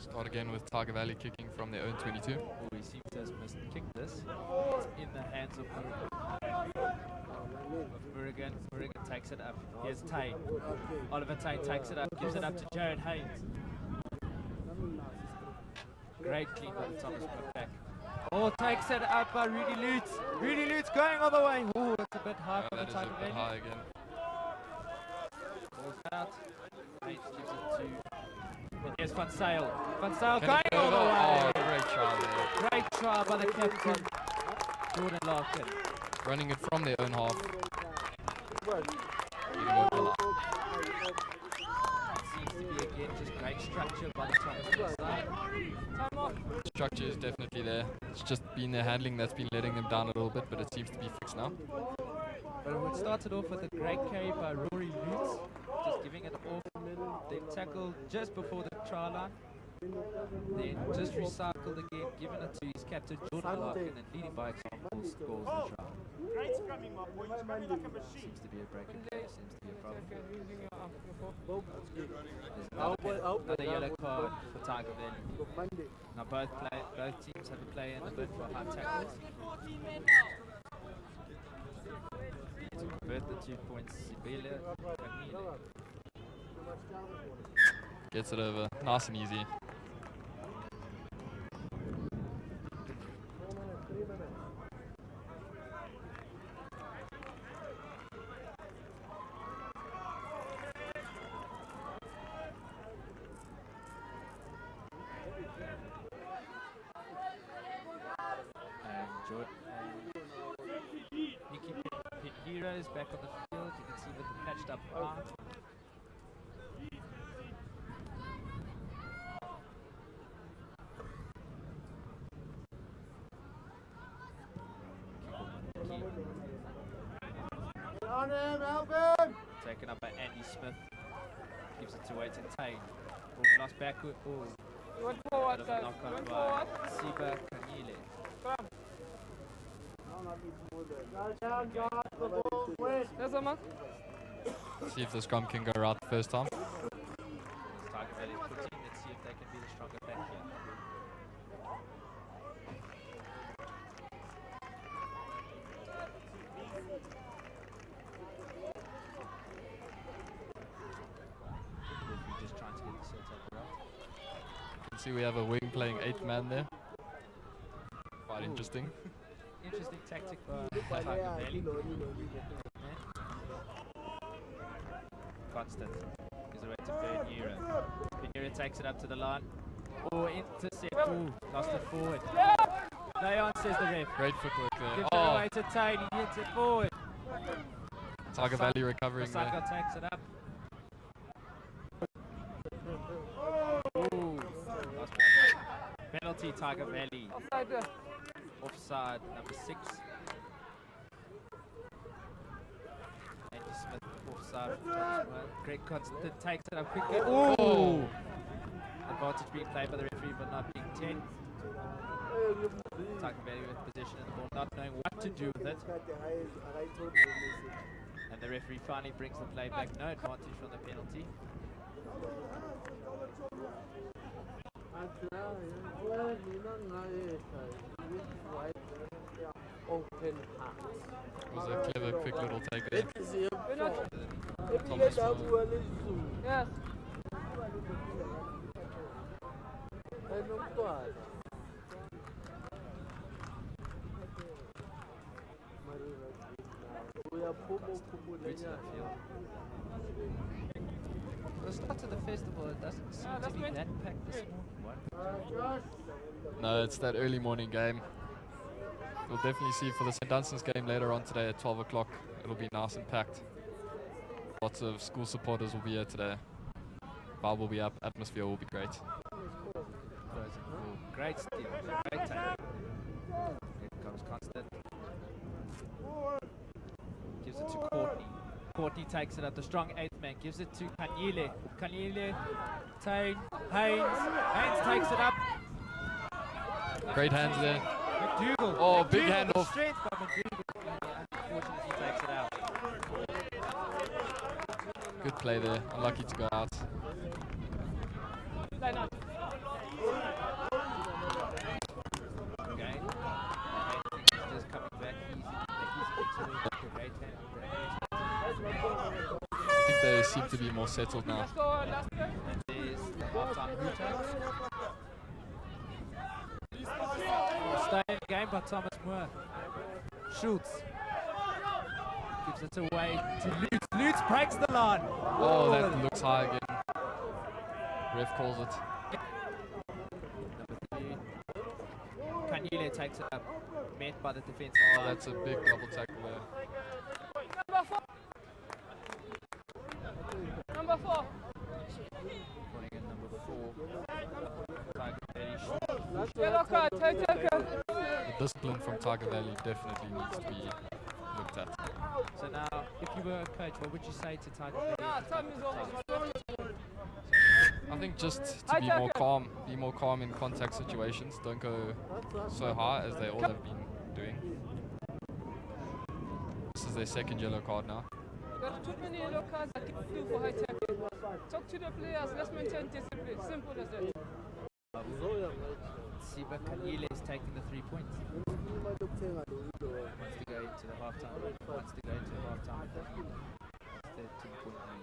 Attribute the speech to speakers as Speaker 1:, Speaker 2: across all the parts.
Speaker 1: Start again with Tiger Valley kicking from their own 22.
Speaker 2: Oh, he seems to have miskicked this. It's in the hands of Murrigan. Murrigan takes it up. Here's Tay. Oliver Tay takes it up, gives it up to Jared Haynes. Great clean by Thomas Putback. Oh, takes it up by Rudy Lutz. Rudy Lutz going all the way. Oh, that's a bit high for the Tiger Valley.
Speaker 1: High again.
Speaker 2: Ball's out. Haynes gives it to... And here's Van Sale. Van Sale going all the way.
Speaker 1: Oh, great try there.
Speaker 2: Great try by the captain, Jordan Larkin.
Speaker 1: Running it from their own half.
Speaker 2: Seems to be again just great structure by the Thomas side.
Speaker 1: Structure is definitely there. It's just been their handling that's been letting them down a little bit, but it seems to be fixed now.
Speaker 2: But it started off with a great carry by Rory Lutz, just giving it off. Then tackled just before the try line. Then just recycled again, giving it to his captain Jordan Larkin, and leading by example scores the try.
Speaker 3: Great scrumming, my boy. You're scrumming like a machine.
Speaker 2: Seems to be a breaking play, seems to be a problem. There's another yellow card for Tiger Valley. Now both teams have a play in the bid for high tackles. To convert the 2 points, Sibele Kamile.
Speaker 1: Gets it over. Nice and easy.
Speaker 2: Hero is back on the field. You can see with the patched up arm.
Speaker 3: On him, help him!
Speaker 2: Taken up by Andy Smith. Gives it to Wayton Tain. Oh, lost backward. Oh,
Speaker 4: One forward,
Speaker 2: bit of a
Speaker 4: guys.
Speaker 2: knock on
Speaker 4: One
Speaker 2: by
Speaker 4: forward.
Speaker 2: Siba Kanyile.
Speaker 4: Come. There's a man.
Speaker 1: See if the scrum can go right the first time.
Speaker 2: Tiger Valley putting. Let's see if they can be the stronger back here. We're just trying to get the set up right.
Speaker 1: You can see we have a wing playing 8 man there. Quite interesting.
Speaker 2: Interesting tactic by Tiger Valley. Constant is away to Pinheiro. Pinheiro takes it up to the line. Oh, intercept. Oh, lost it forward. Leon says the ref.
Speaker 1: Great footwork there.
Speaker 2: Gives it away to Tain. He hits it forward.
Speaker 1: Tiger Valley recovering
Speaker 2: Masaka
Speaker 1: there.
Speaker 2: takes it up. Ooh, lost it. Penalty, Tiger Valley.
Speaker 4: Offside there.
Speaker 2: Offside, number 6. Andy Smith offside. Greg Constant takes it up quickly. Oh! Advantage being played by the referee, but not being 10. Tiger Valley with possession of the ball, not knowing what to do with it. And the referee finally brings the play back. No advantage from the penalty.
Speaker 1: It was a clever, quick little take there.
Speaker 4: Yes.
Speaker 2: The start of the festival, it doesn't seem to be that packed this morning.
Speaker 1: No, it's that early morning game. We'll definitely see for the St. Dunstan's game later on today at 12 o'clock. It'll be nice and packed. Lots of school supporters will be here today. Vibe will be up, atmosphere will be great.
Speaker 2: Great steal, great time. Here comes Constant. Gives it to Courtney. Courtney takes it up. The strong 8th man gives it to Kanyile. Kanyile, Tain, Haynes. Haynes takes it up.
Speaker 1: Great hands there.
Speaker 2: McDougall.
Speaker 1: Oh, big handoff.
Speaker 2: Strength by McDougall. Unfortunately, he takes it out.
Speaker 1: Good play there. Unlucky to go out.
Speaker 4: Line up.
Speaker 1: they seem to be more settled now.
Speaker 4: Let's go, last guy.
Speaker 2: And there's the halftime hooter. Stay in game by Thomas Moore. Schultz gives it away to Lutz. Lutz breaks the line.
Speaker 1: Oh, that looks high again. Ref calls it.
Speaker 2: Number 3. Kanyile takes it up. Met by the defense.
Speaker 1: Oh, that's a big double tackle there.
Speaker 4: Number 4. Number 4.
Speaker 2: Putting in number 4. Tiger Valley Schultz.
Speaker 4: Yellow card, high tackle.
Speaker 1: The discipline from Tiger Valley definitely needs to be looked at.
Speaker 2: So now, if you were a coach, what would you say to Tiger Valley?
Speaker 4: Time is almost.
Speaker 1: I think just to be more calm in contact situations. Don't go so high as they all have been doing. This is their second yellow card now.
Speaker 4: Got too many yellow cards. I can't do for high tackle. Talk to the players. Let's maintain discipline. Simple as that.
Speaker 2: Siba Kanyile is taking the 3 points. Wants to go into the halftime. Wants to go into the halftime. That's 13-point lead.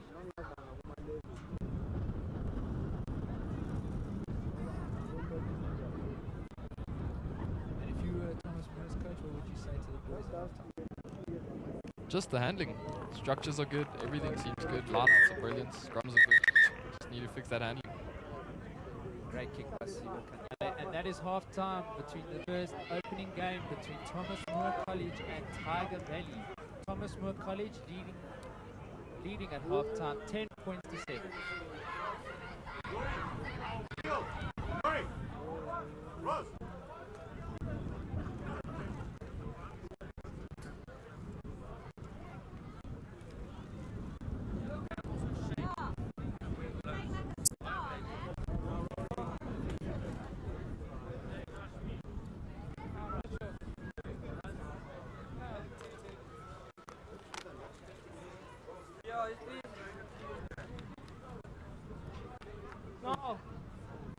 Speaker 2: And if you were Thomas Moore's coach, what would you say to the boys at halftime?
Speaker 1: Just the handling. Structures are good. Everything seems good. Lineouts are brilliant. Scrums are good. Just need to fix that handling.
Speaker 2: Great kick by Siba Kanyile. And that is half-time between the first opening game between Thomas More College and Tiger Valley. Thomas More College leading at half-time, 10 points to 7.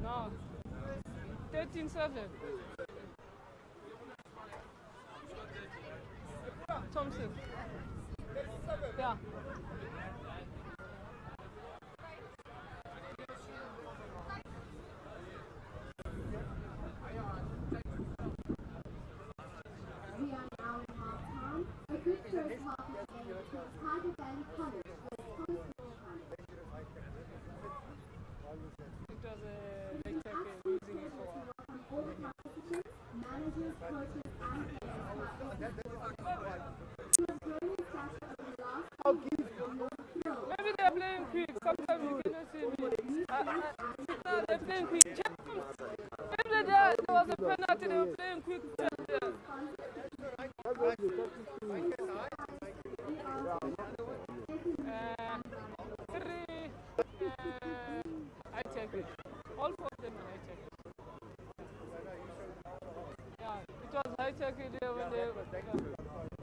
Speaker 4: No. 13-7. Thompson. Yeah.
Speaker 5: We are now in halftime. A good first half of the game between Tiger Valley College and Thomas More College.
Speaker 4: It was a late tackle losing it for
Speaker 5: All the participants, managers, coaches, and players. He was growing in stature over the last few years and more skilled.
Speaker 4: maybe they're playing quick. Sometimes you cannot see me. No, they're playing quick. Maybe there was a penalty. They were playing quick. I take it. All four of them are high tackle. Yeah, it was high tackle there when they.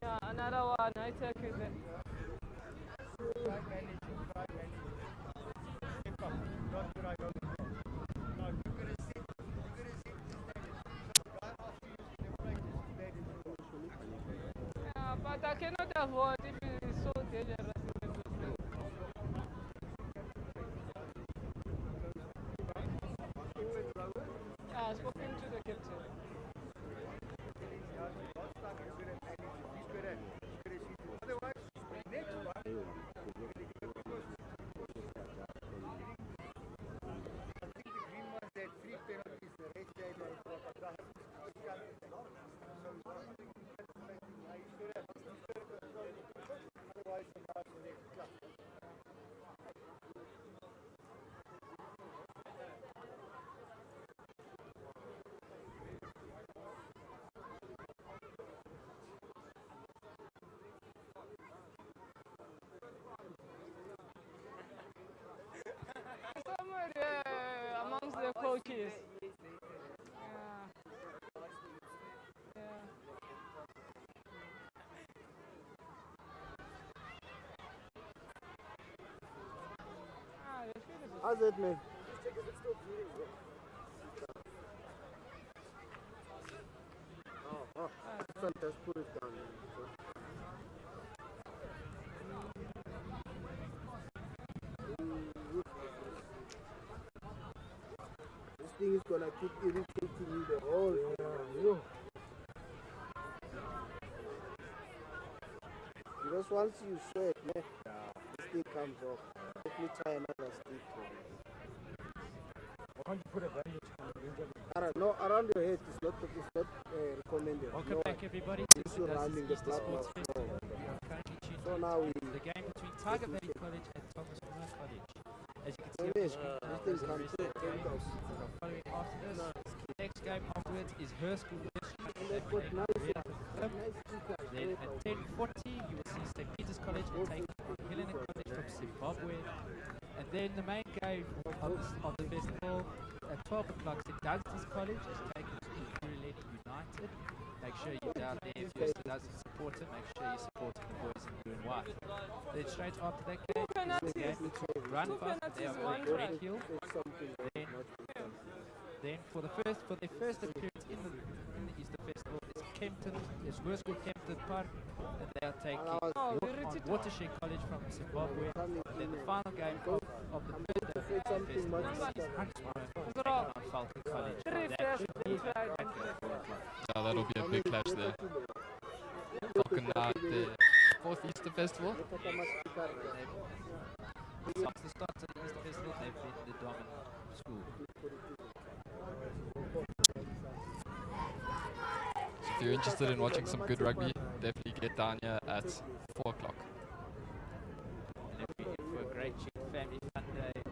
Speaker 4: Yeah, another one high tackle then. Yeah, but I cannot avoid if it is so dangerous in the first place. Yeah, I've spoken to the captain. Somewhere amongst the coaches. Yeah. Yeah. The field is
Speaker 3: How's it, man? Let's put it down.
Speaker 6: thing is gonna keep irritating me the whole time. Because once you sweat, man, this thing comes off. Let me try another stick.
Speaker 3: Why can't you put a bandage on Benjamin?
Speaker 6: No, around your head is not recommended.
Speaker 2: Welcome back, everybody, to
Speaker 6: It's
Speaker 2: the
Speaker 6: running the
Speaker 2: Easter
Speaker 6: blood
Speaker 2: Sports
Speaker 6: flow.
Speaker 2: Festival. We are currently tuned
Speaker 6: So now we
Speaker 2: into the game between Tiger Valley College and Thomas More College. As you can see on
Speaker 6: This
Speaker 2: the screen,
Speaker 6: thing
Speaker 2: those are the
Speaker 6: comes
Speaker 2: rest of the games that are following after this. The next game afterwards is her school versus
Speaker 6: they've got nice
Speaker 2: Then at 10:40, you will see St. Peter's College will take on Helena College from Zimbabwe. And then the main game of the festival at 12 o'clock, St. Dunstan's College is taking on Kuruleni United. Make sure you're down there. If you're a Dunstan supporter, make sure you're supporting the boys in blue and white. Then straight after that game is the game between Runfast, and they are playing Red Hill. Then for their first appearance in the Easter Festival is Worskul Kempton Park, and they are taking on Watershed College from Zimbabwe. Then the final game of the first day of the festival is Huntsborough taking on Falcon College. That should be at 4 o'clock.
Speaker 1: Yeah, that'll be a big clash there. Falcon the fourth Easter Festival.
Speaker 2: Since the start of the Easter Festival, they've been the dominant school.
Speaker 1: So if you're interested in watching some good rugby, definitely get down here at 4 o'clock.
Speaker 2: And if you're in for a great chick family fun day,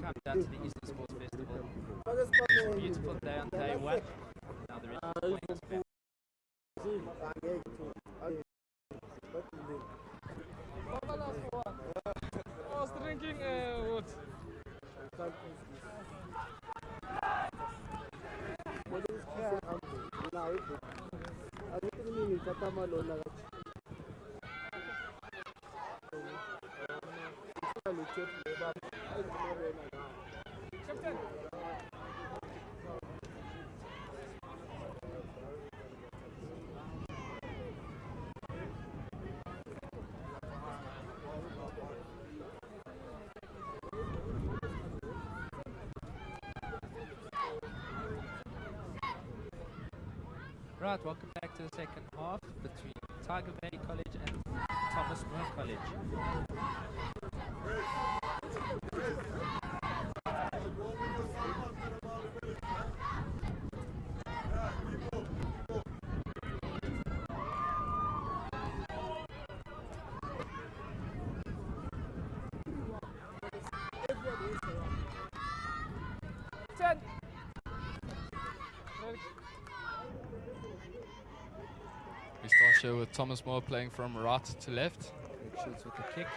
Speaker 2: come down to the Easter Sports Festival. It's a beautiful day on day one. Now the rest of the morning is back.
Speaker 4: I was drinking what? Captain.
Speaker 2: Right, welcome back to the second half between Tiger Valley College and Thomas More College.
Speaker 4: Ten.
Speaker 1: We start here with Thomas More playing from right to left.
Speaker 2: Good shoots with the kick.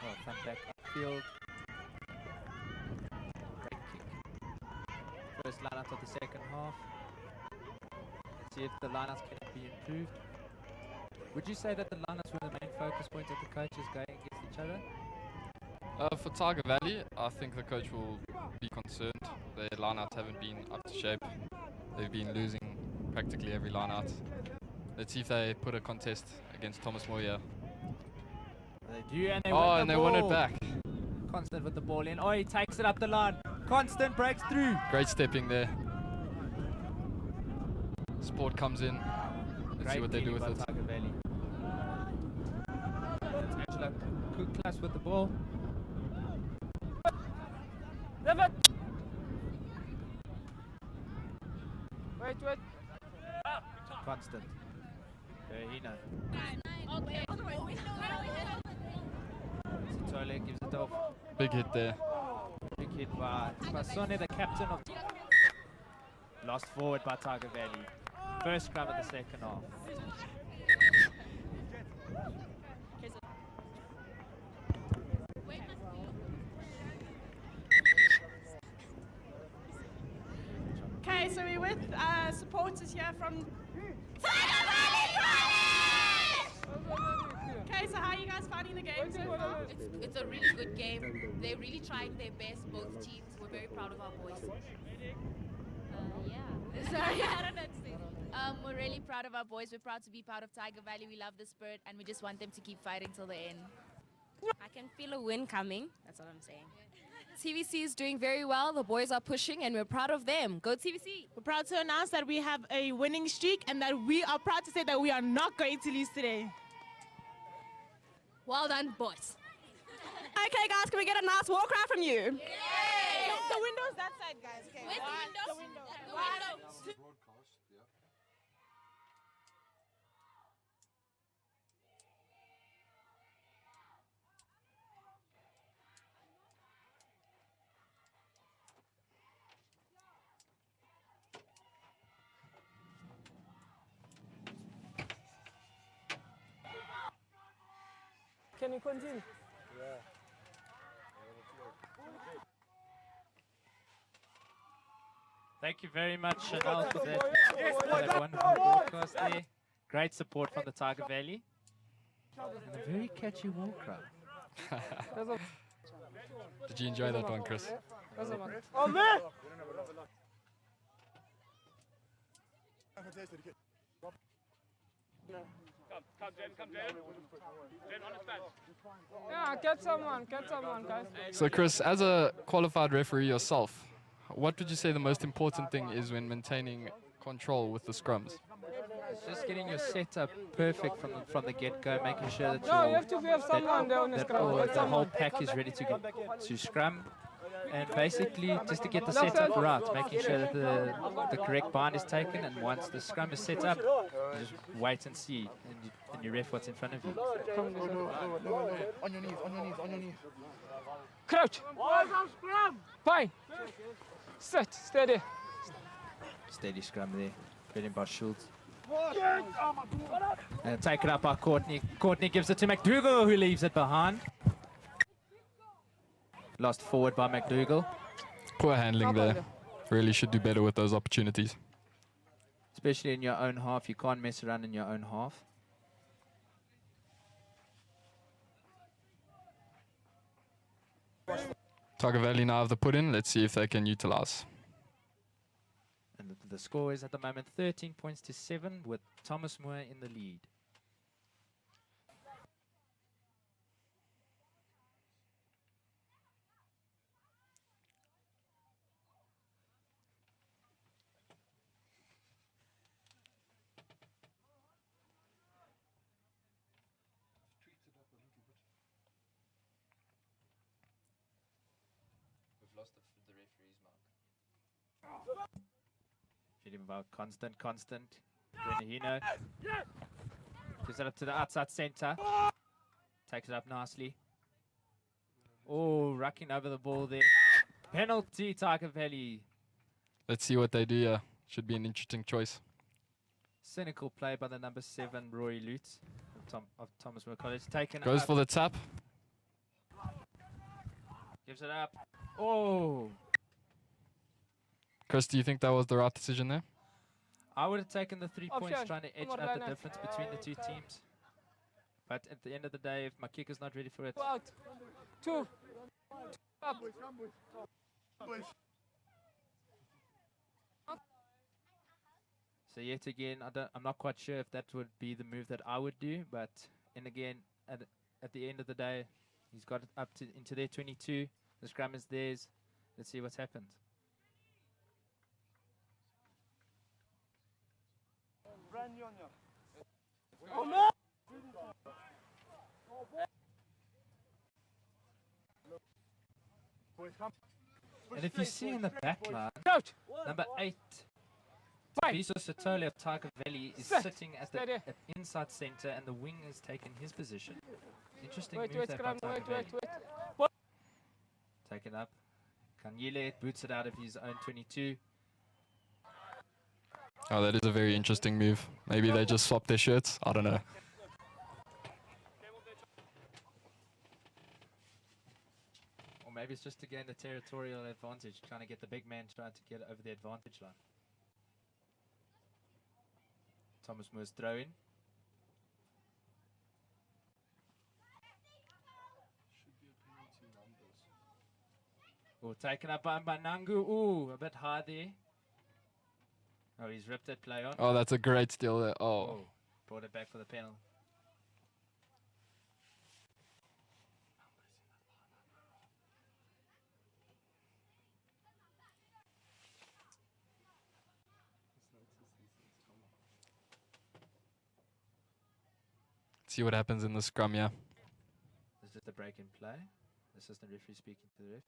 Speaker 2: Oh, front back upfield. Great kick. First line out of the second half. Let's see if the lineouts can be improved. Would you say that the lineouts were the main focus points of the coaches going against each other?
Speaker 1: For Tiger Valley, I think the coach will be concerned. Their lineouts haven't been up to shape. They've been losing practically every lineout. Let's see if they put a contest against Thomas More here.
Speaker 2: They do, and they
Speaker 1: Oh,
Speaker 2: win
Speaker 1: and
Speaker 2: the
Speaker 1: they won it
Speaker 2: ball.
Speaker 1: back.
Speaker 2: Constant with the ball in. Oh, he takes it up the line. Constant breaks through.
Speaker 1: Great stepping there. Sport comes in. Let's see what they do with it.
Speaker 2: Tiger Valley. That's Angela Kuklas with the ball.
Speaker 4: David. Wait.
Speaker 2: Constant. Verhina. Sitole gives it off.
Speaker 1: Big hit there.
Speaker 2: Big hit by Sone, the captain of. Lost forward by Tiger Valley. First scrum of the second half.
Speaker 7: Okay, so we're with supporters here from Tiger Valley College! Okay, so how are you guys finding the game so far?
Speaker 8: It's a really good game. They're really trying their best, both teams. We're very proud of our boys. Sorry, I don't know what to say. We're really proud of our boys. We're proud to be part of Tiger Valley. We love the spirit, and we just want them to keep fighting till the end.
Speaker 7: I can feel a win coming. That's what I'm saying.
Speaker 8: TVC is doing very well. The boys are pushing, and we're proud of them. Go TVC.
Speaker 7: We're proud to announce that we have a winning streak and that we are proud to say that we are not going to lose today.
Speaker 8: Well done, boys.
Speaker 7: Okay, guys, can we get a nice war cry from you? The window's that side, guys. Okay.
Speaker 8: Where's the window?
Speaker 7: The window.
Speaker 8: The window.
Speaker 4: Can you continue?
Speaker 2: Thank you very much, Chanel, for that wonderful broadcast there. Great support from the Tiger Valley. And a very catchy war cry.
Speaker 1: Did you enjoy that one, Chris?
Speaker 4: Yeah, get someone, guys.
Speaker 1: So, Chris, as a qualified referee yourself, what would you say the most important thing is when maintaining control with the scrums?
Speaker 2: Just getting your setup perfect from the get-go, making sure that
Speaker 4: No, you have to have someone there on the
Speaker 2: that
Speaker 4: scrum. Get
Speaker 2: the
Speaker 4: someone.
Speaker 2: whole pack is ready to scrum. And basically, just to get the setup right, making sure that the correct bind is taken, and once the scrum is set up, you just wait and see, and you ref what's in front of you.
Speaker 6: On your knees, on your knees, on your knees.
Speaker 4: Crouch. Fine. Sit. Steady.
Speaker 2: Steady scrum there, brilliant by Schultz. And taken up by Courtney. Courtney gives it to McDougall, who leaves it behind. Lost forward by McDougall.
Speaker 1: Poor handling there. Really should do better with those opportunities.
Speaker 2: Especially in your own half. You can't mess around in your own half.
Speaker 1: Tiger Valley now have the put in. Let's see if they can utilize.
Speaker 2: And the score is at the moment 13 points to 7 with Thomas Moore in the lead. Lost the referee's mark. Feed him about constant. Renahino. Gives it up to the outside center. Takes it up nicely. Oh, racking over the ball there. Penalty, Tiger Valley.
Speaker 1: Let's see what they do here. Should be an interesting choice.
Speaker 2: Cynical play by the number 7, Rory Lutz of Thomas More College. Taken
Speaker 1: Goes
Speaker 2: up.
Speaker 1: for the tap.
Speaker 2: Gives it up. Oh,
Speaker 1: Chris, do you think that was the right decision there?
Speaker 2: I would have taken the 3 points,
Speaker 4: Option.
Speaker 2: trying to edge
Speaker 4: Come on,
Speaker 2: out the
Speaker 4: Reinhard.
Speaker 2: difference between the two teams. But at the end of the day, if my kicker's not ready for it,
Speaker 4: Two out. Two. Up.
Speaker 2: so yet again, I'm not quite sure if that would be the move that I would do. But and again, at the end of the day, he's got it up to into their 22. The scrum is theirs. Let's see what's happened. And if you see in the back line,
Speaker 4: Crouch.
Speaker 2: number 8,
Speaker 4: Fine.
Speaker 2: Biso Sotole of Tiger Valley is
Speaker 4: Sit.
Speaker 2: sitting at
Speaker 4: Steady.
Speaker 2: the inside center, and the wing has taken his position. Interesting
Speaker 4: Wait,
Speaker 2: move there by
Speaker 4: scrum.
Speaker 2: Tiger
Speaker 4: Wait.
Speaker 2: Valley. Taken up. Kanyile boots it out of his own 22.
Speaker 1: Oh, that is a very interesting move. Maybe they just swapped their shirts. I don't know.
Speaker 2: Or maybe it's just to gain the territorial advantage, trying to get the big man trying to get over the advantage line. Thomas Moore's throw in. Oh, taken up by Nangu. Ooh, a bit high there. Oh, he's ripped that play on.
Speaker 1: Oh, that's a great steal there. Oh.
Speaker 2: Oh, brought it back for the penalty.
Speaker 1: See what happens in the scrum, yeah.
Speaker 2: This is the break in play. Assistant referee speaking to the ref.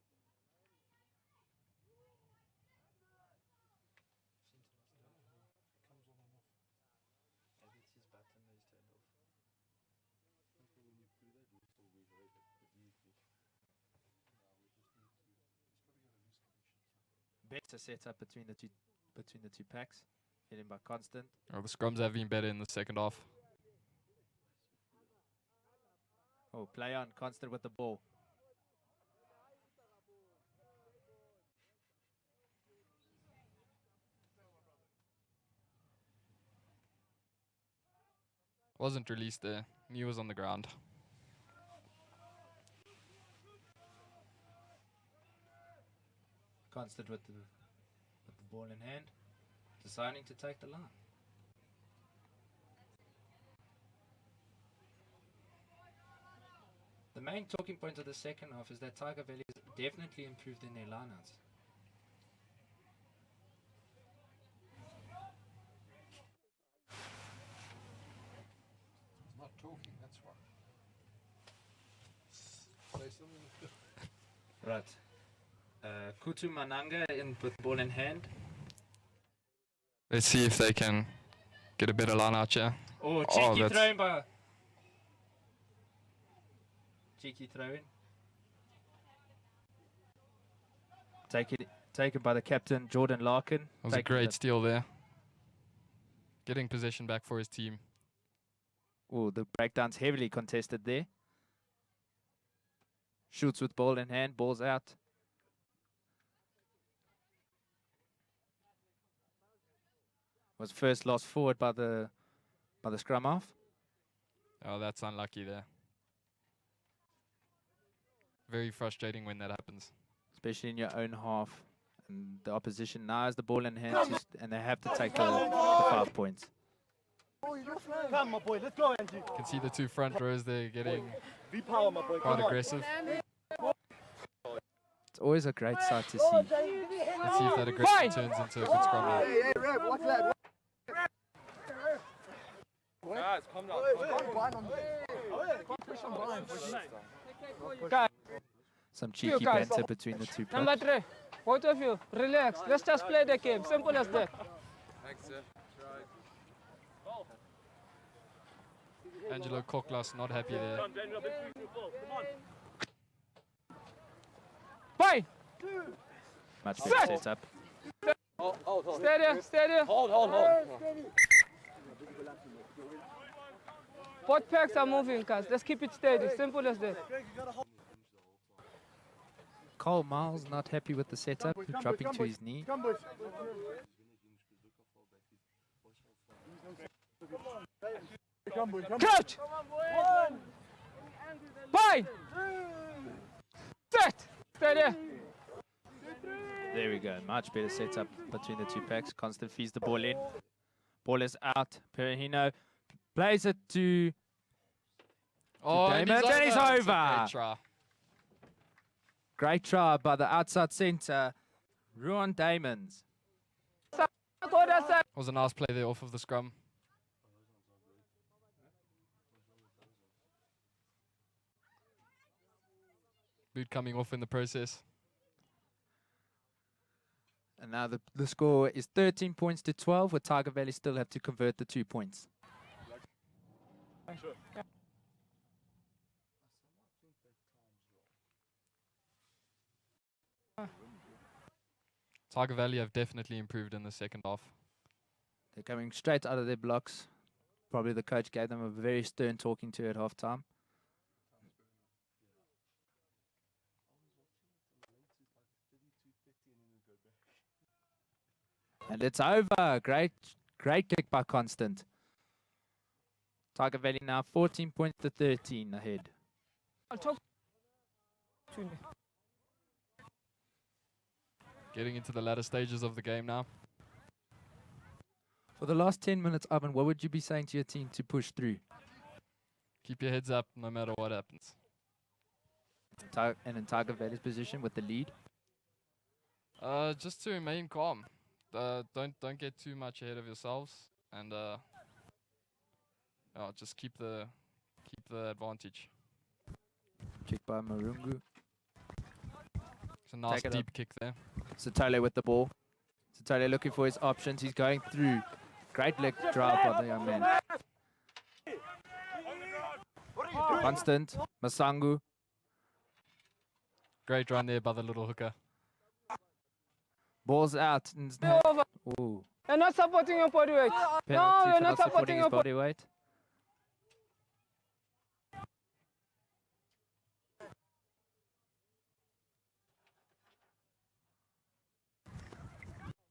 Speaker 2: Better setup between the two packs. Hit him by Constant.
Speaker 1: Oh, the scrums have been better in the second half.
Speaker 2: Oh, play on. Constant with the ball.
Speaker 1: Wasn't released there. Knew was on the ground.
Speaker 2: Constant with the ball in hand. Deciding to take the line. The main talking point of the second half is that Tiger Valley has definitely improved in their lineouts.
Speaker 9: Not talking, that's why.
Speaker 2: Right. Kutu Mananga in with ball in hand.
Speaker 1: Let's see if they can get a better line out here.
Speaker 2: Oh, cheeky
Speaker 1: that's-
Speaker 2: throw in by... Cheeky throw in. Taken by the captain, Jordan Larkin.
Speaker 1: That was a great steal there. Getting possession back for his team.
Speaker 2: Oh, the breakdown's heavily contested there. Shoots with ball in hand, ball's out. Was first lost forward by the scrum half.
Speaker 1: Oh, that's unlucky there. Very frustrating when that happens.
Speaker 2: Especially in your own half. And the opposition now has the ball in hand and they have to take the 5 points.
Speaker 6: Come, my boy, let's go, Angie.
Speaker 1: You can see the two front rows there getting
Speaker 6: Be power, my boy.
Speaker 1: quite aggressive.
Speaker 2: It's always a great sight to see.
Speaker 1: Let's see if that aggression turns into a good scrum now.
Speaker 6: Hey, Reb, watch that.
Speaker 9: Guys, calm down.
Speaker 2: Some cheeky banter between the two
Speaker 4: Number
Speaker 2: props.
Speaker 4: 3, both of you, relax. Let's just play the game. Simple as that.
Speaker 9: Thanks, sir.
Speaker 1: Angelo Koklas not happy there.
Speaker 4: Fine.
Speaker 2: Much better setup.
Speaker 4: Stay there, stay there.
Speaker 9: Hold.
Speaker 4: Both packs are moving, guys. Let's keep it steady. Simple as that.
Speaker 2: Cole Miles not happy with the setup, dropping to his knee.
Speaker 6: Come, boys. Come, boys.
Speaker 4: Crouch. Fine. Set. Stay there.
Speaker 2: There we go. Much better setup between the two packs. Constant feeds the ball in. Ball is out. Perhino plays it to
Speaker 1: And
Speaker 2: Damon, and he's
Speaker 1: It's a
Speaker 2: over.
Speaker 1: great try.
Speaker 2: great try by the outside centre, Ruan Damons.
Speaker 1: Was a nice play there off of the scrum. Boot coming off in the process.
Speaker 2: And now the score is 13 points to 12, with Tiger Valley still have to convert the 2 points.
Speaker 1: Tiger Valley have definitely improved in the second half.
Speaker 2: They're coming straight out of their blocks. Probably the coach gave them a very stern talking to at halftime. And it's over. Great kick by Constant. Tiger Valley now 14 points to 13 ahead.
Speaker 4: I'll talk to me.
Speaker 1: Getting into the latter stages of the game now.
Speaker 2: For the last 10 minutes, Ivan, what would you be saying to your team to push through?
Speaker 1: Keep your heads up no matter what happens.
Speaker 2: And in Tiger Valley's position with the lead?
Speaker 1: Just to remain calm. Don't get too much ahead of yourselves, and just keep the keep the advantage.
Speaker 2: Kick by Marungu.
Speaker 1: It's a nice
Speaker 2: Take it
Speaker 1: deep
Speaker 2: up.
Speaker 1: kick there.
Speaker 2: Satole with the ball. Satole looking for his options. He's going through. Great leg drive by the young man. Constant. Masangu.
Speaker 1: Great run there by the little hooker.
Speaker 2: Ball's out. Ooh.
Speaker 4: You're not supporting your body weight.
Speaker 2: Penalty
Speaker 4: you're
Speaker 2: for
Speaker 4: not
Speaker 2: not supporting
Speaker 4: supporting
Speaker 2: his
Speaker 4: your
Speaker 2: body weight.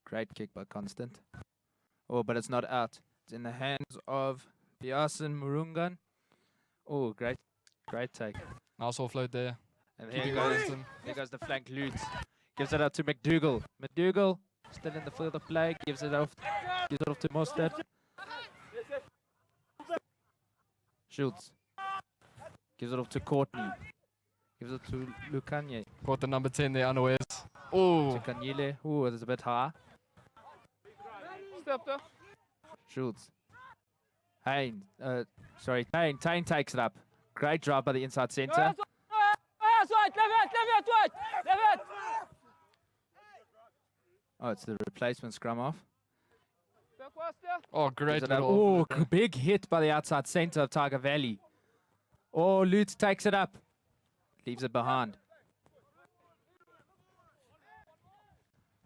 Speaker 2: Great kick by Constant. Oh, but it's not out. It's in the hands of Biasin Murungan. Oh, great take.
Speaker 1: Nice offload there.
Speaker 2: And
Speaker 1: Keeping
Speaker 2: here goes,
Speaker 1: momentum.
Speaker 2: here goes the flank Lutz. Gives it out to McDougall. McDougall still in the field of play. Gives it off to Mostert. Schultz. Gives it off to Courtney. Gives it to Lucanye.
Speaker 1: Caught the number 10 there unawares. Oh,
Speaker 2: To Kanyile. Oh, it's a bit high.
Speaker 4: Step there.
Speaker 2: Schultz. Hain. Tain. Tain takes it up. Great drive by the inside centre.
Speaker 4: Yes, right, left it.
Speaker 2: Oh, it's the replacement scrum off.
Speaker 4: Backwards there.
Speaker 1: oh, great
Speaker 2: Gives it up.
Speaker 1: little
Speaker 2: Oh,
Speaker 1: offload there.
Speaker 2: big hit by the outside centre of Tiger Valley. Oh, Lutz takes it up. Leaves it behind.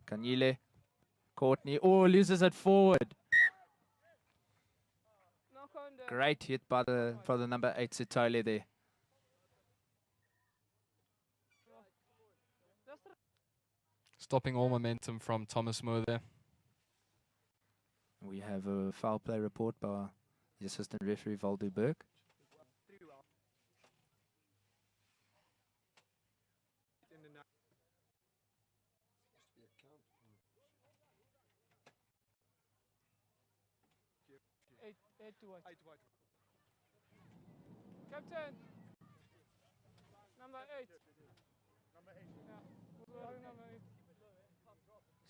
Speaker 2: Kanyile. Courtney. Oh, loses it forward.
Speaker 4: Knock on there.
Speaker 2: Great hit by the number 8 Sitole there.
Speaker 1: Stopping all momentum from Thomas Moore there.
Speaker 2: We have a foul play report by the assistant referee Valdo Burke.
Speaker 4: Eight to white. Captain. Number 8. Yeah. Who's wearing number 8?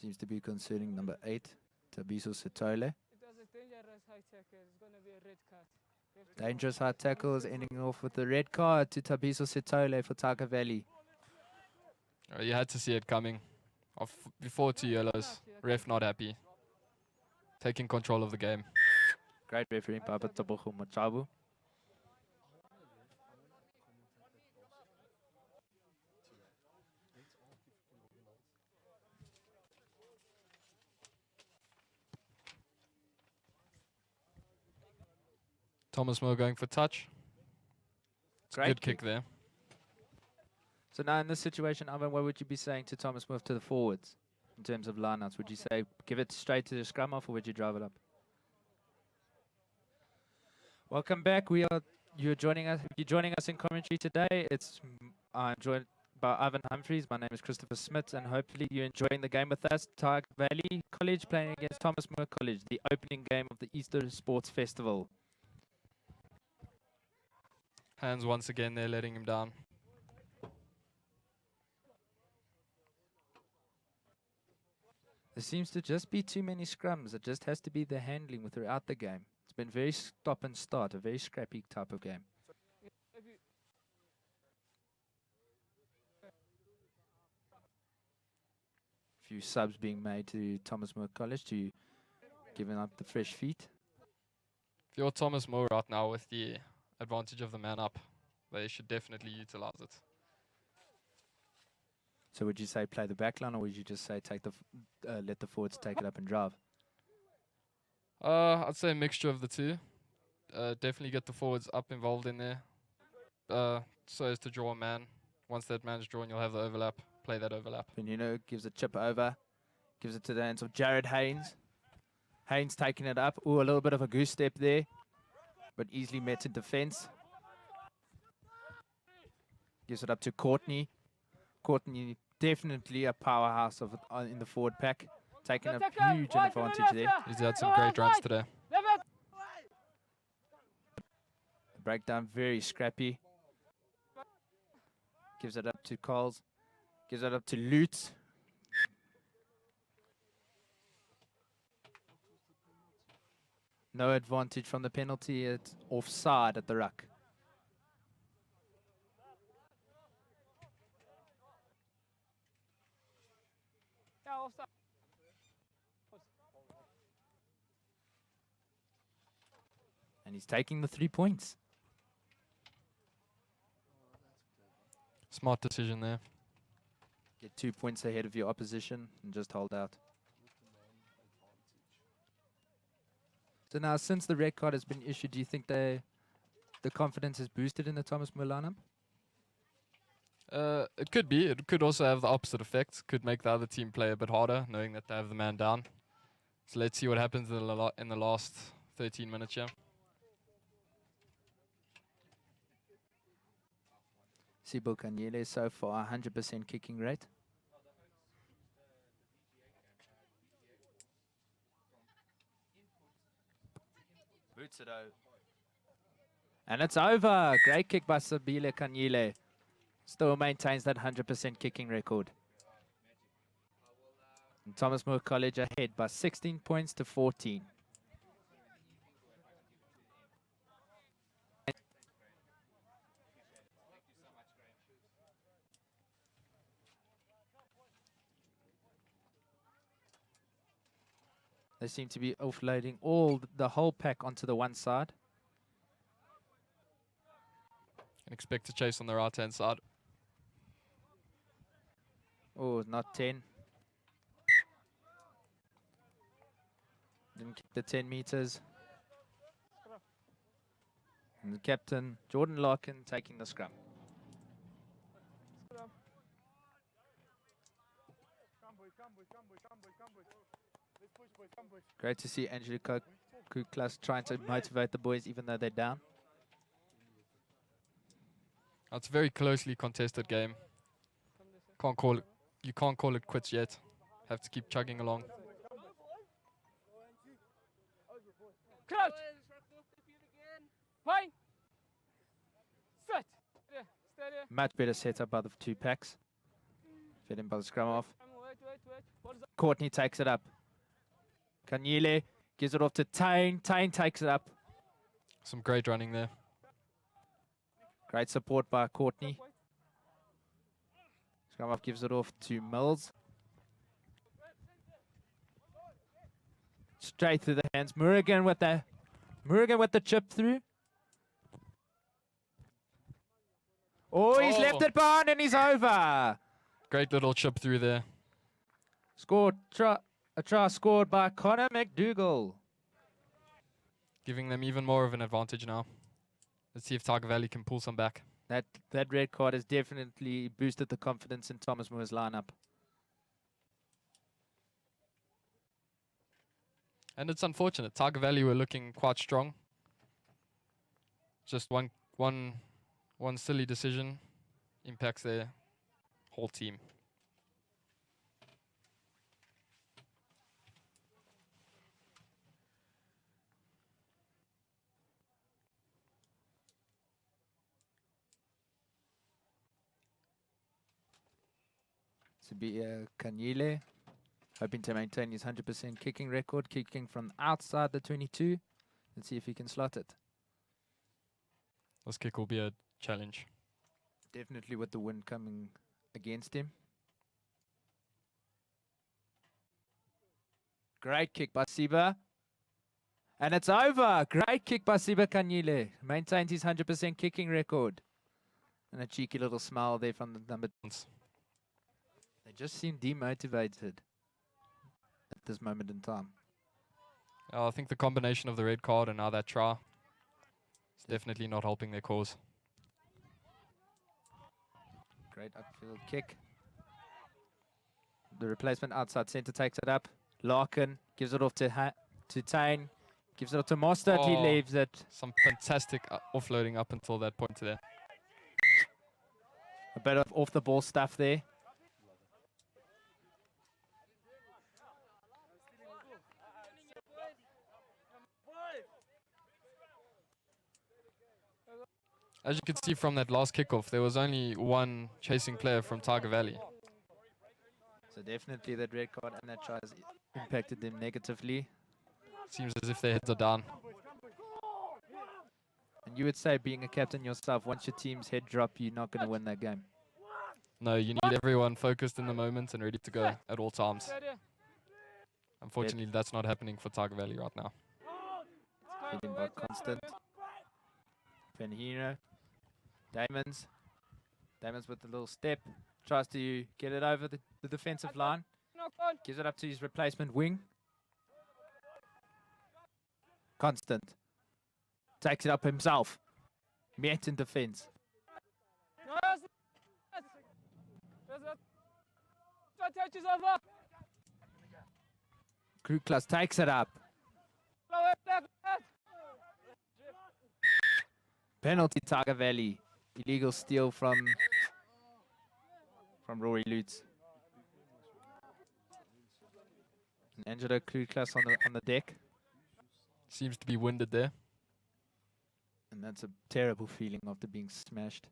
Speaker 2: Seems to be concerning number 8, Tabiso Sitole.
Speaker 4: It was a dangerous high tackle. It's going to be a red card. You have to
Speaker 2: Dangerous high tackle is ending off with the red card to Tabiso Sitole for Taka Valley.
Speaker 1: You had to see it coming. Before 2 yellows. Ref not happy. Taking control of the game.
Speaker 2: Great referee, Papa Tabogo Machabu.
Speaker 1: Thomas Moore going for touch. It's a
Speaker 2: Great
Speaker 1: good kick there.
Speaker 2: So now in this situation, Ivan, what would you be saying to Thomas Murph to the forwards in terms of lineouts? Would you say give it straight to the scrum off, or would you drive it up? Welcome back. You're joining us in commentary today. I'm joined by Ivan Humphreys. My name is Christopher Smith, and hopefully you're enjoying the game with us. Tiger Valley College playing against Thomas More College, the opening game of the Easter Sports Festival.
Speaker 1: Hands once again there, letting him down.
Speaker 2: There seems to just be too many scrums. It just has to be the handling throughout the game. It's been very stop and start, a very scrappy type of game. Few subs being made to Thomas More College to giving up the fresh feet.
Speaker 1: If you're Thomas Moore right now with the advantage of the man up, they should definitely utilize it.
Speaker 2: So would you say play the back line, or would you just say let the forwards take it up and drive?
Speaker 1: I'd say a mixture of the two. Definitely get the forwards up involved in there, so as to draw a man. Once that man's drawn, you'll have the overlap. Play that overlap.
Speaker 2: Benino gives a chip over, gives it to the hands of Jared Haynes. Haynes taking it up. Ooh, a little bit of a goose step there, but easily met in defense. Gives it up to Courtney. Courtney definitely a powerhouse in the forward pack, taking a huge advantage there.
Speaker 1: He's had some great runs today.
Speaker 2: The breakdown very scrappy. Gives it up to Coles. Gives it up to Lutz. No advantage from the penalty. It's offside at the ruck. And he's taking the 3 points.
Speaker 1: Smart decision there.
Speaker 2: Get 2 points ahead of your opposition and just hold out. So now, since the red card has been issued, do you think the confidence is boosted in the Thomas More lineup?
Speaker 1: It could be. It could also have the opposite effect. Could make the other team play a bit harder, knowing that they have the man down. So let's see what happens in the last 13 minutes here.
Speaker 2: Sibo Kanyele so far, 100% kicking rate. Boots it out. And it's over. Great kick by Sabile Kanyele. Still maintains that 100% kicking record. And Thomas More College ahead by 16 points to 14. They seem to be offloading the whole pack onto the one side.
Speaker 1: And expect to chase on the right-hand side.
Speaker 2: Oh, not 10. Didn't kick the 10 meters. And the captain, Jordan Larkin, taking the scrum. Great to see Angelica Kuklas trying to motivate the boys even though they're down.
Speaker 1: It's a very closely contested game. You can't call it quits yet. Have to keep chugging along.
Speaker 4: Crouch. Fine. Set. Yeah, stay there.
Speaker 2: Much better setup by the two packs. Fed in by the scrum off.
Speaker 4: Wait. What is that?
Speaker 2: Courtney takes it up. Kanyele gives it off to Tain. Tain takes it up.
Speaker 1: Some great running there.
Speaker 2: Great support by Courtney. Scrum off gives it off to Mills. Straight through the hands. Murrigan with the chip through. Oh, he's left it behind and he's over.
Speaker 1: Great little chip through there.
Speaker 2: A try scored by Connor McDougall.
Speaker 1: Giving them even more of an advantage now. Let's see if Tiger Valley can pull some back.
Speaker 2: That red card has definitely boosted the confidence in Thomas Moore's lineup.
Speaker 1: And it's unfortunate. Tiger Valley were looking quite strong. Just one silly decision impacts their whole team.
Speaker 2: To be Kanyele, hoping to maintain his 100% kicking record, kicking from outside the 22. Let's see if he can slot it.
Speaker 1: This kick will be a challenge.
Speaker 2: Definitely with the wind coming against him. Great kick by Siba. And it's over. Great kick by Siba Kanyele. Maintains his 100% kicking record. And a cheeky little smile there from the number. They just seem demotivated at this moment in time.
Speaker 1: I think the combination of the red card and now that try is definitely not helping their cause.
Speaker 2: Great upfield kick. The replacement outside centre takes it up. Larkin gives it off to Tain. Gives it off to Mostert. He leaves it.
Speaker 1: Some fantastic offloading up until that point there.
Speaker 2: A bit of off the ball stuff there.
Speaker 1: As you can see from that last kickoff, there was only one chasing player from Tiger Valley.
Speaker 2: So definitely that red card and that try has impacted them negatively.
Speaker 1: Seems as if their heads are down.
Speaker 2: And you would say, being a captain yourself, once your team's head drop, you're not going to win that game.
Speaker 1: No, you need everyone focused in the moment and ready to go at all times. Unfortunately, that's not happening for Tiger Valley right now.
Speaker 2: Feeding by Constant. Penhino. Damons. Damons with the little step. Tries to get it over the defensive line. Gives it up to his replacement wing. Constant. Takes it up himself. Met in defense. Kruklas takes it up. Penalty Tiger Valley. Illegal steal from Rory Lutz. And Angelo Kruklas on the deck.
Speaker 1: Seems to be winded there.
Speaker 2: And that's a terrible feeling after being smashed.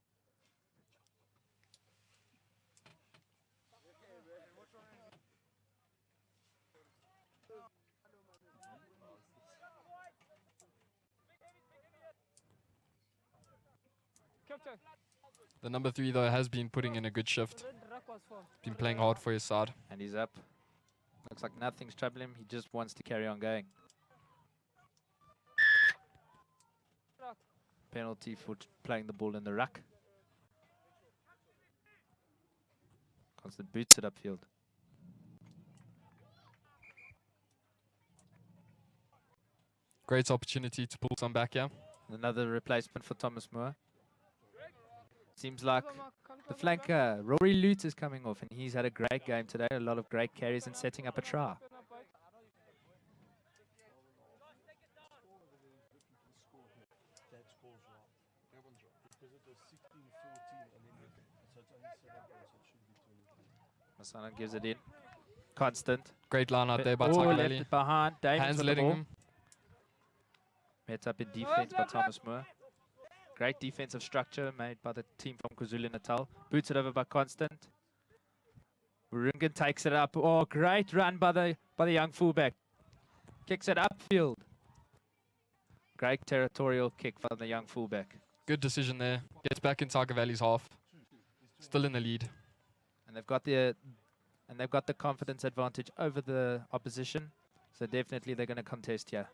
Speaker 1: The number 3 though has been putting in a good shift. Been playing hard for his side.
Speaker 2: And he's up. Looks like nothing's troubling him. He just wants to carry on going. Penalty for playing the ball in the ruck. Constant boots it upfield.
Speaker 1: Great opportunity to pull some back here.
Speaker 2: Another replacement for Thomas Moore. Seems like the flanker, Rory Lutz, is coming off, and he's had a great game today. A lot of great carries and setting up a try. Masana gives it in. Constant.
Speaker 1: Great line out there by
Speaker 2: Oh,
Speaker 1: Tiger
Speaker 2: left
Speaker 1: Valley.
Speaker 2: it behind. Davies
Speaker 1: Hands
Speaker 2: with the
Speaker 1: letting
Speaker 2: ball.
Speaker 1: him.
Speaker 2: Met up in defense by Thomas Moore. Great defensive structure made by the team from KwaZulu-Natal. Boots it over by Constant. Burungan takes it up. Oh, great run by the young fullback. Kicks it upfield. Great territorial kick from the young fullback.
Speaker 1: Good decision there. Gets back in Tiger Valley's half. Still in the lead.
Speaker 2: And they've got the confidence advantage over the opposition. So definitely they're going to contest here.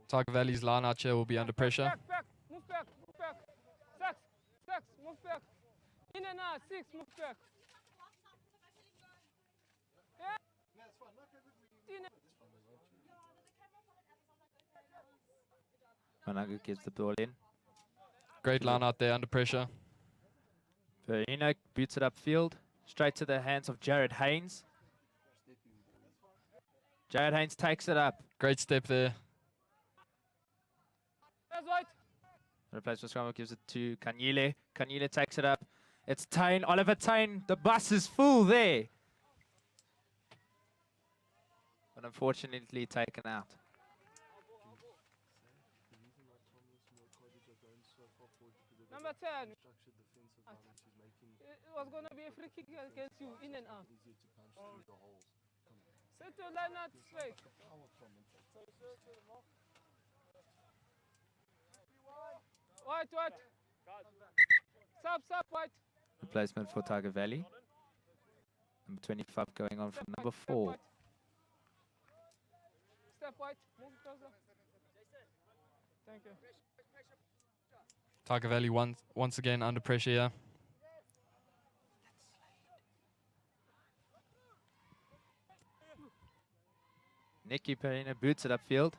Speaker 1: Tiger Valley's line out here will be under pressure.
Speaker 4: Back, move back, move back. Six, move back. In and out, 6, move back.
Speaker 2: Managu gives the ball in.
Speaker 1: Great line out there under pressure.
Speaker 2: Verino boots it upfield. Straight to the hands of Jared Haynes. Jared Haynes takes it up.
Speaker 1: Great step there.
Speaker 4: That's right.
Speaker 2: Replacement scrum gives it to Kanyile. Kanyile takes it up. It's Tain. Oliver Tain. The bus is full there. But unfortunately taken out.
Speaker 4: Number 10. It was going to be a free kick against you, in and out. Set your line out straight. White. Sub, white.
Speaker 2: Replacement for Tiger Valley. Number 25 going on from number 4.
Speaker 4: Step white. Move closer. Thank you.
Speaker 1: Tiger Valley once again under pressure here.
Speaker 2: Nicky Perina boots it upfield.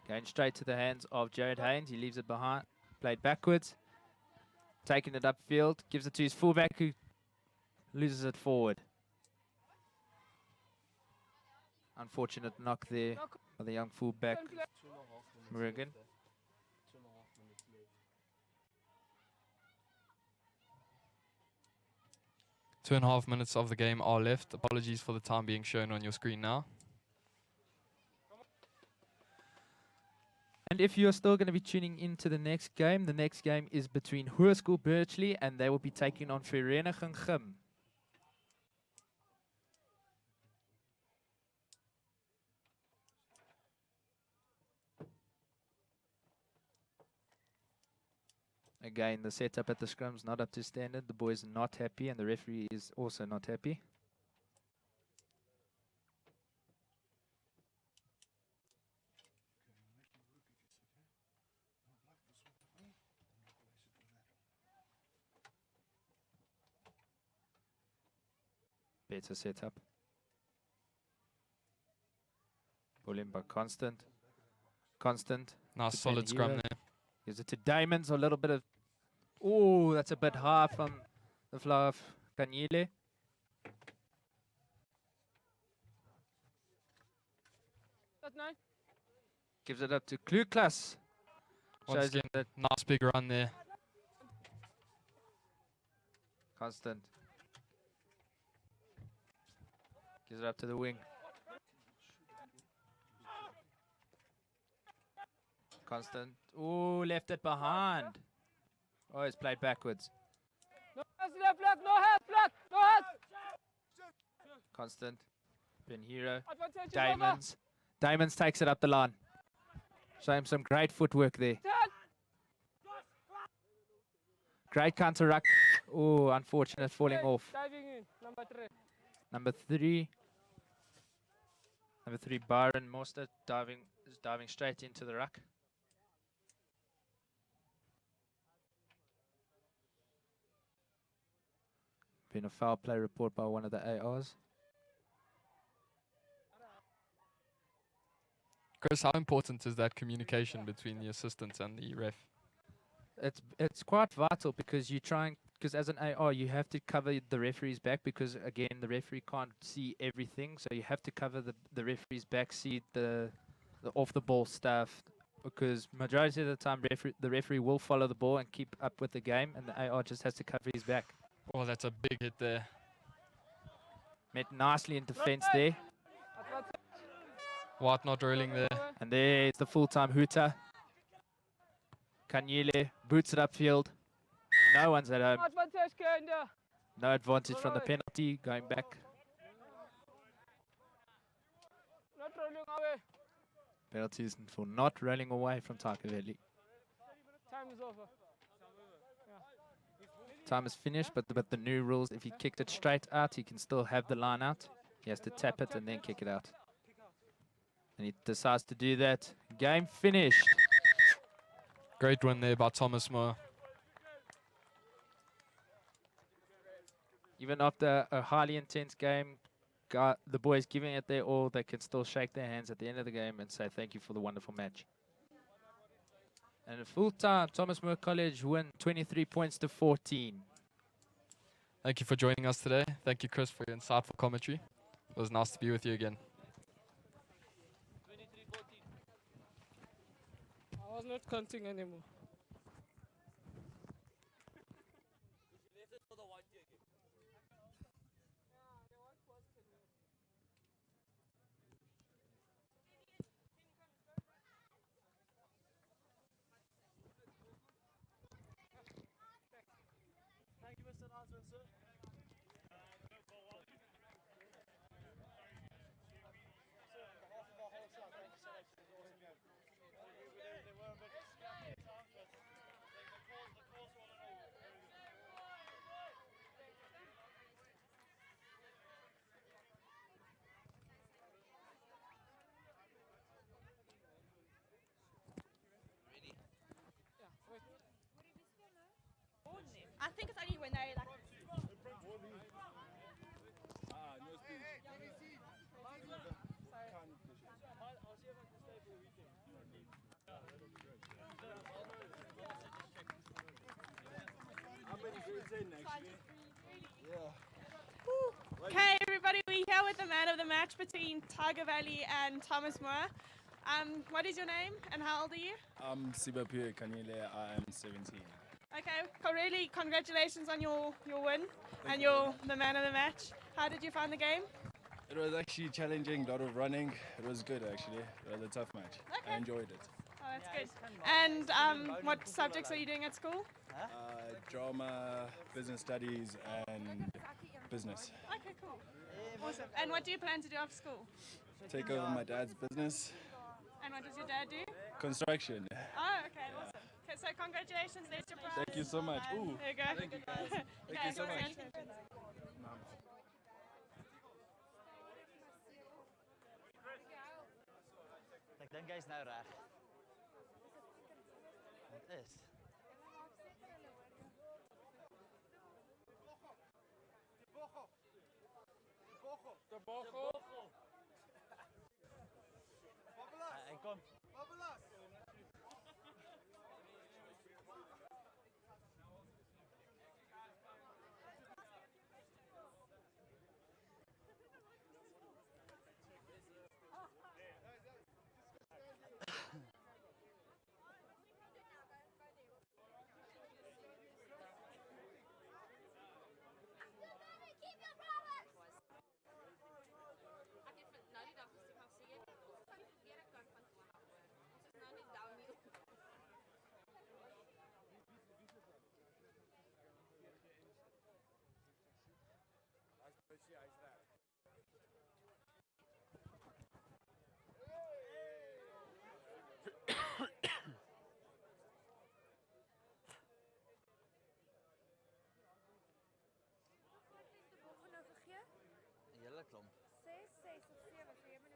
Speaker 2: Going straight to the hands of Jared Haynes. He leaves it behind. Played backwards. Taking it upfield. Gives it to his fullback who loses it forward. Unfortunate knock there by the young fullback, Morrigan.
Speaker 1: Two and a half minutes of the game are left. Apologies for the time being shown on your screen now.
Speaker 2: And if you're still going to be tuning into the next game is between Hoërskool Birchley and they will be taking on Vereniging Gym. Again, the setup at the scrum's not up to standard. The boys are not happy, and the referee is also not happy. Better setup. Ball in by Constant. Constant.
Speaker 1: Nice
Speaker 2: to
Speaker 1: solid
Speaker 2: Ben
Speaker 1: scrum
Speaker 2: Hero.
Speaker 1: there.
Speaker 2: Gives it to Diamonds. A little bit of... Oh, that's a bit high from the flow of Kanyile.
Speaker 4: That's nice.
Speaker 2: Gives it up to Kluklas.
Speaker 1: Once
Speaker 2: Shows him
Speaker 1: again,
Speaker 2: that
Speaker 1: nice big run there.
Speaker 2: Constant. Gives it up to the wing. Constant. Ooh, left it behind. Oh, it's played backwards.
Speaker 4: No hands left, flag, no hands, flag, no hands.
Speaker 2: Constant. Ben Hero.
Speaker 4: Advantage is
Speaker 2: Diamonds. Diamonds takes it up the line. Show him some great footwork there. Great counter ruck. Oh, unfortunate falling
Speaker 4: over.
Speaker 2: off.
Speaker 4: Diving in, number 3.
Speaker 2: Number 3. Number 3, Byron Moster is diving straight into the ruck. Been a foul play report by one of the ARs.
Speaker 1: Chris, how important is that communication between the assistants and the ref?
Speaker 2: It's quite vital because because as an AR you have to cover the referee's back because again the referee can't see everything, so you have to cover the referee's back, see the off the ball stuff, because majority of the time the referee will follow the ball and keep up with the game, and the AR just has to cover his back.
Speaker 1: Oh, that's a big hit there.
Speaker 2: Met nicely in defense there.
Speaker 1: White not rolling there.
Speaker 2: And there's the full-time hooter. Kanyile boots it upfield. No one's at home. No advantage from the penalty. Going back.
Speaker 4: Not rolling away.
Speaker 2: Penalties for not rolling away from Tiger Valley.
Speaker 4: Time is over.
Speaker 2: Time is finished, but the new rules, if he kicked it straight out, he can still have the line out. He has to tap it and then kick it out. And he decides to do that. Game finished.
Speaker 1: Great win there by Thomas Moore.
Speaker 2: Even after a highly intense game, the boys giving it their all, they can still shake their hands at the end of the game and say thank you for the wonderful match. And at full time, Thomas More College win 23 points to 14.
Speaker 1: Thank you for joining us today. Thank you, Chris, for your insightful commentary. It was nice to be with you again.
Speaker 4: I was not counting anymore.
Speaker 7: I think it's only when they like. Okay, everybody, we're here with the man of the match between Tiger Valley and Thomas Moore. What is your name and how old are you?
Speaker 10: I'm Sibapio Kanyile. I'm 17.
Speaker 7: Okay, really congratulations on your win and you're the man of the match. How did you find the game?
Speaker 10: It was actually challenging, a lot of running. It was good actually. It was a tough match.
Speaker 7: Okay.
Speaker 10: I enjoyed it.
Speaker 7: Oh, that's good. And what subjects are you doing at school?
Speaker 10: Drama, business studies, and business.
Speaker 7: Okay, cool. Awesome. And what do you plan to do after school?
Speaker 10: Take over my dad's business.
Speaker 7: And what does your dad do?
Speaker 10: Construction.
Speaker 7: Oh, okay, awesome. So congratulations, there's your prize.
Speaker 10: Thank you so much. Ooh.
Speaker 7: There you go.
Speaker 10: Thank you, guys. Thank
Speaker 7: Okay,
Speaker 10: you so much.
Speaker 7: congratulations.
Speaker 11: Ek dink hy's nou reg. Wat is? Hy kom. Hele klomp.
Speaker 12: 6, 6 of 7 vir jy moet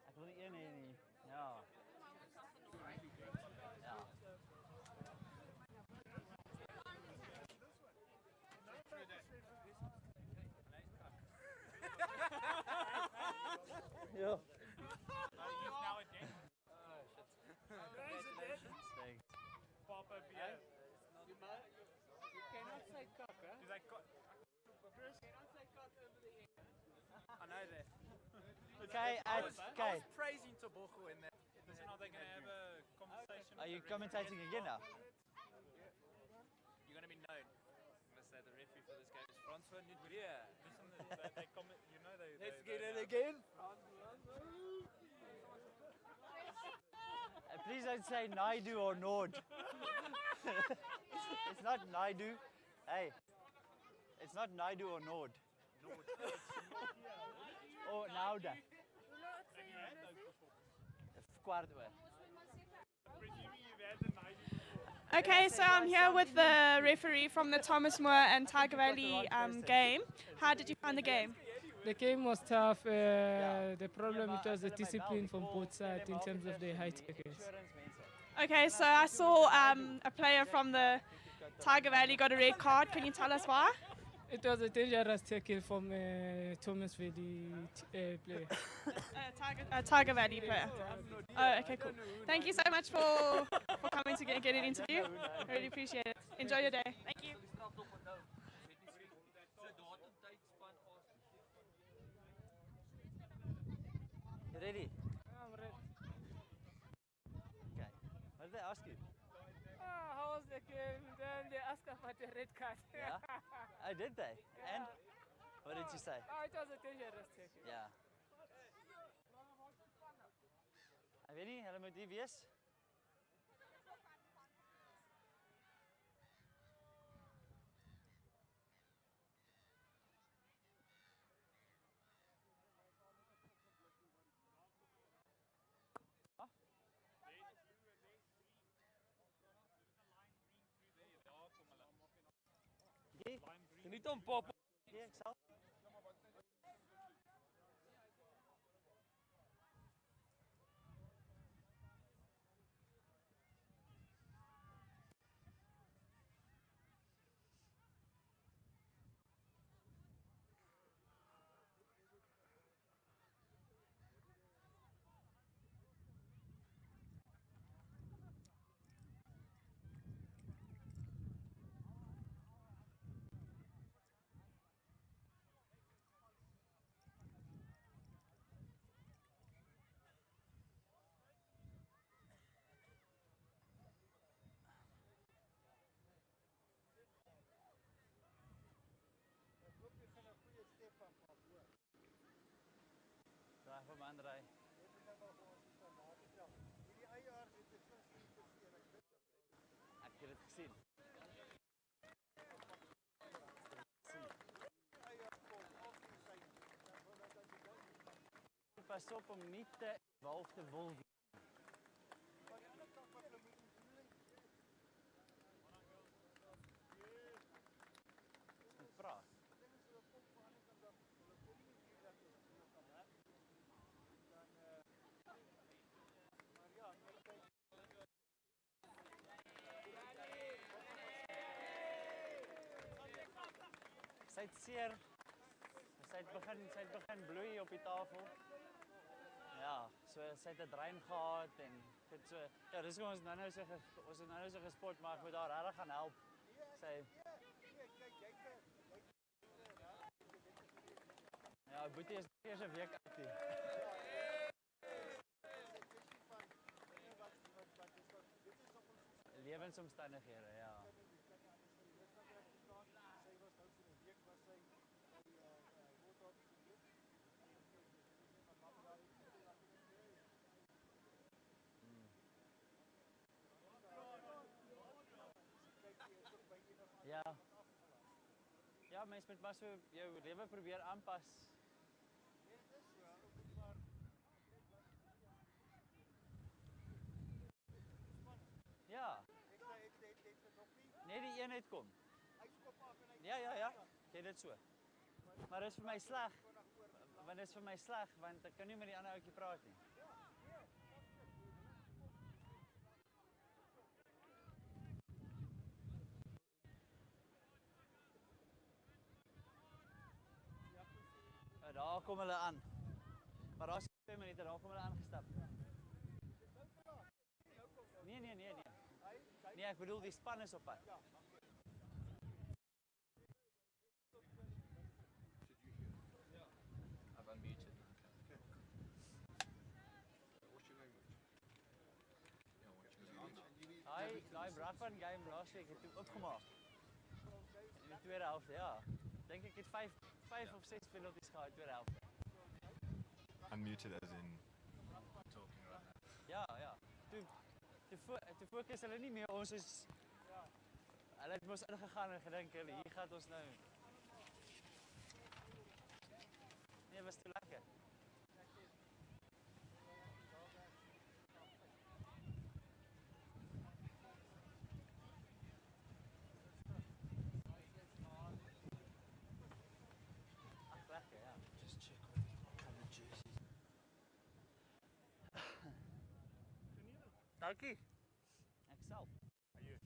Speaker 11: Ek wil nie een hê nie. Ja. Ja. Ja. Thanks.
Speaker 3: Papa beer. You cannot say cock, huh? Because I got. Chris, you cannot say cock over the air. I know that.
Speaker 11: Okay,
Speaker 3: I was
Speaker 11: okay.
Speaker 3: praising Tobogo in that. Listen, are they going to have a conversation?
Speaker 11: Are you commentating again now?
Speaker 3: You're going to be known. I'm going to say the referee for this game is Francois Nudria. Listen, they comment, you know they... Let's get it again.
Speaker 11: Please don't say Naidu or Nord. It's not Naidu. Hey, it's not Naidu or Nord. Or Nauda. Kwart oor.
Speaker 7: Okay, so I'm here with the referee from the Thomas More and Tiger Valley game. How did you find the game?
Speaker 4: The game was tough. The problem it was the discipline from both sides in terms of the high tackles.
Speaker 7: Okay, so I saw a player from the Tiger Valley got a red card. Can you tell us why?
Speaker 4: It was a dangerous tackle from Thomas Valley player.
Speaker 7: Tiger Valley player. Oh, okay, cool. Thank you so much for coming to get an interview. I really appreciate it. Enjoy your day. Thank you.
Speaker 11: You ready?
Speaker 4: I'm ready.
Speaker 11: Okay. What did they ask you?
Speaker 4: How was the game? Then they asked about the red card.
Speaker 11: Yeah? Oh, did they?
Speaker 4: Yeah.
Speaker 11: And? What did you say?
Speaker 4: It was a dangerous tackle.
Speaker 11: Ja. Ek weet nie, hulle moet hier wees.
Speaker 3: Geniet hom, papa.
Speaker 11: Ja, ek sal. Draai van my ander ry. Ek het dit gesien. Pas op om nie te wolf te wil. het seer. Sy het begin bloei op die tafel. Ja, so sy het 'n drein gehad en dit so ja, dis hoe ons nou so gespot, maar ek moet haar regtig gaan help. Sy Ja, Boetie is eers 'n week uit hier. Lewensomstandighede, ja. Ja. Ja, mens moet maar so jou lewe probeer aanpas. Ja. Nee, die een uitkom. Ja. Jy dit so. Maar dit is vir my sleg. Want dit is vir my sleg want ek kan nie met die ander ouetjie praat nie. Daar kom hulle aan. Maar daar's 2 minute, daar kom hulle aangestap. Nee. Nee, ek bedoel die span is op pad.
Speaker 9: I've unmuted. What's your language?
Speaker 11: Daai Bradford game laas week het toe opgemaak. In die tweede helfte, ja. Dink ek het 5 of 6 penalties gehad in die tweede helfte.
Speaker 13: Unmuted as in talking right now.
Speaker 11: Ja. Toe fokus hulle nie meer ons is hulle het mos ingegaan en gedink hulle hier gaan ons nou. Nee, was te lekker. Ach, lekker, ja.
Speaker 6: Just check what color jerseys.
Speaker 11: Dankie. Ek sal.
Speaker 6: You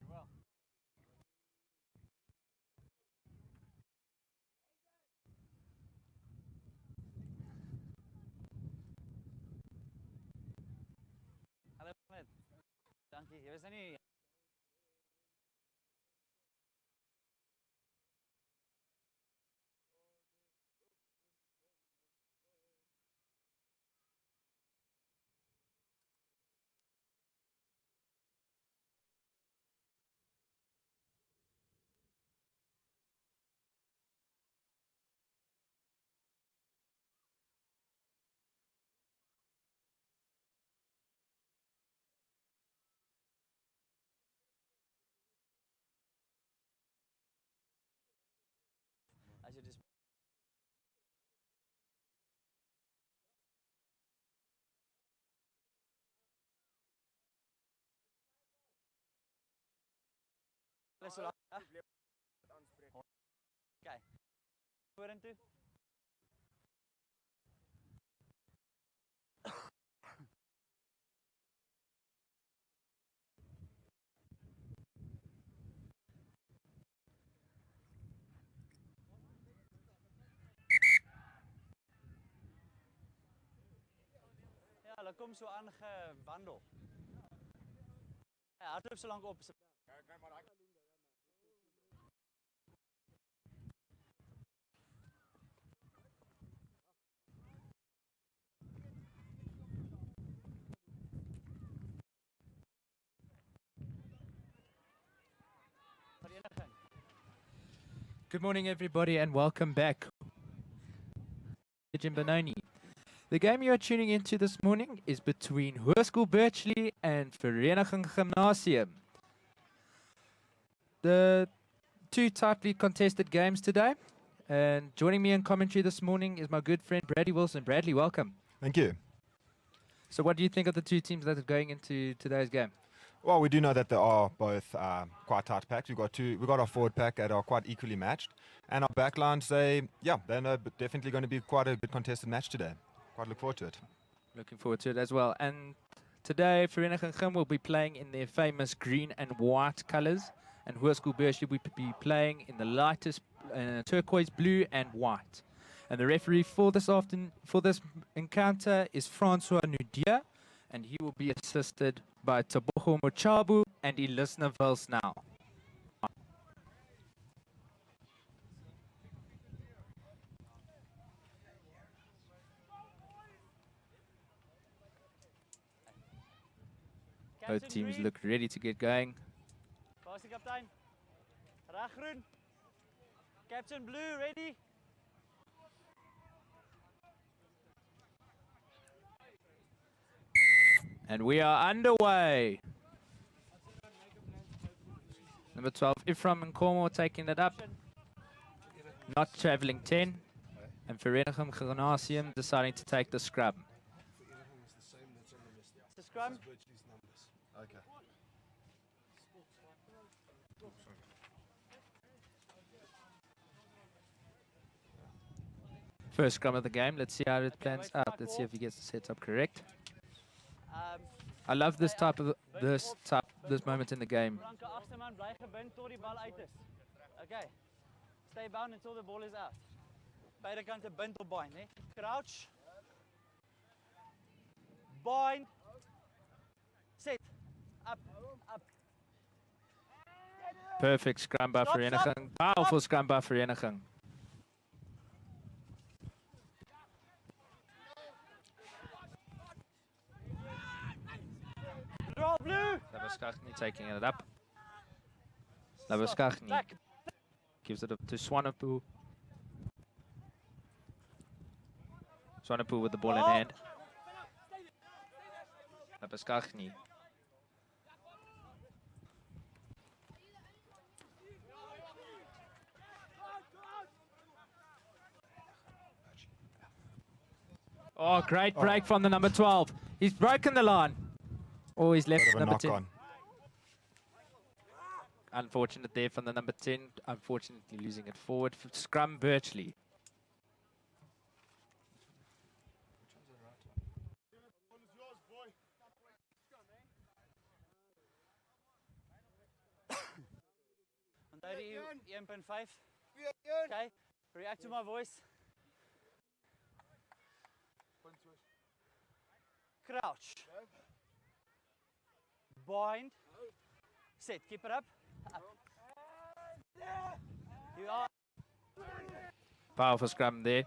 Speaker 11: wel. Hallo net. Dankie. Jy was nou nie as jy dis Alles so lank. Okay. Vorentoe. Ja, hulle kom so aangewandel. Ja, hardloop so lank op.
Speaker 2: Good morning, everybody, and welcome back. Jim Benoni. The game you are tuning into this morning is between Hoërskool Birchley and Vereniging Gymnasium. The two tightly contested games today. And joining me in commentary this morning is my good friend Bradley Wilson. Bradley, welcome.
Speaker 13: Thank you.
Speaker 2: So what do you think of the two teams that are going into today's game?
Speaker 13: Well, we do know that they are both quite tight packed. We've got our forward pack that are quite equally matched, and our backlines, they're definitely going to be quite a good contested match today. Quite look forward to it.
Speaker 2: Looking forward to it as well. And today, Vereniging Gym will be playing in their famous green and white colours, and Hoërskool Birchley will be playing in the lightest turquoise, blue, and white. And the referee for this encounter is Francois Nudia, and he will be assisted by Tabogo Mochabu and Elisna Vels now. Both teams look ready to get going.
Speaker 11: Waar is die kaptein? Reg groen. Captain blue, ready?
Speaker 2: And we are underway. Number 12, Ifram Nkomo taking it up. Not traveling 10. And Vereniging Gymnasium deciding to take the scrum.
Speaker 11: It's a scrum.
Speaker 13: Okay.
Speaker 2: First scrum of the game. Let's see how it plans out. Let's see if he gets the setup correct. I love this type of this moment in the game.
Speaker 11: Blanke agterman bly gebind tot die bal uit is. Okay. Stay bound until the ball is out. Beide kante bind op bind, né? Crouch. Bind. Set. Up. Up.
Speaker 2: Perfect scrum by Vereniging. Powerful scrum by Vereniging.
Speaker 11: Draw blue.
Speaker 2: Labaskachny taking it up. Labaskachny gives it up to Swanepoel. Swanepoel with the ball in hand. Labaskachny. Oh, great break from the number 12. He's broken the line. Oh, he's left number 10. Unfortunate there from the number 10. Unfortunately losing it forward. Scrum virtually.
Speaker 11: Onthou die 1.5. Okay, react to my voice. Crouch. Bind. Set. Keep it up. You are.
Speaker 2: Powerful scrum there.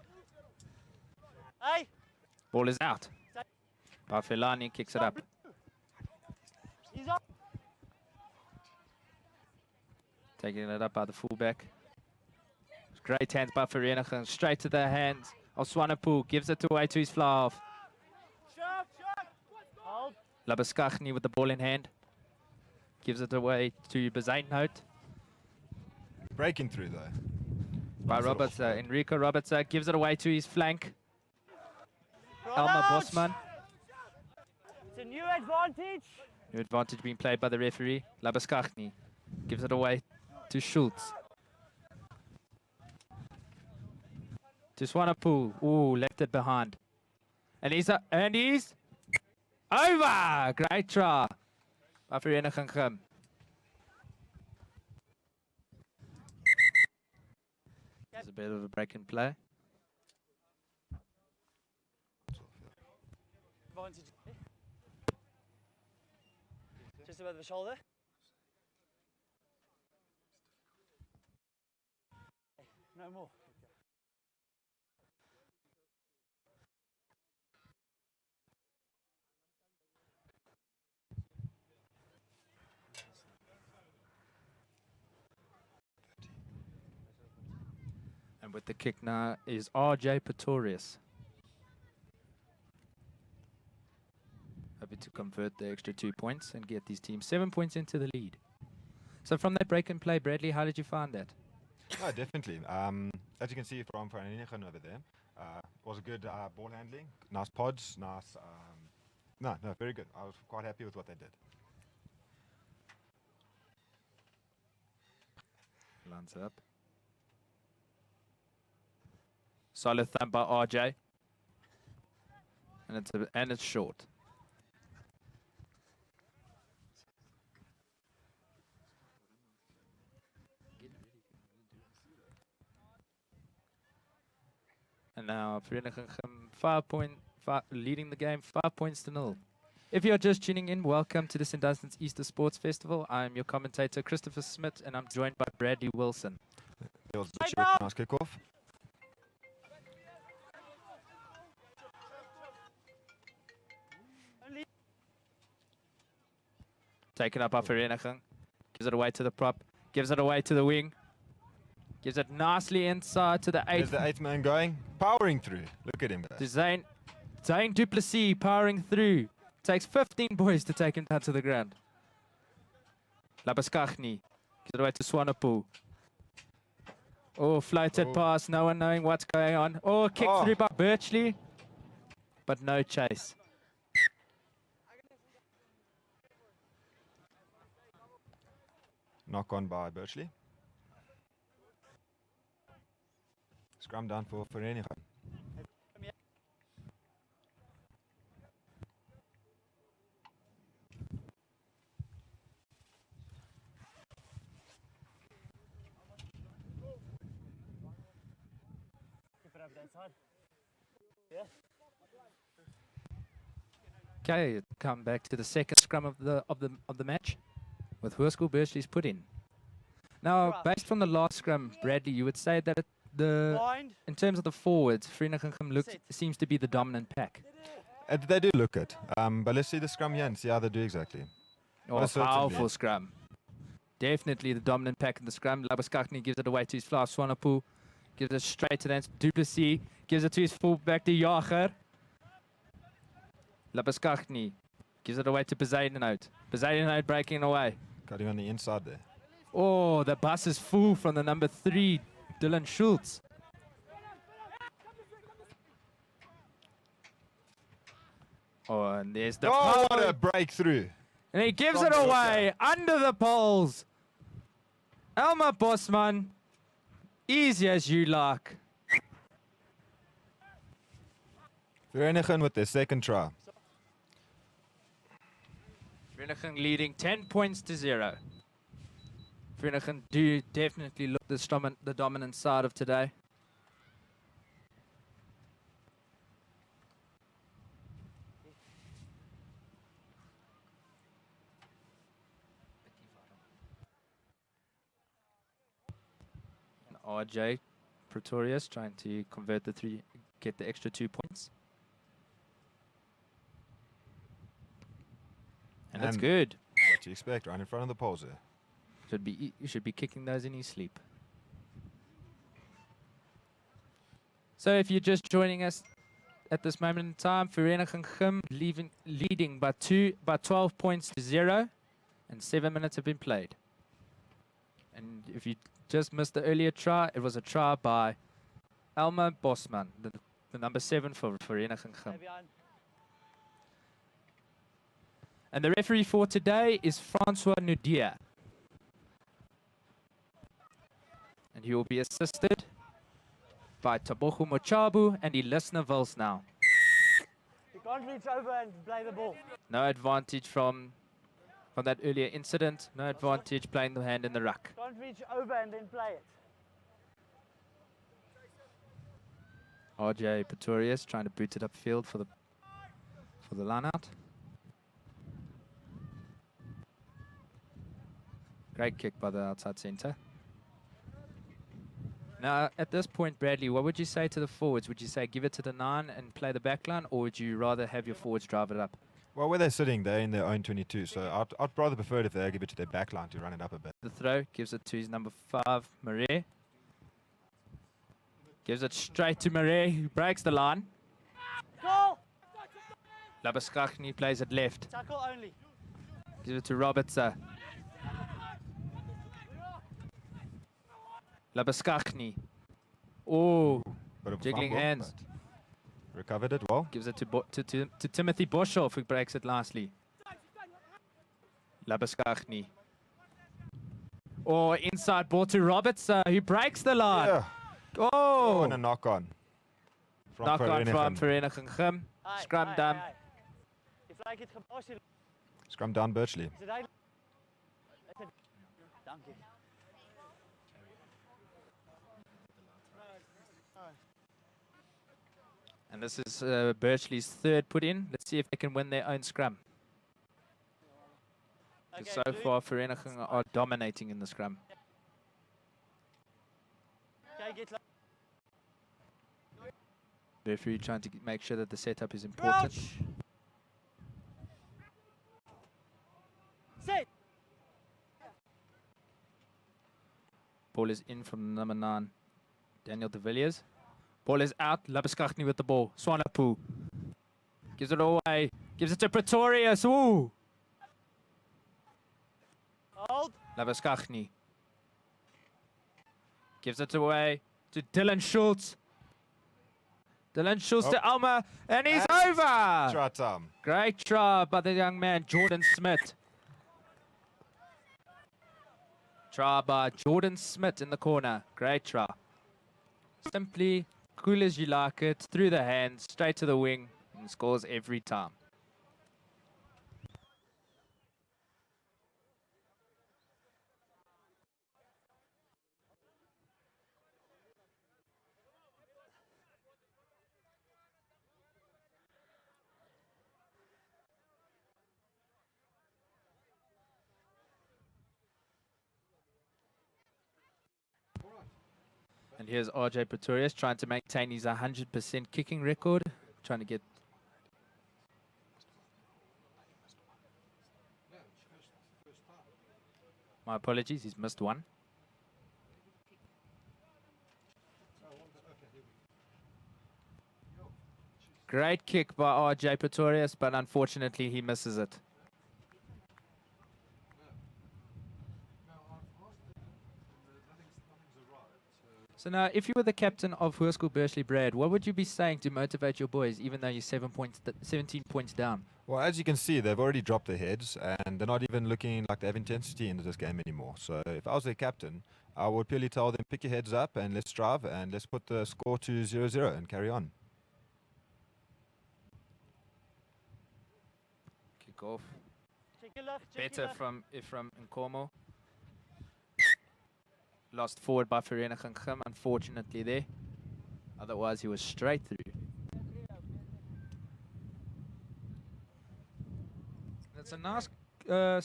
Speaker 11: Hey.
Speaker 2: Ball is out. Bafelani kicks it up.
Speaker 11: He's up.
Speaker 2: Taking it up by the fullback. Great hands by Vereniging. Straight to the hands of Swanepoel. Gives it away to his fly-off. Labaskachny with the ball in hand. Gives it away to Bezainhout.
Speaker 13: Breaking through though.
Speaker 2: By Roberts, Enrico Roberts gives it away to his flank. Elmer Bosman.
Speaker 11: It's a new advantage.
Speaker 2: New advantage being played by the referee. Labaskachny gives it away to Schultz. To Swanepoel. Ooh, left it behind. And he's over! Great try by Vereniging Gym. There's a bit of a break in play.
Speaker 11: Advantage. Just above the shoulder. No more.
Speaker 2: And with the kick now is RJ Pretorius. Hoping to convert the extra 2 points and get these teams 7 points into the lead. So from that break and play, Bradley, how did you find that?
Speaker 13: Oh, definitely. As you can see from Vereniging over there, was a good ball handling, nice pods, nice. No, very good. I was quite happy with what they did.
Speaker 2: Lines up. Solid thumb by RJ. And it's short. now Vereniging Gym 5 leading the game 5 points to 0. If you're just tuning in, welcome to the St. Dunstan's Easter Sports Festival. I'm your commentator Christopher Smith and I'm joined by Bradley Wilson.
Speaker 13: Nice kickoff.
Speaker 2: Taken up by Vereniging. Gives it away to the prop. Gives it away to the wing. Gives it nicely inside to the 8th.
Speaker 13: There's the 8th man going. Powering through. Look at him.
Speaker 2: To Zane Duplessis powering through. Takes 15 boys to take him down to the ground. Labaskachny. Gives it away to Swanepoel. Oh, floated pass. No one knowing what's going on. Oh, kick through by Birchley. But no chase.
Speaker 13: Knock on by Birchley. Scrum down for Vereniging.
Speaker 2: Okay, come back to the second scrum of the match with Hoërskool Birchley's put in. Now, based on the last scrum, Bradley, you would say that in terms of the forwards, Vereniging seems to be the dominant pack.
Speaker 13: They do look it, but let's see the scrum here and see how they do exactly.
Speaker 2: Oh, powerful scrum. Definitely the dominant pack in the scrum. Labaskachny gives it away to his fly. Swanepoel gives it straight to the Duplessis. Gives it to his fullback, the Jager. Labaskachny gives it away to Bezuidenhout. Bezuidenhout breaking away.
Speaker 13: Cutting on the inside there.
Speaker 2: Oh, the bus is full from the number 3, Dylan Schultz. Oh, and there's the
Speaker 13: what a breakthrough.
Speaker 2: And he gives it away under the poles. Elmer Bosman, easy as you like.
Speaker 13: Vereniging with their second try.
Speaker 2: Vereniging leading 10 points to 0. Vereniging do definitely look the dominant side of today. And RJ Pretorius trying to convert get the extra 2 points. And that's good.
Speaker 13: What do you expect? Right in front of the poles there.
Speaker 2: You should be kicking those in his sleep. So if you're just joining us at this moment in time, Vereniging Gym leading by 12 points to 0, and 7 minutes have been played. And if you just missed the earlier try, it was a try by Elmer Bosman, the number 7 for Vereniging Gym. And the referee for today is Francois Nudia. And he will be assisted by Tabogo Mochabu and Elisna Vils now.
Speaker 11: You can't reach over and play the ball.
Speaker 2: No advantage from that earlier incident. No advantage playing the hand in the ruck.
Speaker 11: Can't reach over and then play it.
Speaker 2: RJ Pretorius trying to boot it upfield for the line out. Great kick by the outside centre. Now, at this point, Bradley, what would you say to the forwards? Would you say give it to the 9 and play the back line, or would you rather have your forwards drive it up?
Speaker 13: Well, where they're sitting, they're in their own 22, so I'd rather prefer it if they give it to their back line to run it up a bit.
Speaker 2: The throw gives it to his number 5, Marais. Gives it straight to Marais, who breaks the line.
Speaker 11: Goal!
Speaker 2: Labaskachny plays it left.
Speaker 11: Tackle only.
Speaker 2: Gives it to Robertson. Labaskachny. Oh, jiggling hands.
Speaker 13: Recovered it well.
Speaker 2: Gives it to Timothy Boshoff, who breaks it lastly. Labaskachny. Oh, inside ball to Robertson, who breaks the line.
Speaker 13: Yeah.
Speaker 2: Oh,
Speaker 13: and a knock on.
Speaker 2: Knock on from Vereniging Gym. Scrum done.
Speaker 13: Scrum down Birchley.
Speaker 11: Dank je.
Speaker 2: And this is Birchley's third put in. Let's see if they can win their own scrum.
Speaker 11: Okay,
Speaker 2: So far, Vereniging are dominating in the scrum.
Speaker 11: Okay, get low.
Speaker 2: Referee trying to make sure that the setup is important.
Speaker 11: Crouch. Sit.
Speaker 2: Ball is in from number 9, Daniel de Villiers. Ball is out. Labuskaghni with the ball. Swanapu gives it away. Gives it to Pretorius. Ooh.
Speaker 11: Hold.
Speaker 2: Labuskaghni gives it away to Dylan Schultz. Dylan Schultz to Alma, and he's over.
Speaker 13: Try time.
Speaker 2: Great try by the young man, Jordan Smith. Try by Jordan Smith in the corner. Great try. Simply, cool as you like it, through the hands, straight to the wing, and scores every time. And here's RJ Pretorius trying to maintain his 100% kicking record, trying to get... My apologies, he's missed one. Great kick by RJ Pretorius, but unfortunately he misses it. So now, if you were the captain of Hoërskool Bursley Brad, what would you be saying to motivate your boys, even though you're 17 points down?
Speaker 13: Well, as you can see, they've already dropped their heads, and they're not even looking like they have intensity into this game anymore. So if I was their captain, I would purely tell them, pick your heads up and let's drive, and let's put the score to 0-0 and carry on.
Speaker 2: Kick off.
Speaker 11: Check your left, check
Speaker 2: Better
Speaker 11: your left.
Speaker 2: from Ephraim Nkomo. Lost forward by Vereniging Gym, unfortunately there. Otherwise, he was straight through. It's a nice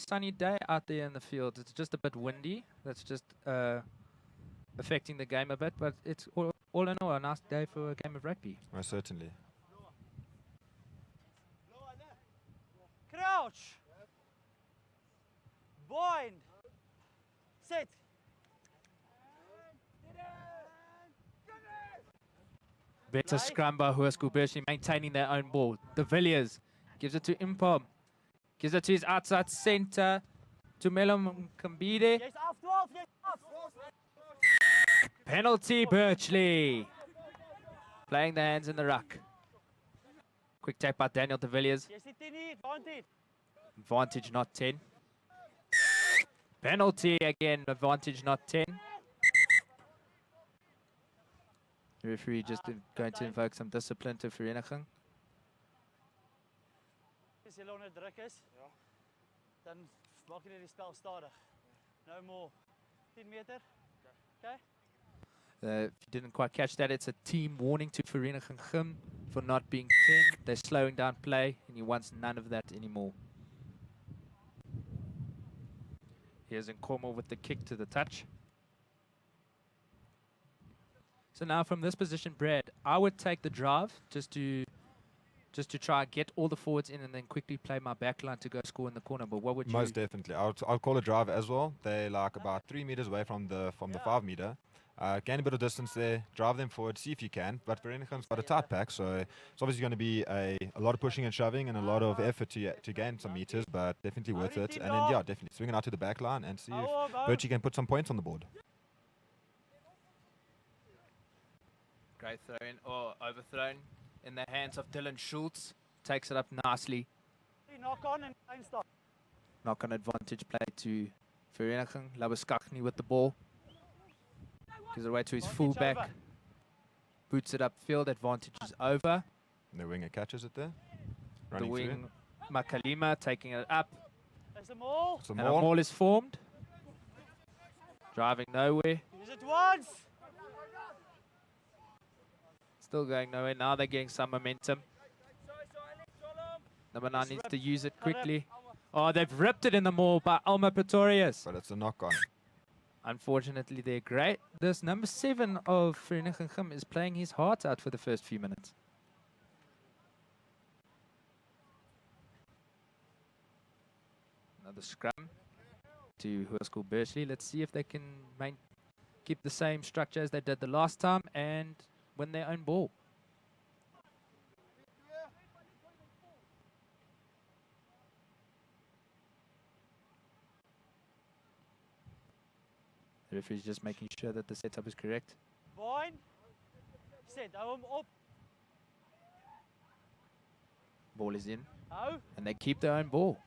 Speaker 2: sunny day out there in the field. It's just a bit windy. That's just affecting the game a bit, but it's all in all a nice day for a game of rugby.
Speaker 13: Most certainly.
Speaker 11: Crouch. Bind. Sit.
Speaker 2: Better scrum by Hoërskool Bursley, maintaining their own ball. De Villiers gives it to Impom. Gives it to his outside centre. To Melom Kambide.
Speaker 11: Yes, off 12. Yes, off.
Speaker 2: Penalty, Birchley. Playing the hands in the ruck. Quick take by Daniel de Villiers.
Speaker 11: Yes, it is advantage.
Speaker 2: Advantage not 10. Penalty again, advantage not 10. The referee just going to invoke some discipline to Vereniging.
Speaker 11: As jy onder druk is, dan maak jy die spel stadig. No more. 10 meter. Okay?
Speaker 2: If you didn't quite catch that, it's a team warning to Vereniging Gym for not being 10. They're slowing down play, and he wants none of that anymore. Here's Nkomo with the kick to the touch. So now from this position, Brad, I would take the drive just to try and get all the forwards in and then quickly play my back line to go score in the corner. But what would you...
Speaker 13: Most definitely. I'll call a drive as well. They're like about 3 meters away from the 5 meter. Gain a bit of distance there, drive them forward, see if you can. But Vereniging's got a tight pack, so it's obviously going to be a lot of pushing and shoving and a lot of effort to gain some meters, but definitely worth it. And then, yeah, definitely swing it out to the back line and see if Birchie can put some points on the board.
Speaker 2: Great throw in, or overthrown in the hands of Dylan Schultz. Takes it up nicely.
Speaker 11: Knock on and stop.
Speaker 2: Knock on advantage play to Vereniging. Labuskaghni with the ball. Gives it away to his fullback. Boots it upfield. Advantage is over.
Speaker 13: And the winger catches it there.
Speaker 2: The wing, Makalima taking it up.
Speaker 11: There's a maul.
Speaker 2: And a maul is formed. Driving nowhere.
Speaker 11: Use it once.
Speaker 2: Still going nowhere. Now they're getting some momentum. Number 9 needs to use it quickly. Oh, they've ripped it in the maul by Alma Pretorius.
Speaker 13: But it's a knock-on.
Speaker 2: Unfortunately, they're great. This number 7 of Vereniging is playing his heart out for the first few minutes. Another scrum to Hoërskool Bursley. Let's see if they can keep the same structure as they did the last time and win their own ball. The referee's just making sure that the setup is correct.
Speaker 11: Fine. Set, hou hom op.
Speaker 2: Ball is in.
Speaker 11: Hou.
Speaker 2: And they keep their own ball.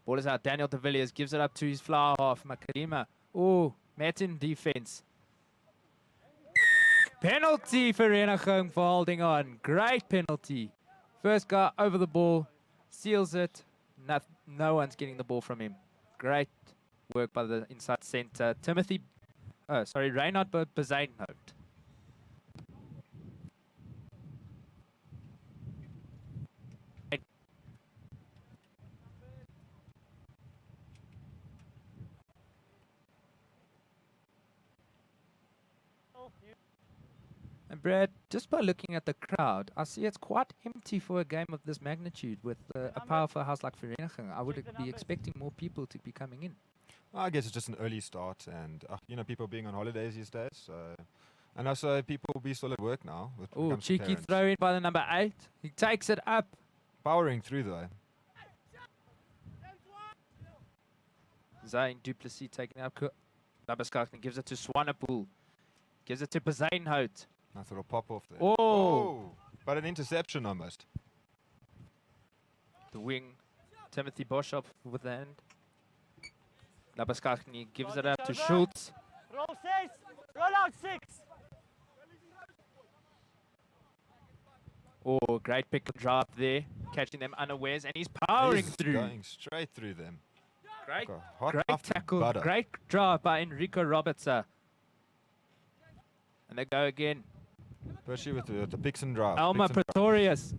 Speaker 2: Ball is out. Daniel de Villiers gives it up to his flower half. Makalima. Oh, Martin defense. Penalty for Vereniging for holding on. Great penalty. First guy over the ball. Seals it. No one's getting the ball from him. Great work by the inside center. Reinhard Bezuidenhout. And Brad, just by looking at the crowd, I see it's quite empty for a game of this magnitude with a powerful house like Vereniging. I would be expecting more people to be coming in.
Speaker 13: Well, I guess it's just an early start, and you know, people being on holidays these days. So, and also people will be still at work now.
Speaker 2: Oh, cheeky throw in by the number 8. He takes it up.
Speaker 13: Powering through though.
Speaker 2: Zayn Duplessis taking up. Labaskakne gives it to Swanepoel. Gives it to Bezuidenhout.
Speaker 13: Nice little pop off there.
Speaker 2: Oh!
Speaker 13: But an interception almost.
Speaker 2: The wing, Timothy Boschop with the hand. Labaskakne gives it up to Schultz.
Speaker 11: Roll 6. Roll out 6.
Speaker 2: Oh, great pick and drop there. Catching them unawares, and he's powering through.
Speaker 13: Going straight through them.
Speaker 2: Great tackle. Great drive by Enrico Robertson. And they go again.
Speaker 13: Especially with the picks and drive.
Speaker 2: Alma Pretorius.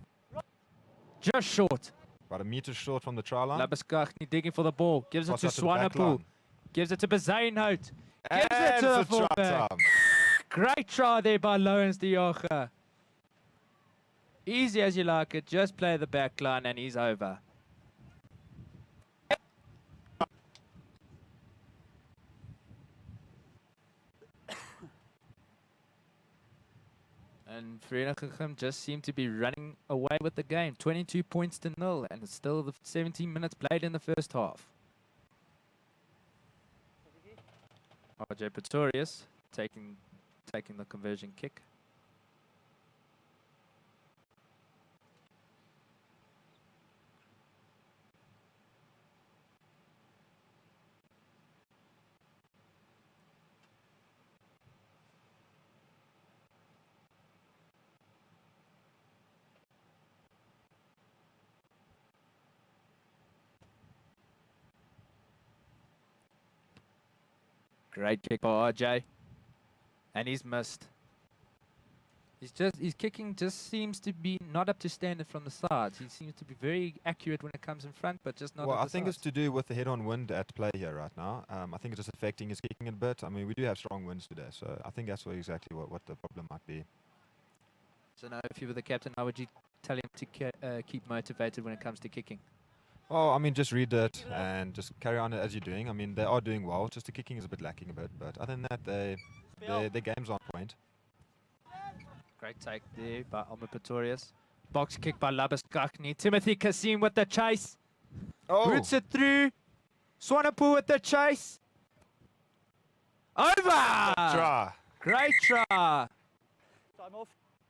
Speaker 2: Just short.
Speaker 13: About a meter short from the try line.
Speaker 2: Labaskakne digging for the ball. Gives it to Swanepoel. Gives it to Bezuidenhout. Gives it to the fullback. Great try there by Lawrence de Jocha. Easy as you like it. Just play the back line and he's over. And Vereniging just seem to be running away with the game. 22 points to 0, and it's still the 17 minutes played in the first half. RJ Pretorius taking the conversion kick. Great kick by RJ. And he's missed. His kicking just seems to be not up to standard from the sides. He seems to be very accurate when it comes in front, but just not.
Speaker 13: Well,
Speaker 2: at the
Speaker 13: I think
Speaker 2: sides.
Speaker 13: it's to do with the head-on wind at play here right now. I think it's just affecting his kicking a bit. I mean, we do have strong winds today, so I think that's exactly what the problem might be.
Speaker 2: So now, if you were the captain, how would you tell him to keep motivated when it comes to kicking?
Speaker 13: Oh, I mean, just read it and just carry on as you're doing. I mean, they are doing well. Just the kicking is a bit lacking a bit, but other than that, their game's on point.
Speaker 2: Great take there by Alma Pretorius. Box kick by Labaskakne. Timothy Kasim with the chase.
Speaker 13: Oh.
Speaker 2: Roots it through. Swanepoel with the chase. Over!
Speaker 13: Try.
Speaker 2: Great try
Speaker 11: Time off.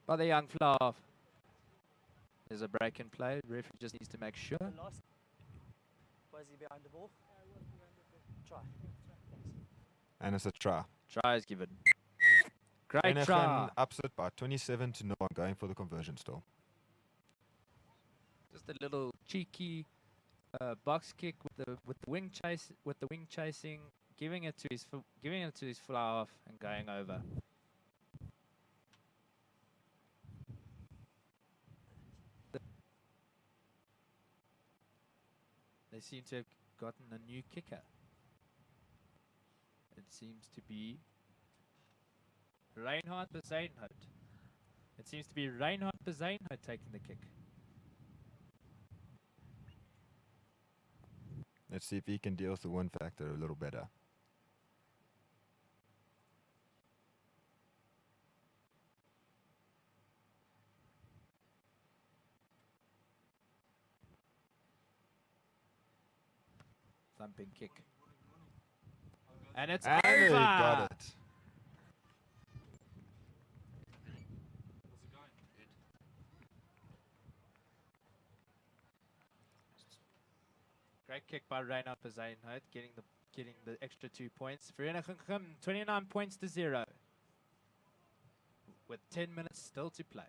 Speaker 2: by the young Flav. There's a break in play. The referee just needs to make sure.
Speaker 11: Where's he behind the ball? Try.
Speaker 13: And it's a try.
Speaker 2: Try is given. Great
Speaker 13: Vereniging
Speaker 2: try.
Speaker 13: ups it by 27 to 0, going for the conversion still.
Speaker 2: Just a little cheeky box kick with the wing chasing, giving it to his fly off and going over. They seem to have gotten a new kicker. It seems to be Reinhard Bezuidenhout. It seems to be Reinhard Bezuidenhout taking the kick.
Speaker 13: Let's see if he can deal with the wind factor a little better.
Speaker 2: Thumping kick. And it's
Speaker 13: And
Speaker 2: over.
Speaker 13: he got it.
Speaker 2: Great kick by Reinhard Bezuidenhout, getting the extra 2 points. Vereniging Gym 29 points to 0. With 10 minutes still to play.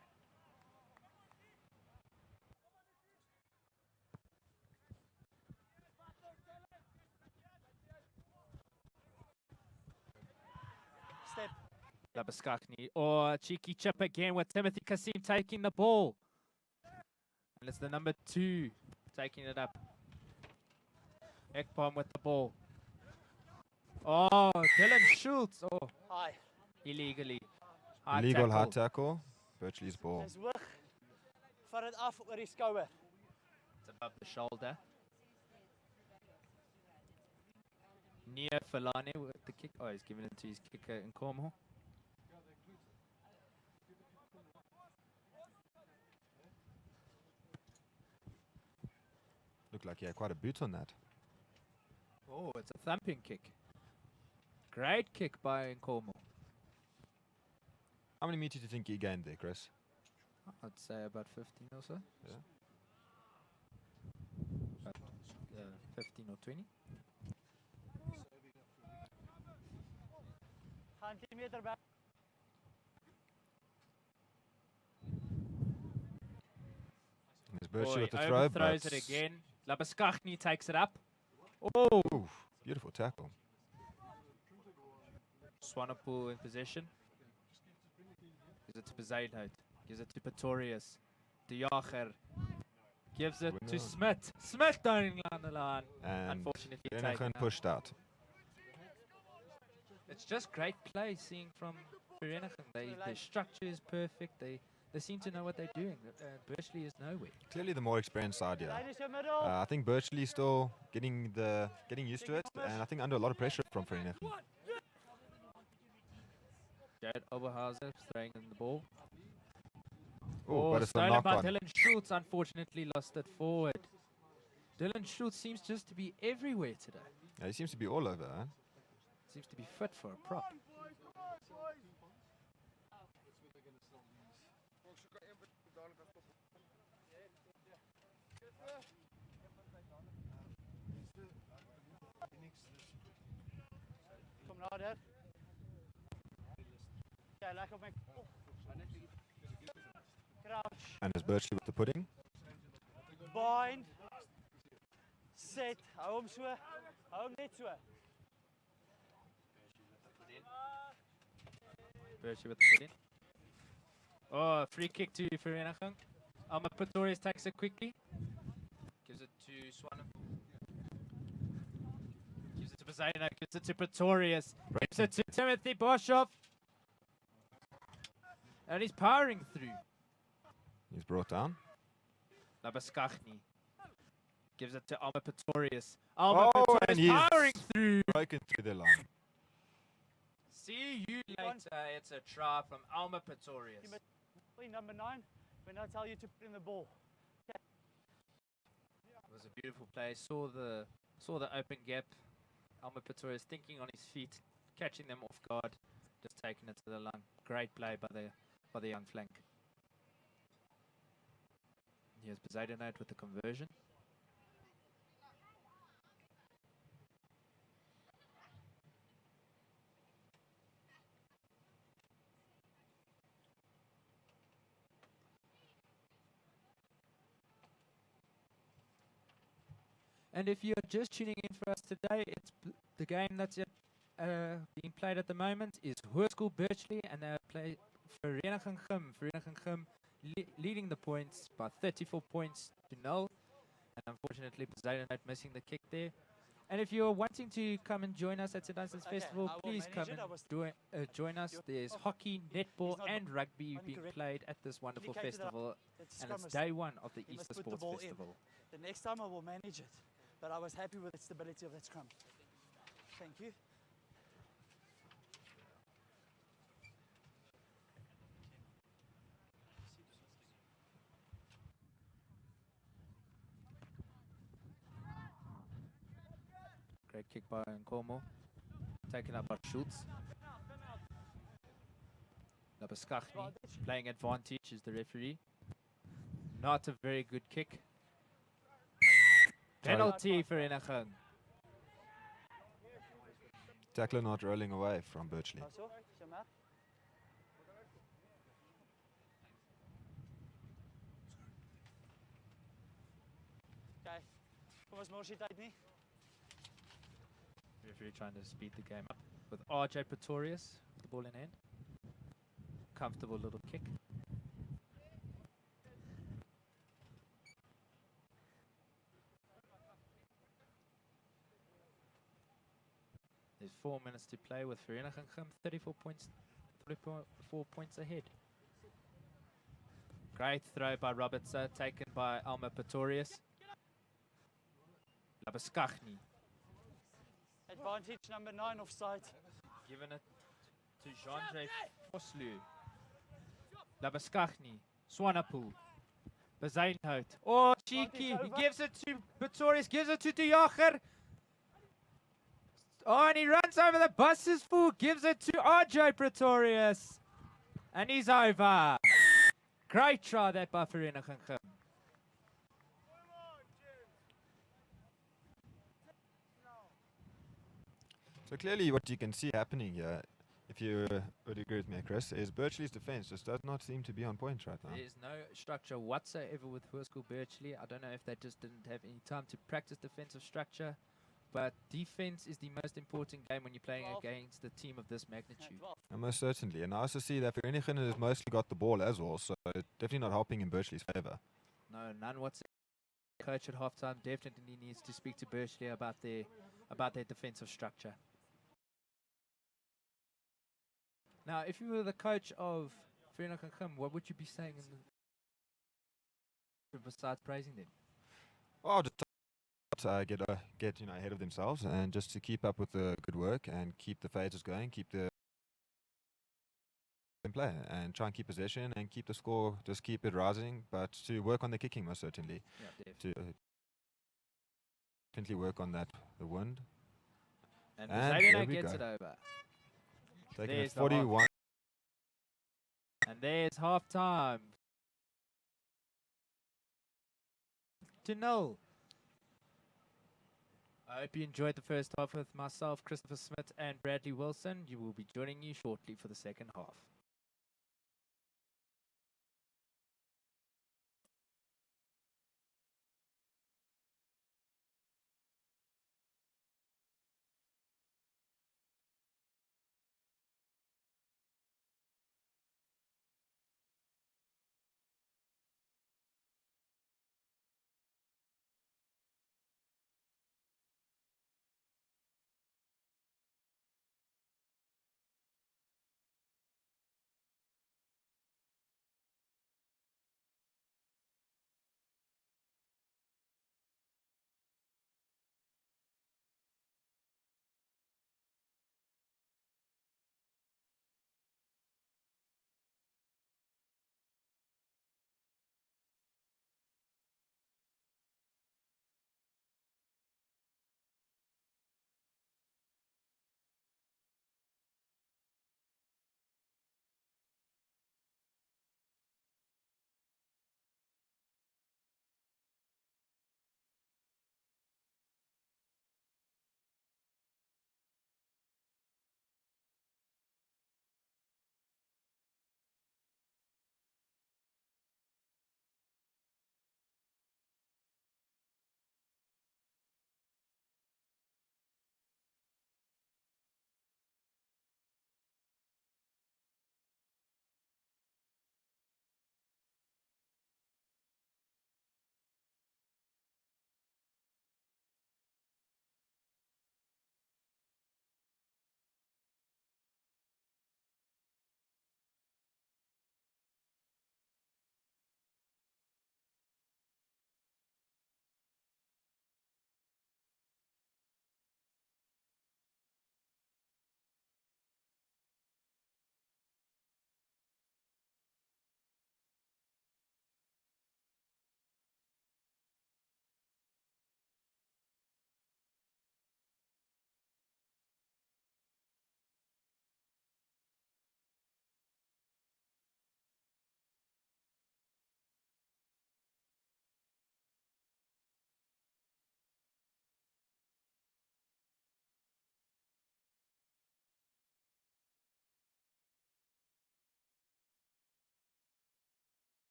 Speaker 11: Step.
Speaker 2: Labaskakni. Or a cheeky chip again with Timothy Kasim taking the ball. And it's the number 2 taking it up. Ekpom with the ball. Oh, Dylan Schultz. Oh,
Speaker 11: Hi.
Speaker 2: illegally.
Speaker 13: Illegal high tackle. Birchley's ball.
Speaker 11: Dis hoog. Vat dit af oor die skouer.
Speaker 2: It's above the shoulder. Nia Falane with the kick. Oh, he's giving it to his kicker in Cornwall.
Speaker 13: Looked like he had quite a boot on that.
Speaker 2: Oh, it's a thumping kick. Great kick by Nkomo.
Speaker 13: How many meters do you think he gained there, Chris?
Speaker 2: I'd say about 15 or so.
Speaker 13: Yeah.
Speaker 2: About, 15 or 20.
Speaker 11: Centimeter back.
Speaker 13: There's Birchley with the throw.
Speaker 2: Overthrows it again. Labaskachny takes it up. Oh!
Speaker 13: Ooh, beautiful tackle.
Speaker 2: Swanepoel in possession. Gives it to Bezuidenhout. Gives it to Pretorius. De Jager. Gives it to Smith. Smith down on the line.
Speaker 13: And
Speaker 2: unfortunately
Speaker 13: Vereniging
Speaker 2: taken out.
Speaker 13: pushed out.
Speaker 2: It's just great play seeing from Vereniging. Their structure is perfect. They seem to know what they're doing. Birchley is nowhere.
Speaker 13: Clearly the more experienced side here. I think Birchley still getting used to it, and I think under a lot of pressure from Vereniging.
Speaker 2: Jared Oberhauser throwing in the ball.
Speaker 13: Oh, but it's a
Speaker 2: stolen
Speaker 13: knock
Speaker 2: by
Speaker 13: on.
Speaker 2: Dylan Schultz, unfortunately lost it forward. Dylan Schultz seems just to be everywhere today.
Speaker 13: Yeah, he seems to be all over, huh?
Speaker 2: Seems to be fit for a prop.
Speaker 11: Kom nader. Ja, lekker op my. Crouch.
Speaker 13: And there's Birchley with the pudding.
Speaker 11: Bind. Set. Hou hom so. Hou hom net so.
Speaker 2: Birchley with the put in. Oh, free kick to Vereniging. Alma Pretorius takes it quickly. Gives it to Swanepoel. Gives it to Bezuidenhout. Gives it to Pretorius. Gives it to Timothy Boshoff. And he's powering through.
Speaker 13: He's brought down.
Speaker 2: Labaskachny. Gives it to Alma Pretorius. Alma
Speaker 13: and
Speaker 2: Pretorius
Speaker 13: he's
Speaker 2: powering through.
Speaker 13: broken through the line.
Speaker 2: See you later. It's a try from Alma Pretorius.
Speaker 11: Number 9. When I tell you to put in the ball.
Speaker 2: It was a beautiful play. Saw the open gap. Alma Pretorius thinking on his feet, catching them off guard, just taking it to the line. Great play by the young flank. Here's Bezuidenhout with the conversion. And if you're just tuning in for us today, it's the game that's being played at the moment is Hoërskool Birchley, and they play Vereniging Gym. Vereniging Gym leading the points by 34 points to 0. And unfortunately, Poseidonite missing the kick there. And if you're wanting to come and join us at St. Dunstan's Festival,
Speaker 11: I will
Speaker 2: please come
Speaker 11: manage it.
Speaker 2: and join us. There's hockey, netball,
Speaker 11: not
Speaker 2: and rugby
Speaker 11: one
Speaker 2: being
Speaker 11: correct
Speaker 2: played at this wonderful
Speaker 11: indicator that
Speaker 2: festival.
Speaker 11: it's
Speaker 2: And it's
Speaker 11: scrummers.
Speaker 2: day one of the
Speaker 11: He must
Speaker 2: Easter
Speaker 11: put the
Speaker 2: Sports
Speaker 11: ball in.
Speaker 2: Festival.
Speaker 11: The next time I will manage it, but I was happy with the stability of that scrum. Thank you.
Speaker 2: Great kick by Nkomo. Taken up by Schultz. Labaskachny playing advantage is the referee. Not a very good kick. Penalty for Enachang.
Speaker 13: Tackler not rolling away from Birchley.
Speaker 11: Okay, kom ons morsie tyd nie.
Speaker 2: Referee trying to speed the game up with RJ Pretorius with the ball in hand. Comfortable little kick. There's 4 minutes to play with Vereeniging 34 points ahead. Great throw by Robertson, taken by Alma Pretorius. Labaskachny.
Speaker 11: Advantage number 9 offside.
Speaker 2: Given it to Jean-Jay Foslu. Labaskachny. Swanepoel. Bazeinhout. Oh, cheeky. He gives it to Pretorius, gives it to De Jager. Oh, and he runs over the buses full, gives it to RJ Pretorius. And he's over. Great try that by Vereeniging.
Speaker 13: So clearly what you can see happening here, if you would agree with me, Chris, is Birchley's defense just does not seem to be on point right now.
Speaker 2: There's no structure whatsoever with Hoërskool Birchley. I don't know if they just didn't have any time to practice defensive structure. But defense is the most important game when you're playing against a team of this magnitude.
Speaker 13: Most certainly. And I also see that Vereeniging has mostly got the ball as well, so definitely not helping in Birchley's favour.
Speaker 2: No, none whatsoever. Coach at halftime definitely needs to speak to Birchley about their defensive structure. Now, if you were the coach of Vereeniging, what would you be saying besides praising them?
Speaker 13: Well, just get ahead of themselves and just to keep up with the good work and keep the phases going, keep the play and try and keep possession and keep the score, just keep it rising, but to work on the kicking most certainly.
Speaker 2: Yeah,
Speaker 13: to definitely work on that, the wind.
Speaker 2: And Poseidon gets it over.
Speaker 13: Taking it 41.
Speaker 2: And there's half time. 2-0. I hope you enjoyed the first half with myself, Christopher Smith, and Bradley Wilson. You will be joining you shortly for the second half.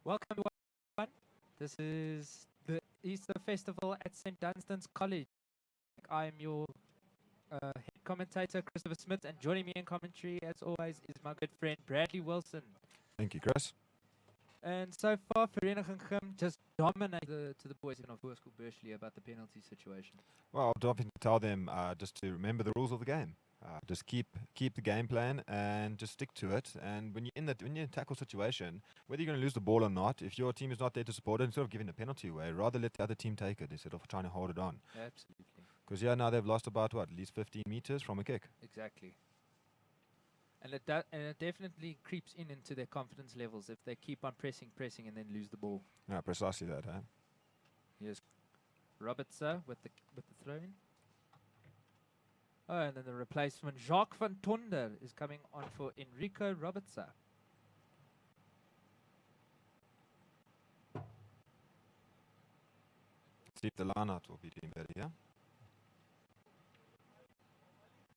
Speaker 2: Welcome, everyone. This is the Easter Festival at St. Dunstan's College. I am your head commentator, Christopher Smith, and joining me in commentary, as always, is my good friend, Bradley Wilson.
Speaker 13: Thank you, Chris.
Speaker 2: And so far, Vereniging Gym just dominated to the boys in Voorskool Bursley about the penalty situation.
Speaker 13: Well, I'll definitely tell them just to remember the rules of the game. Just keep the game plan and just stick to it. And when you're in a tackle situation, whether you're going to lose the ball or not, if your team is not there to support it, instead of giving a penalty away, rather let the other team take it instead of trying to hold it on.
Speaker 2: Absolutely.
Speaker 13: Because now they've lost about at least 15 meters from a kick.
Speaker 2: Exactly. And it definitely creeps into their confidence levels if they keep on pressing, and then lose the ball.
Speaker 13: Yeah, precisely that.
Speaker 2: Here's Robertson with the throw-in. Oh, and then the replacement, Jacques van Tonder, is coming on for Enrico Robertson.
Speaker 13: Steve the Lanat will be doing better, yeah?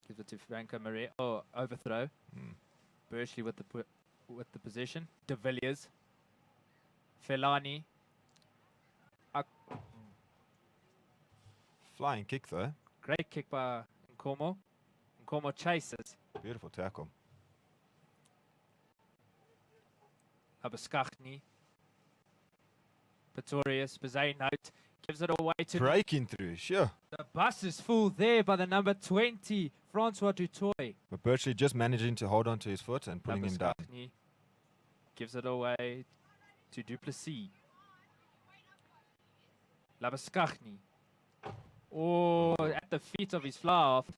Speaker 2: Gives it to Franco Maria. Oh, overthrow. Bursley with the position. De Villiers. Felani.
Speaker 13: Flying kick, though.
Speaker 2: Great kick by Nkomo. Nkomo chases.
Speaker 13: Beautiful tackle.
Speaker 2: Abaskachny. Pretorius. Bazay note. Gives it away to...
Speaker 13: Breaking through, sure.
Speaker 2: The bus is full there by the number 20, Francois Dutoy.
Speaker 13: But Birchley just managing to hold on to his foot and pulling him down.
Speaker 2: Gives it away to Duplessis. Labaskachny. Oh, at the feet of his fly-off.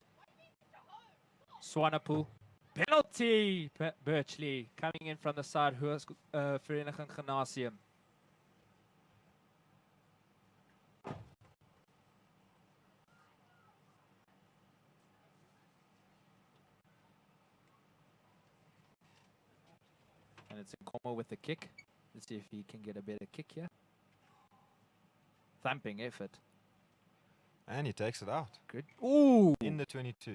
Speaker 2: Swanepoel. Penalty! Birchley coming in from the side. Vereniging Gymnasium. And it's Nkomo with the kick. Let's see if he can get a better kick here. Thumping effort.
Speaker 13: And he takes it out.
Speaker 2: Good. Ooh!
Speaker 13: In the 22.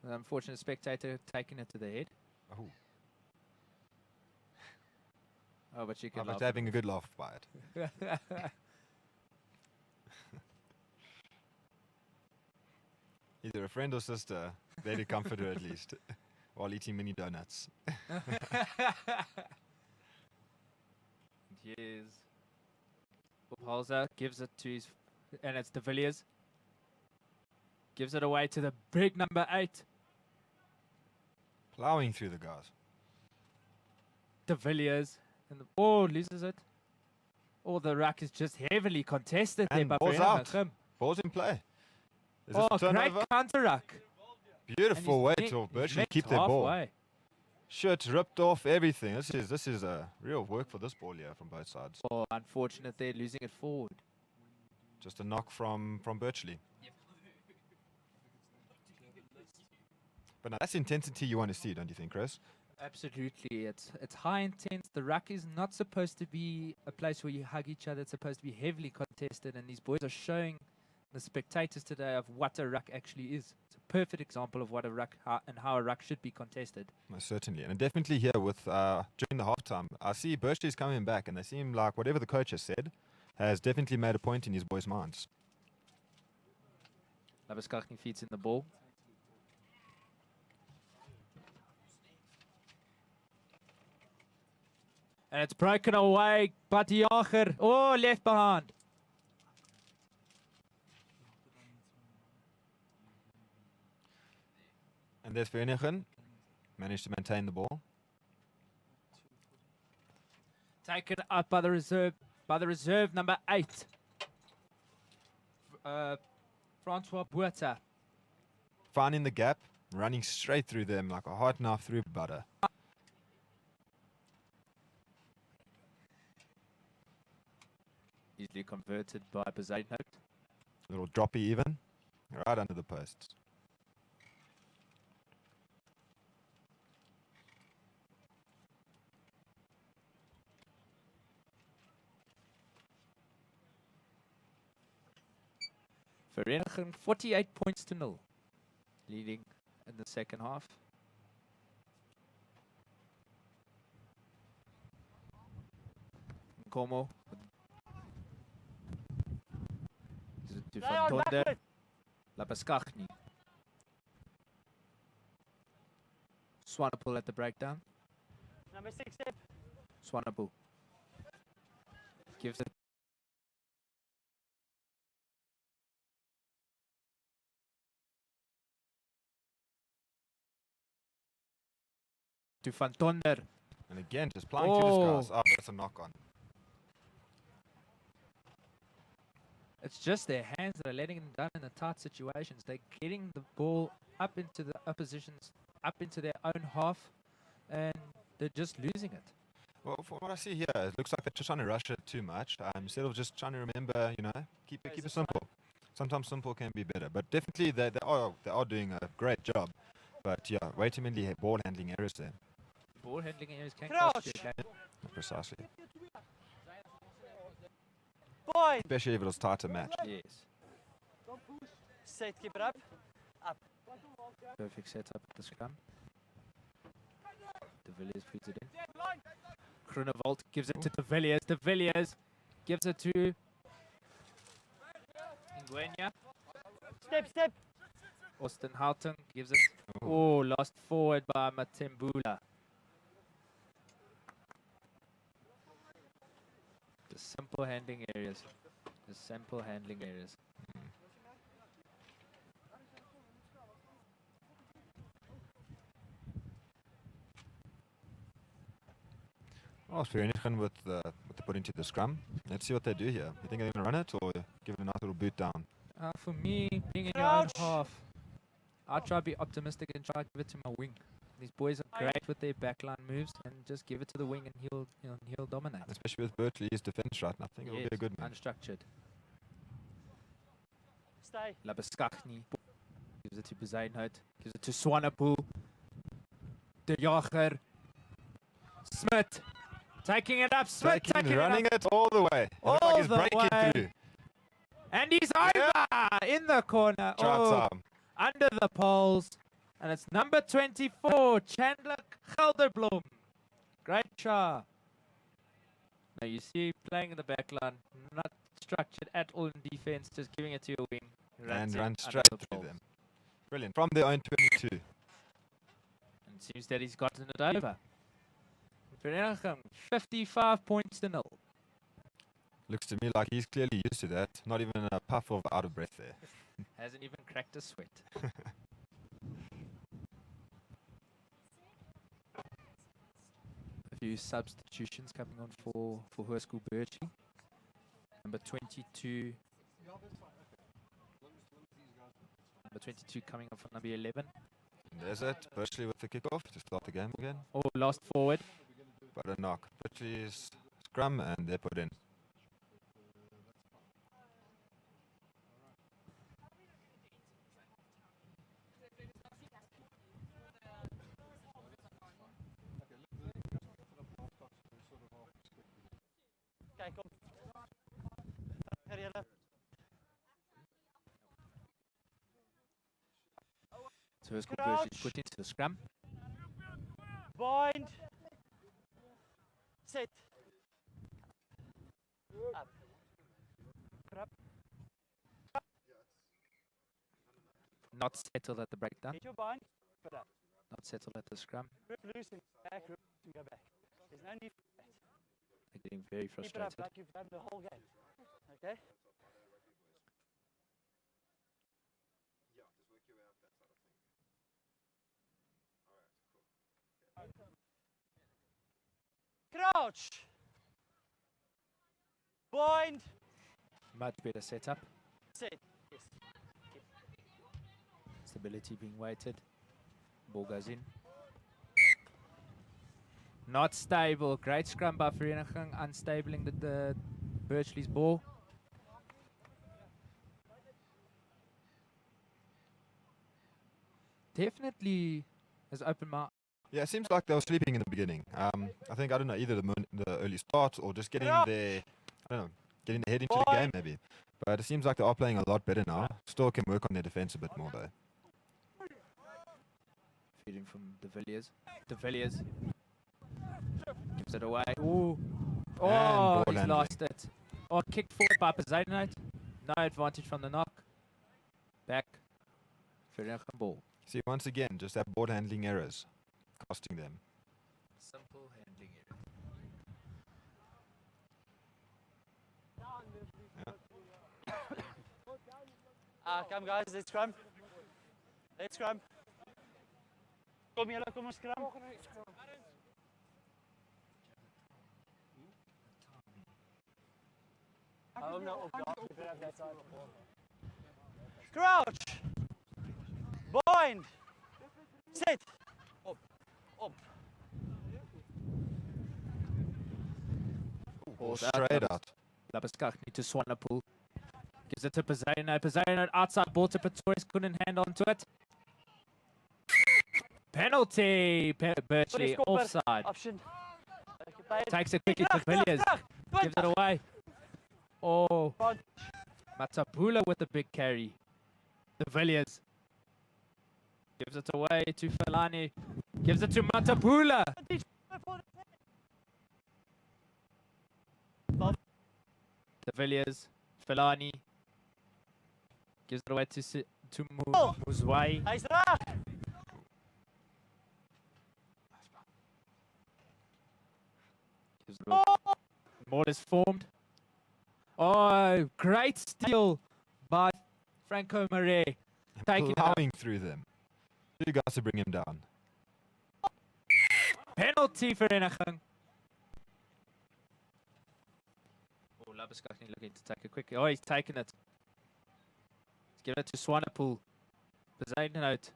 Speaker 2: An unfortunate spectator taking it to the head.
Speaker 13: Oh.
Speaker 2: Oh, but you can
Speaker 13: laugh. Having a good laugh by it. Either a friend or sister, they to comfort her at least, while eating mini donuts.
Speaker 2: Here's Uphalza, gives it to his, and it's De Villiers. Gives it away to the big number 8.
Speaker 13: Plowing through the guys.
Speaker 2: De Villiers, and loses it. Oh, the ruck is just heavily contested
Speaker 13: And
Speaker 2: there by
Speaker 13: ball's out.
Speaker 2: Vereniging.
Speaker 13: Ball's in play. Is
Speaker 2: Oh,
Speaker 13: this a
Speaker 2: great
Speaker 13: turnover?
Speaker 2: counter ruck.
Speaker 13: Beautiful way to virtually keep their ball. Shirt ripped off, everything. This is a real work for this ball here from both sides.
Speaker 2: Oh, unfortunate they're losing it forward.
Speaker 13: Just a knock from Birchley. But now that's intensity you want to see, don't you think, Chris?
Speaker 2: Absolutely. It's high intense. The ruck is not supposed to be a place where you hug each other. It's supposed to be heavily contested, and these boys are showing the spectators today of what a ruck actually is. It's a perfect example of what a ruck and how a ruck should be contested.
Speaker 13: Most certainly. And definitely here with during the halftime, I see Birchley's coming back, and they seem like whatever the coach has said has definitely made a point in his boys' minds.
Speaker 2: Labaskachny feeds in the ball. And it's broken away. Batiacher. Oh, left behind.
Speaker 13: And there's Vereniging. Managed to maintain the ball.
Speaker 2: Taken up by the reserve. Number 8. Francois Buerta.
Speaker 13: Finding the gap. Running straight through them like a hot knife through butter.
Speaker 2: Easily converted by Bazay note.
Speaker 13: A little droppy even. Right under the posts.
Speaker 2: Vereniging 48 points to 0. Leading in the second half. Nkomo. Gives it to Van Tonder. Lapaskachny. Swanepoel at the breakdown.
Speaker 11: Number 6 step.
Speaker 2: Swanepoel. Gives it to Van Tonder.
Speaker 13: And again, just playing through this guys. Oh, that's a knock on.
Speaker 2: It's just their hands that are letting them down in the tight situations. They're getting the ball up into the opposition's, up into their own half, and they're just losing it.
Speaker 13: Well, from what I see here, it looks like they're just trying to rush it too much. Instead of just trying to remember, you know, keep it simple. Sometimes simple can be better, but definitely they are doing a great job. But yeah, way too many ball handling errors there.
Speaker 2: Ball handling errors can cost you a game.
Speaker 13: Precisely.
Speaker 11: Boy.
Speaker 13: Especially if it was tighter match.
Speaker 2: Yes.
Speaker 11: Set, keep it up. Up.
Speaker 2: Perfect setup at the scrum. De Villiers puts it in. Groenewold gives it to De Villiers. De Villiers gives it to Ngwenya.
Speaker 11: Step.
Speaker 2: Austin Houghton gives it. Oh, lost forward by Matembula. The simple handling areas. The simple handling areas.
Speaker 13: Oh, it's very interesting with the put into the scrum. Let's see what they do here. You think they're going to run it or give it a nice little boot down?
Speaker 2: For me, being in your own half, I try to be optimistic and try to give it to my wing. These boys are great with their backline moves, and just give it to the wing and he'll dominate.
Speaker 13: Especially with Berkeley's defense right now. I think it'll be a good move.
Speaker 2: Unstructured.
Speaker 11: Stay.
Speaker 2: Labaskachny gives it to Bezuidenhout. Gives it to Swanepoel. De Jager. Smit. Taking it up. Smit taking
Speaker 13: running
Speaker 2: it up.
Speaker 13: it all the way. It looks like he's breaking through.
Speaker 2: And he's over in the corner.
Speaker 13: Time.
Speaker 2: Under the poles. And it's number 24, Chandler Gelderblom. Great try. Now you see playing in the back line, not structured at all in defense, just giving it to your wing.
Speaker 13: And run straight through them. Brilliant. From their own 22.
Speaker 2: And it seems that he's gotten it over. Vereniging, 55 points to 0.
Speaker 13: Looks to me like he's clearly used to that. Not even a puff of out of breath there.
Speaker 2: Hasn't even cracked a sweat. A few substitutions coming on for Hoërskool Birchie. Number 22. Number 22 coming on for number 11.
Speaker 13: There's it. Birchley with the kickoff to start the game again.
Speaker 2: Oh, lost forward.
Speaker 13: But a knock. Birchley's scrum and they're put in.
Speaker 11: Kijk op.
Speaker 2: So Hoërskool Birchie put into the scrum.
Speaker 11: Bind. Set. Up. Up.
Speaker 2: Not settled at the breakdown.
Speaker 11: Get your bind. Put up.
Speaker 2: Not settled at the scrum.
Speaker 11: Rip loose and back, rip and go back. There's no need for that.
Speaker 2: They're getting very
Speaker 11: Keep it
Speaker 2: frustrated.
Speaker 11: up like you've done the whole game. Okay? Crouch. Bind.
Speaker 2: Much better setup.
Speaker 11: Set. Yes.
Speaker 2: Stability being weighted. Ball goes in. Not stable. Great scrum by Vereniging. Unstabling the Birchley's ball. Definitely has opened my...
Speaker 13: Yeah, it seems like they were sleeping in the beginning. I think, I don't know, either the early start or just getting their, getting their head into the game maybe. But it seems like they are playing a lot better now. Still can work on their defense a bit more though.
Speaker 2: Feeding from De Villiers. De Villiers gives it away. Ooh. Oh,
Speaker 13: ball
Speaker 2: he's
Speaker 13: handling.
Speaker 2: lost it. Oh, kicked forward by Poseidonite. No advantage from the knock. Back. Vereniging ball.
Speaker 13: See, once again, just that board handling errors costing them.
Speaker 2: Simple handling error.
Speaker 11: Come guys, let's scrum. Let's scrum. Kom julle, kom ons scrum. Hou hom nou op daar, probeer op dat side. Crouch. Bind. Sit. Op. Op.
Speaker 2: Balls
Speaker 13: Straight out.
Speaker 2: Labuskaghni to Swanepoel. Gives it to Poseidonite. Poseidonite outside ball to Pretorius. Couldn't hand on to it. Penalty. Birchley offside.
Speaker 11: Option.
Speaker 2: Takes it quickly to Villiers. Gives it away. Oh. Matabula with the big carry. The Villiers. Gives it away to Felani. Gives it to Matabula. The Villiers. Felani. Gives it away to Muzwai.
Speaker 11: Hy's reg.
Speaker 2: More is formed. Oh, great steal by Franco Marais. Taking it out.
Speaker 13: Plowing through them. You guys to bring him down.
Speaker 2: Penalty for Vereniging. Oh, Labuskaghni looking to take it quickly. Oh, he's taken it. He's giving it to Swanepoel. Poseidonite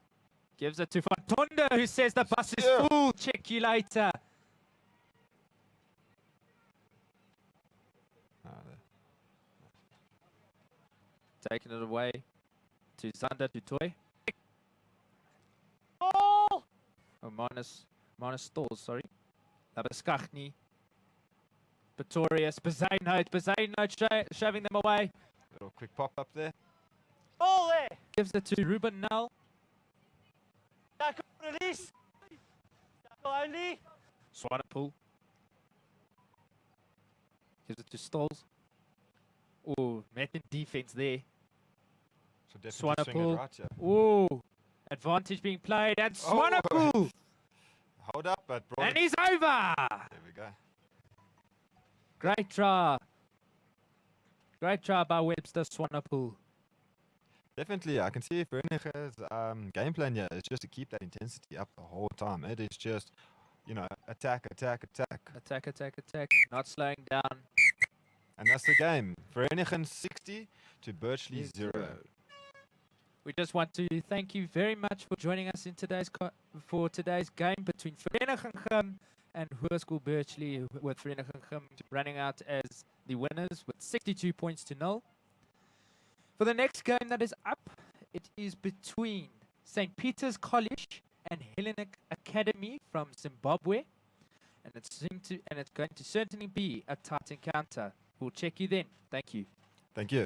Speaker 2: gives it to Fantonda, who says the bus is full. Check you later. Taking it away to Zander Dutoy.
Speaker 11: Oh,
Speaker 2: minus Stalls, sorry. Labuskaghni. Pretorius. Poseidonite shoving them away.
Speaker 13: Little quick pop up there.
Speaker 11: ball there.
Speaker 2: Gives it to Ruben Nell.
Speaker 11: Tackle release. Tackle only.
Speaker 2: Swanepoel. Gives it to Stalls. Oh, met in defense there.
Speaker 13: So definitely swing it right, yeah.
Speaker 2: Oh, advantage being played, and Swanepoel.
Speaker 13: Hold up, but bro.
Speaker 2: And he's over.
Speaker 13: There we go.
Speaker 2: Great try. Great try by Webster Swanepoel.
Speaker 13: Definitely, I can see Vereniging's game plan here is just to keep that intensity up the whole time. It is just, you know, attack.
Speaker 2: Attack. Not slowing down.
Speaker 13: And that's the game. Vereniging 60 to Birchley 0.
Speaker 2: We just want to thank you very much for joining us in today's game between Vereniging and Hoërskool Birchley, with Vereniging running out as the winners with 62 points to 0. For the next game that is up, it is between St. Peter's College and Hellenic Academy from Zimbabwe, and it's going to certainly be a tight encounter. We'll check you then. Thank you.
Speaker 13: Thank you.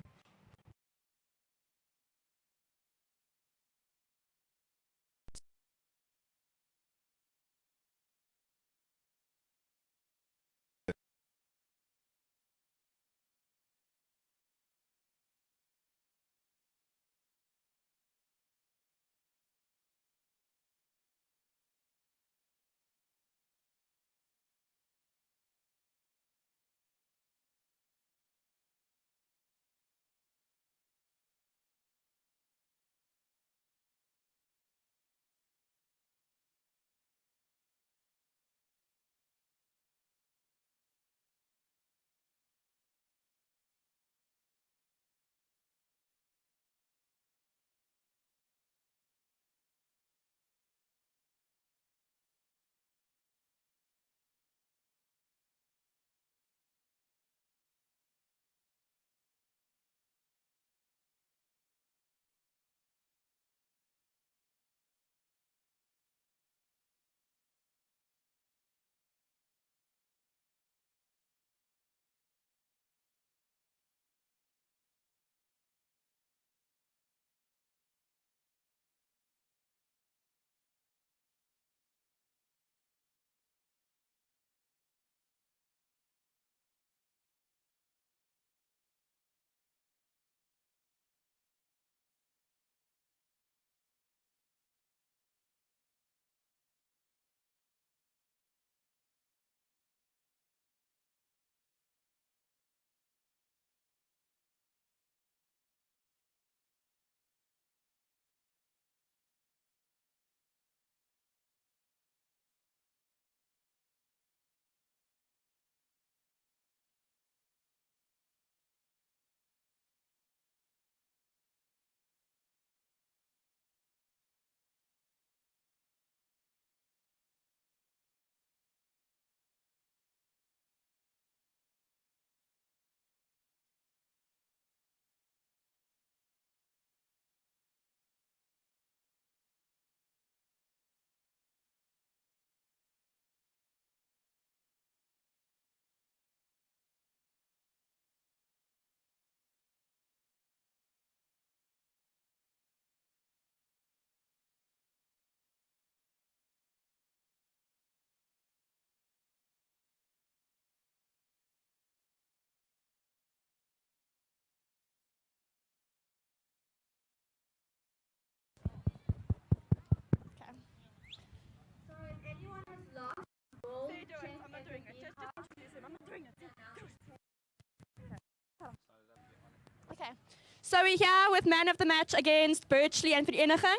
Speaker 7: Okay. So we're here with man of the match against Birchley and Vereniging.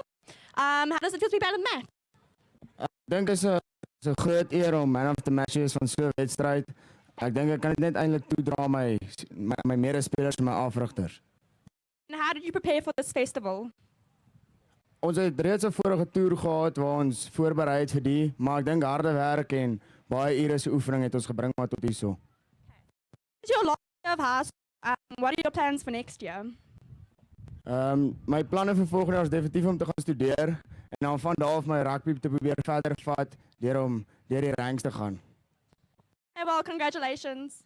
Speaker 7: How does it feel to be man of the match?
Speaker 14: Ik denk het is een groot eer om man of the match te wees van zo'n wedstrijd. Ik denk ik kan het net eindelijk toedra aan my medespelers en my afrigters.
Speaker 7: And how did you prepare for this festival?
Speaker 14: Ons het reeds 'n vorige toer gehad waar ons voorberei het vir die, maar ek dink harde werk en baie ure se oefening het ons gebring maar tot hierso.
Speaker 7: It's your last year of high school. What are your plans for next year?
Speaker 14: My planne vir volgende jaar is definitief om te gaan studeer en dan van daar af my rugby te probeer verder vat deur die ranks te gaan.
Speaker 7: Hey, well, congratulations.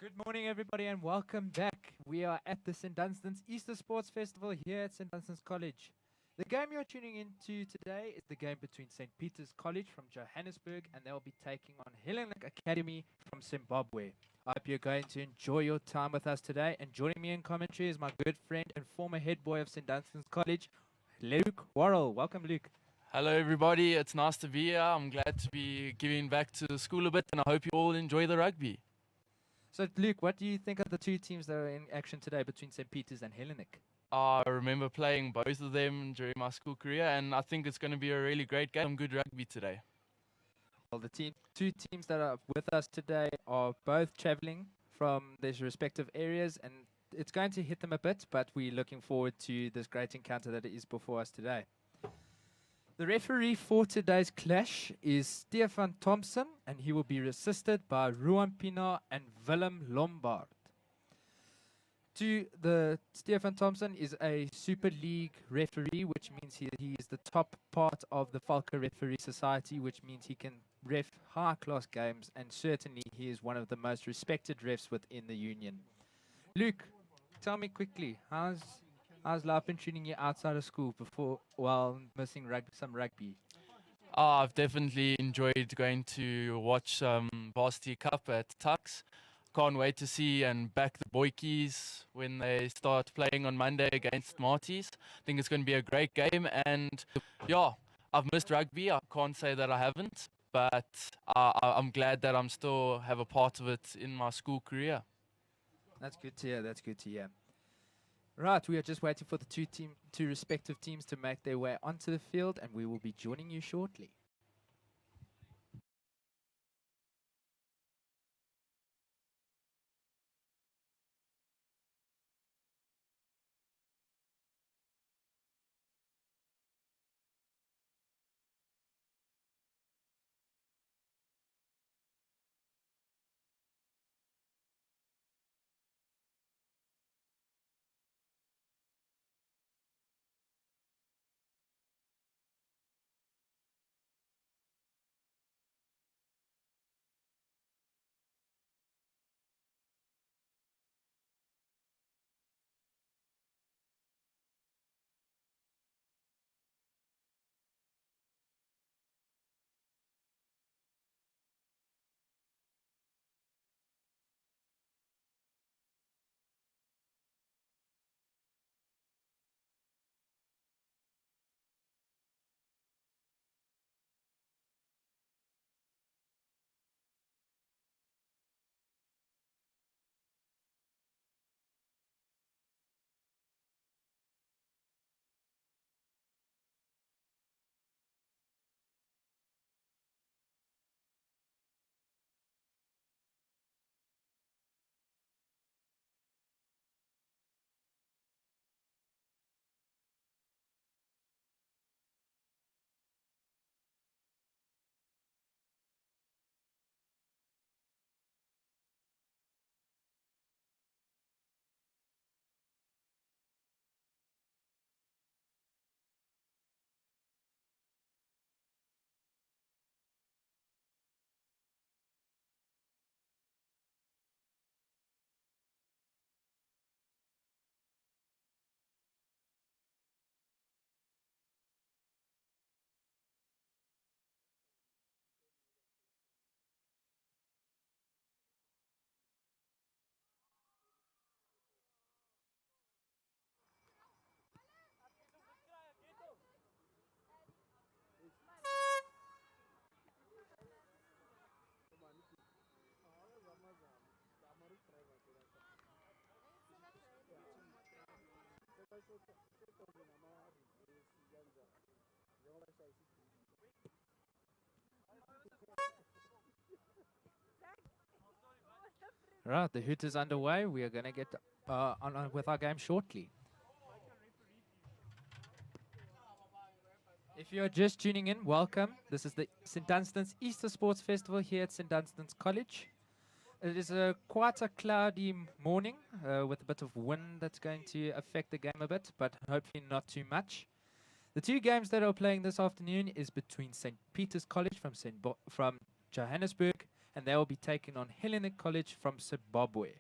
Speaker 2: Good morning, everybody, and welcome back. We are at the St. Dunstan's Easter Sports Festival here at St. Dunstan's College. The game you're tuning into today is the game between St. Peter's College from Johannesburg, and they'll be taking on Hellenic Academy from Zimbabwe. I hope you're going to enjoy your time with us today. And joining me in commentary is my good friend and former head boy of St. Dunstan's College, Luke Worrell. Welcome, Luke.
Speaker 15: Hello, everybody. It's nice to be here. I'm glad to be giving back to the school a bit, and I hope you all enjoy the rugby.
Speaker 2: So, Luke, what do you think of the two teams that are in action today between St. Peter's and Hellenic?
Speaker 15: I remember playing both of them during my school career, and I think it's going to be a really great game. Some good rugby today.
Speaker 2: Well, the two teams that are with us today are both traveling from their respective areas, and it's going to hit them a bit, but we're looking forward to this great encounter that is before us today. The referee for today's clash is Stefan Thompson, and he will be assisted by Ruan Pina and Willem Lombard. Stefan Thompson is a Super League referee, which means he is the top part of the Falca Referee Society, which means he can ref high-class games, and certainly he is one of the most respected refs within the union. Luke, tell me quickly, how's life been treating you outside of school while missing some rugby?
Speaker 15: I've definitely enjoyed going to watch Varsity Cup at Tux. Can't wait to see and back the Boykies when they start playing on Monday against Marties. I think it's going to be a great game, and yeah, I've missed rugby. I can't say that I haven't, but I'm glad that I'm still have a part of it in my school career.
Speaker 2: That's good to hear. That's good to hear. Right, we are just waiting for the two respective teams to make their way onto the field, and we will be joining you shortly. Right, the hoot is underway. We are going to get on with our game shortly. If you're just tuning in, welcome. This is the St. Dunstan's Easter Sports Festival here at St. Dunstan's College. It is quite a cloudy morning with a bit of wind that's going to affect the game a bit, but hopefully not too much. The two games that are playing this afternoon is between St. Peter's College from Johannesburg and they will be taking on Hellenic College from Zimbabwe.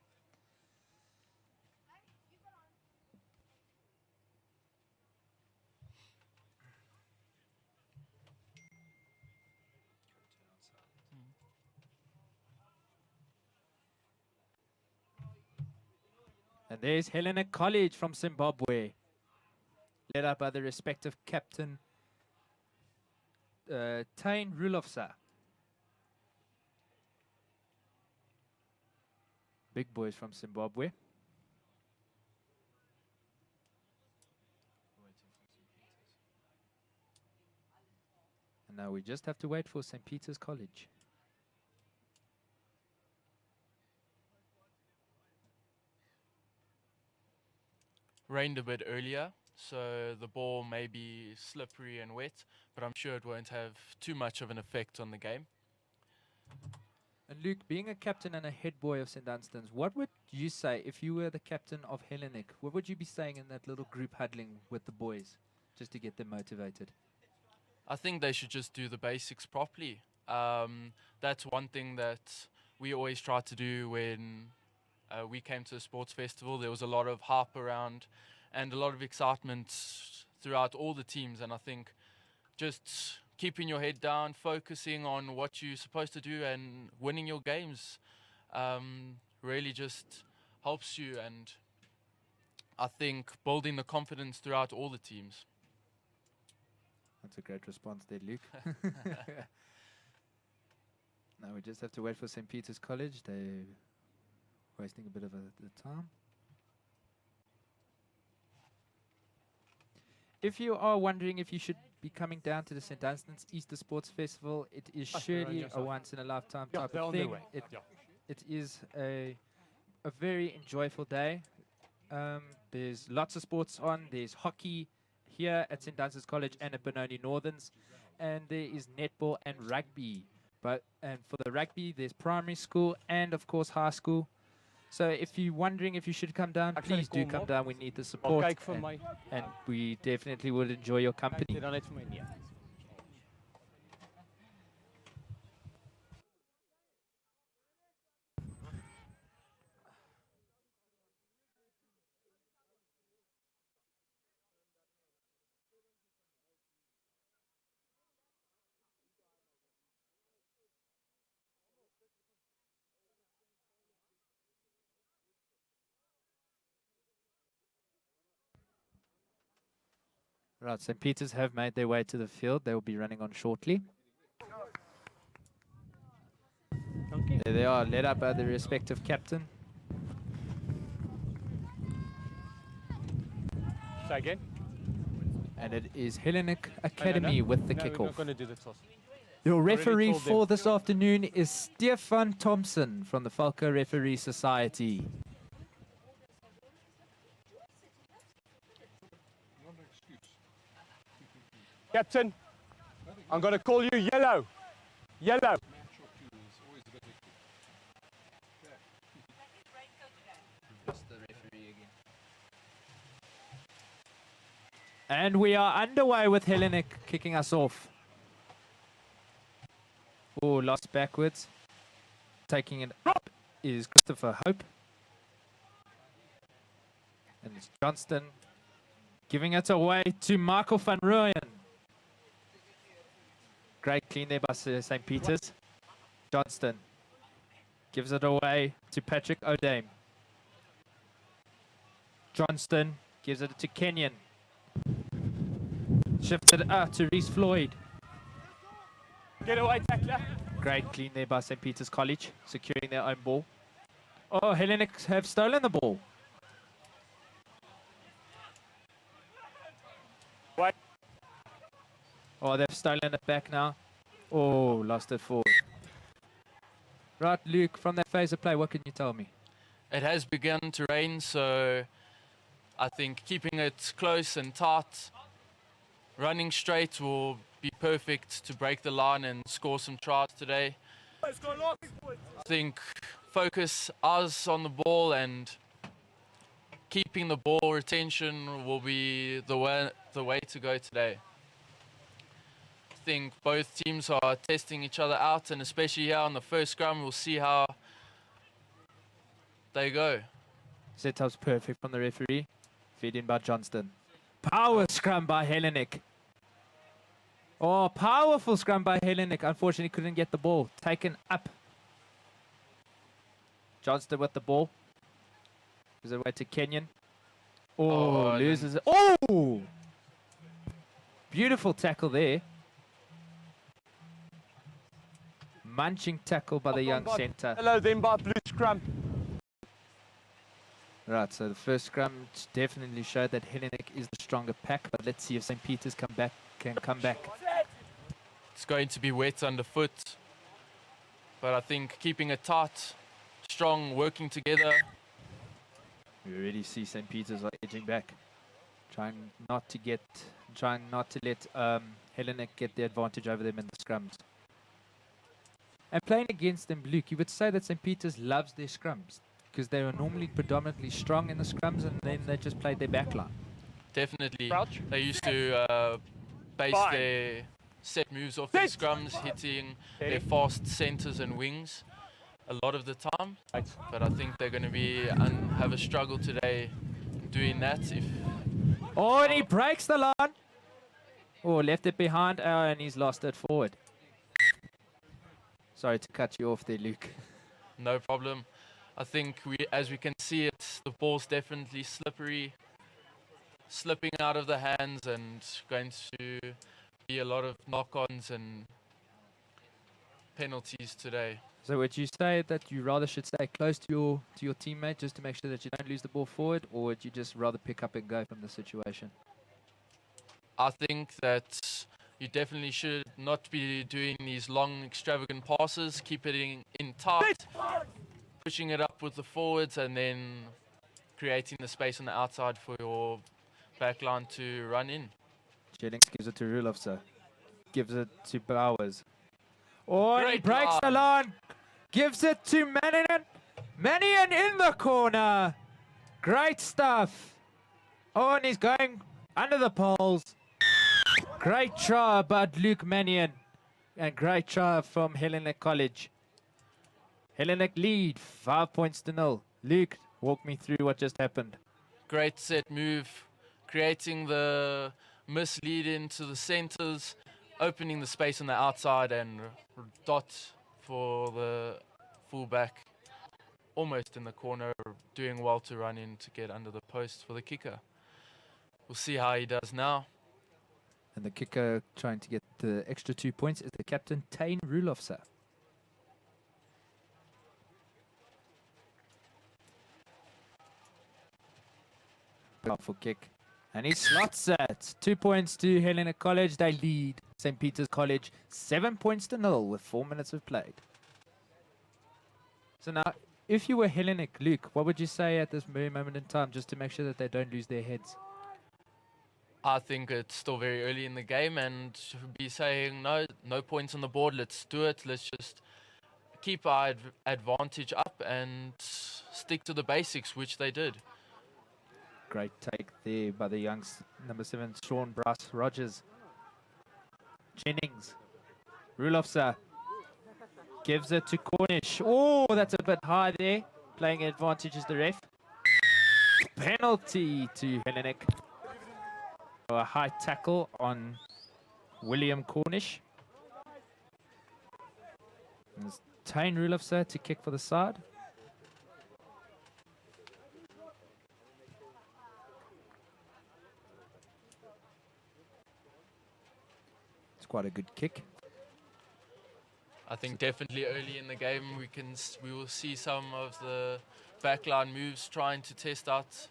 Speaker 2: And there's Hellenic College from Zimbabwe, led up by the respective captain, Tain Rulofsa. Big boys from Zimbabwe. And now we just have to wait for St. Peter's College.
Speaker 15: Rained a bit earlier, so the ball may be slippery and wet, but I'm sure it won't have too much of an effect on the game.
Speaker 2: And Luke, being a captain and a head boy of St. Dunstan's, what would you say if you were the captain of Hellenic? What would you be saying in that little group huddling with the boys, just to get them motivated?
Speaker 15: I think they should just do the basics properly. That's one thing that we always try to do when we came to a sports festival. There was a lot of hype around and a lot of excitement throughout all the teams, and I think just keeping your head down, focusing on what you're supposed to do and winning your games really just helps you, and I think building the confidence throughout all the teams.
Speaker 2: That's a great response there, Luke. Now we just have to wait for St. Peter's College. They're wasting a bit of the time. If you are wondering if you should be coming down to the St. Dunstan's Easter Sports Festival, it is surely a once-in-a-lifetime type of thing. It is a very enjoyable day. There's lots of sports on. There's hockey here at St. Dunstan's College and at Benoni Northerns, and there is netball and rugby. And for the rugby, there's primary school and of course high school. So if you're wondering if you should come down, please do come down. We need the support, and we definitely would enjoy your company. Right, St. Peter's have made their way to the field. They will be running on shortly. There they are, led up by the respective captain.
Speaker 3: Say again?
Speaker 2: And it is Hellenic Academy with the
Speaker 3: no,
Speaker 2: kickoff.
Speaker 3: We're not going to do the toss.
Speaker 2: Your
Speaker 3: Already
Speaker 2: referee
Speaker 3: told
Speaker 2: for
Speaker 3: them.
Speaker 2: this afternoon is Stefan Thompson from the Falco Referee Society.
Speaker 3: Captain, I'm going to call you yellow. Yellow.
Speaker 2: And we are underway with Hellenic kicking us off. Oh, lost backwards. Taking it up is Christopher Hope. And it's Dunstan giving it away to Michael van Rooyen. Great clean there by St. Peter's. Dunstan gives it away to Patrick O'Dame. Johnston gives it to Kenyon. Shifted up to Reese Floyd.
Speaker 3: Get away, tackler.
Speaker 2: Great clean there by St. Peter's College, securing their own ball. Oh, Hellenic have stolen the ball.
Speaker 3: Wait.
Speaker 2: Oh, they've stolen it back now. Oh, lost it forward. Right, Luke, from that phase of play, what can you tell me?
Speaker 15: It has begun to rain, so I think keeping it close and tight, running straight will be perfect to break the line and score some tries today. I think focus, eyes on the ball, and keeping the ball retention will be the way to go today. think both teams are testing each other out, and especially here on the first scrum, we'll see how they go.
Speaker 2: Setup's perfect from the referee. Feed in by Dunstan. Power scrum by Hellenic. Oh, powerful scrum by Hellenic. Unfortunately, couldn't get the ball. Taken up. Johnston with the ball. Gives it away to Kenyon. Oh, loses it. Oh! Beautiful tackle there. Munching tackle by the young centre.
Speaker 16: Hello, then by blue scrum.
Speaker 2: Right, so the first scrum definitely showed that Hellenic is the stronger pack, but let's see if St. Peter's can come back.
Speaker 15: It's going to be wet underfoot, but I think keeping it tight, strong, working together.
Speaker 2: We already see St. Peter's are edging back, trying not to let Hellenic get the advantage over them in the scrums. And playing against them, Luke, you would say that St. Peter's loves their scrums because they were normally predominantly strong in the scrums, and then they just played their backline.
Speaker 15: Definitely. They used to base their set moves off their scrums, hitting their fast centres and wings a lot of the time. But I think they're going to have a struggle today doing that.
Speaker 2: Oh, and he breaks the line. Oh, left it behind, and he's lost it forward. Sorry to cut you off there, Luke.
Speaker 15: No problem. I think as we can see it, the ball's definitely slippery, slipping out of the hands, and going to be a lot of knock-ons and penalties today.
Speaker 2: So would you say that you rather should stay close to your teammate just to make sure that you don't lose the ball forward, or would you just rather pick up and go from the situation?
Speaker 15: I think that you definitely should not be doing these long, extravagant passes. Keep it in tight, pushing it up with the forwards, and then creating the space on the outside for your back line to run in.
Speaker 2: Jennings gives it to Rulofsa. Gives it to Bowers. Oh, and he
Speaker 15: Great
Speaker 2: breaks the line. Gives it to Mannion. Mannion in the corner. Great stuff. Oh, and he's going under the poles. Great try about Luke Mannion. And great try from Hellenic College. Hellenic lead 5-0. Luke, walk me through what just happened.
Speaker 15: Great set move, creating the mislead into the centres, opening the space on the outside, and dot for the fullback, almost in the corner, doing well to run in to get under the post for the kicker. We'll see how he does now.
Speaker 2: And the kicker trying to get the extra 2 points is the captain, Tane Rulofsa. Powerful kick. And he slots it. 2 points to Hellenic College. They lead St. Peter's College 7-0 with 4 minutes of played. So now, if you were Hellenic, Luke, what would you say at this very moment in time just to make sure that they don't lose their heads?
Speaker 15: I think it's still very early in the game, and should be saying no points on the board. Let's do it. Let's just keep our advantage up and stick to the basics, which they did.
Speaker 2: Great take there by the young number 7, Sean Bryce Rogers. Jennings. Rulofsa gives it to Cornish. Oh, that's a bit high there. Playing advantage is the ref. Penalty to Hellenic. A high tackle on William Cornish. And it's Tane Rulofsa to kick for the side. It's quite a good kick.
Speaker 15: I think definitely early in the game we will see some of the backline moves trying to test out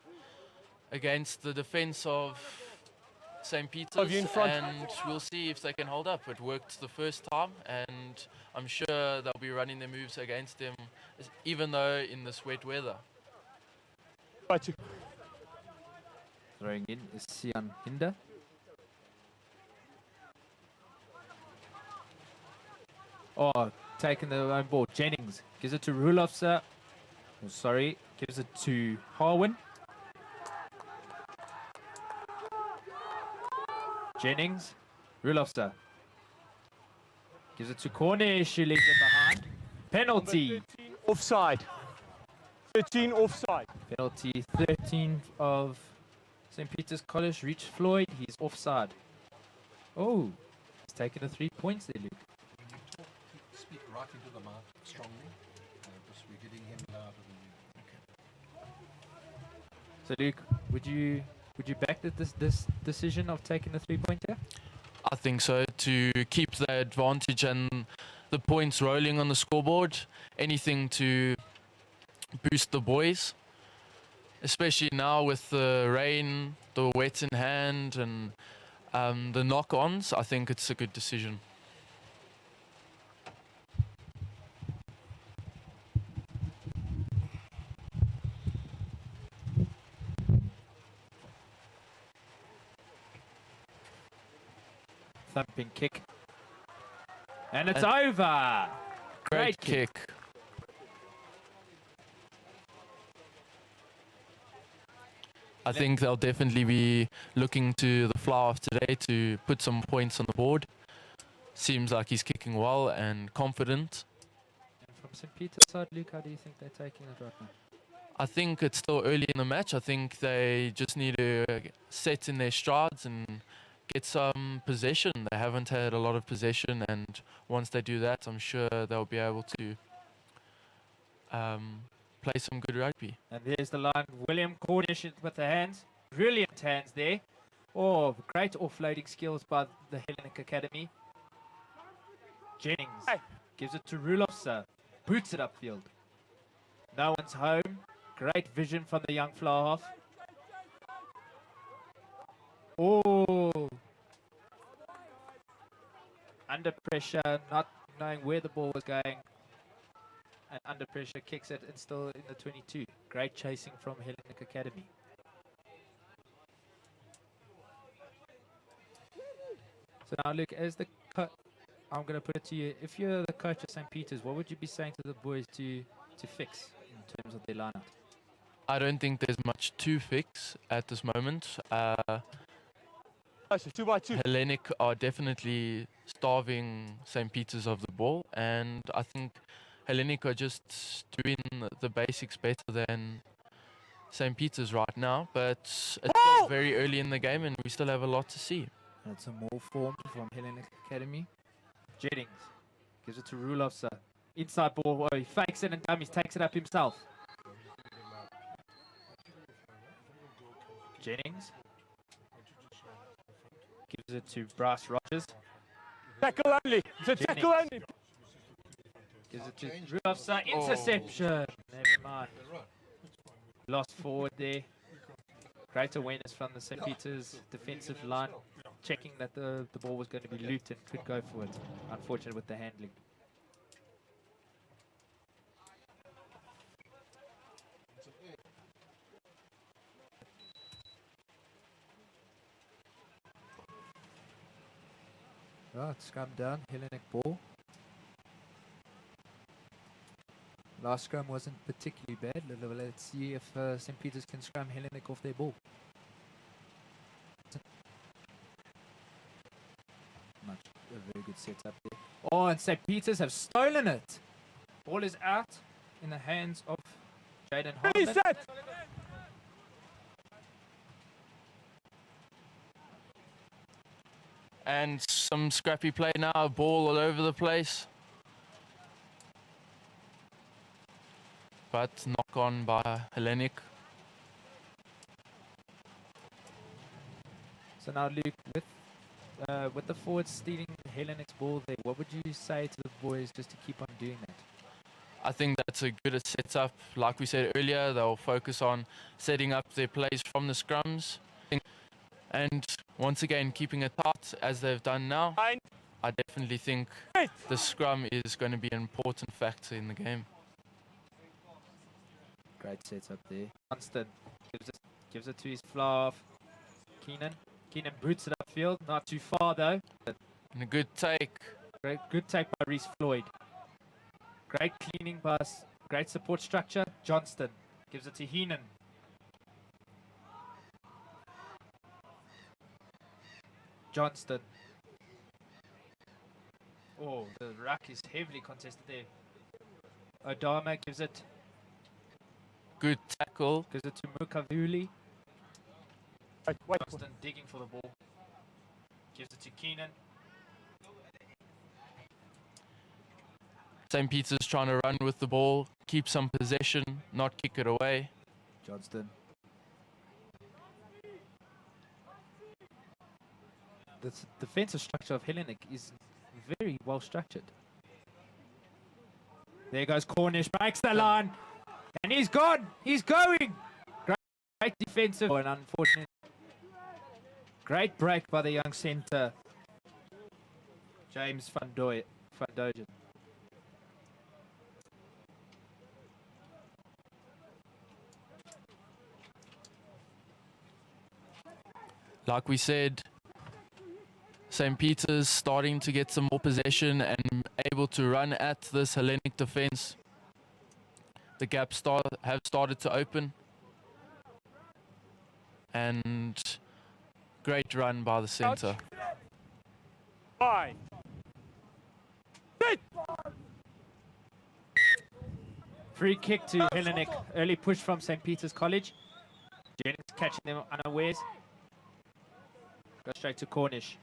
Speaker 15: against the defense of St. Peter's, and we'll see if they can hold up. It worked the first time, and I'm sure they'll be running their moves against them, even though in this wet weather.
Speaker 2: Throwing in is Sian Hinder. Oh, taking the own ball. Jennings gives it to Rulofsa. Oh, sorry, gives it to Harwin. Jennings, Rulofsa. Gives it to Cornish, who leaves it behind. Penalty.
Speaker 3: Offside. 13 offside.
Speaker 2: Penalty 13 of St. Peter's College. Reach Floyd. He's offside. Oh, he's taken the 3 points there, Luke.
Speaker 16: Speak right into the mouth strongly, because we're getting him louder than you.
Speaker 2: So Luke, would you back this decision of taking the 3-pointer?
Speaker 15: I think so, to keep the advantage and the points rolling on the scoreboard. Anything to boost the boys, especially now with the rain, the wet in hand, and the knock-ons. I think it's a good decision.
Speaker 2: Thumping kick. And it's over.
Speaker 15: Great kick. I think they'll definitely be looking to the fly-off today to put some points on the board. Seems like he's kicking well and confident.
Speaker 2: And from St. Peter's side, Luke, how do you think they're taking it right now?
Speaker 15: I think it's still early in the match. I think they just need to set in their strides and get some possession. They haven't had a lot of possession, and once they do that, I'm sure they'll be able to play some good rugby.
Speaker 2: And there's the line. William Cornish with the hands. Brilliant hands there. Oh, great offloading skills by the Hellenic Academy. Jennings gives it to Rulofsa. Boots it upfield. No one's home. Great vision from the young flower half. Oh. Under pressure, not knowing where the ball was going. And under pressure, kicks it and still in the 22. Great chasing from Hellenic Academy. So now look, as the I'm going to put it to you. If you're the coach of St. Peter's, what would you be saying to the boys to fix in terms of their lineup?
Speaker 15: I don't think there's much to fix at this moment.
Speaker 3: 2 by 2.
Speaker 15: Hellenic are definitely starving St. Peter's of the ball, and I think Hellenic are just doing the basics better than St. Peter's right now, but it's still very early in the game and we still have a lot to see.
Speaker 2: That's a more form from Hellenic Academy. Jennings gives it to Rulofsa. Inside ball, he fakes it and dummies, takes it up himself. Jennings gives it to Bryce Rogers.
Speaker 3: Tackle only. It's a tackle only.
Speaker 2: Gives it to Rulofsa. Interception. Never mind. Lost forward there. Great awareness from the St. Peter's defensive line, checking that the ball was going to be looped and could go for it. Unfortunate with the handling. Right, scrum down, Hellenic ball. Last scrum wasn't particularly bad. Let's see if St. Peter's can scrum Hellenic off their ball. Much a very good setup there. Oh, and St. Peter's have stolen it. Ball is out in the hands of Jaden Hartman.
Speaker 15: And some scrappy play now, ball all over the place. But knock on by Hellenic.
Speaker 2: So now Luke, with the forwards stealing Hellenic's ball there, what would you say to the boys just to keep on doing that?
Speaker 15: I think that's a good setup. Like we said earlier, they'll focus on setting up their plays from the scrums. And once again, keeping it tight as they've done now. I definitely think the scrum is going to be an important factor in the game.
Speaker 2: Great setup there. Dunstan gives it to his flower. Keenan boots it upfield. Not too far though.
Speaker 15: And a good take.
Speaker 2: Good take by Reese Floyd. Great cleaning by great support structure. Johnston gives it to Heenan. Johnston. Oh, the ruck is heavily contested there. Odama gives it.
Speaker 15: Good tackle.
Speaker 2: Gives it to Mukavuli. Dunstan digging for the ball. Gives it to Keenan.
Speaker 15: St. Peter's trying to run with the ball, keep some possession, not kick it away.
Speaker 2: Johnston. The defensive structure of Hellenic is very well structured. There goes Cornish, breaks the line, and he's gone. He's going. Great defensive, and unfortunate. Great break by the young centre, James van Dogen.
Speaker 15: Like we said, St. Peter's starting to get some more possession and able to run at this Hellenic defense. The gaps have started to open. And great run by the centre.
Speaker 2: Free kick to Hellenic. Early push from St. Peter's College. Jennings catching them unawares. Go straight to Cornish.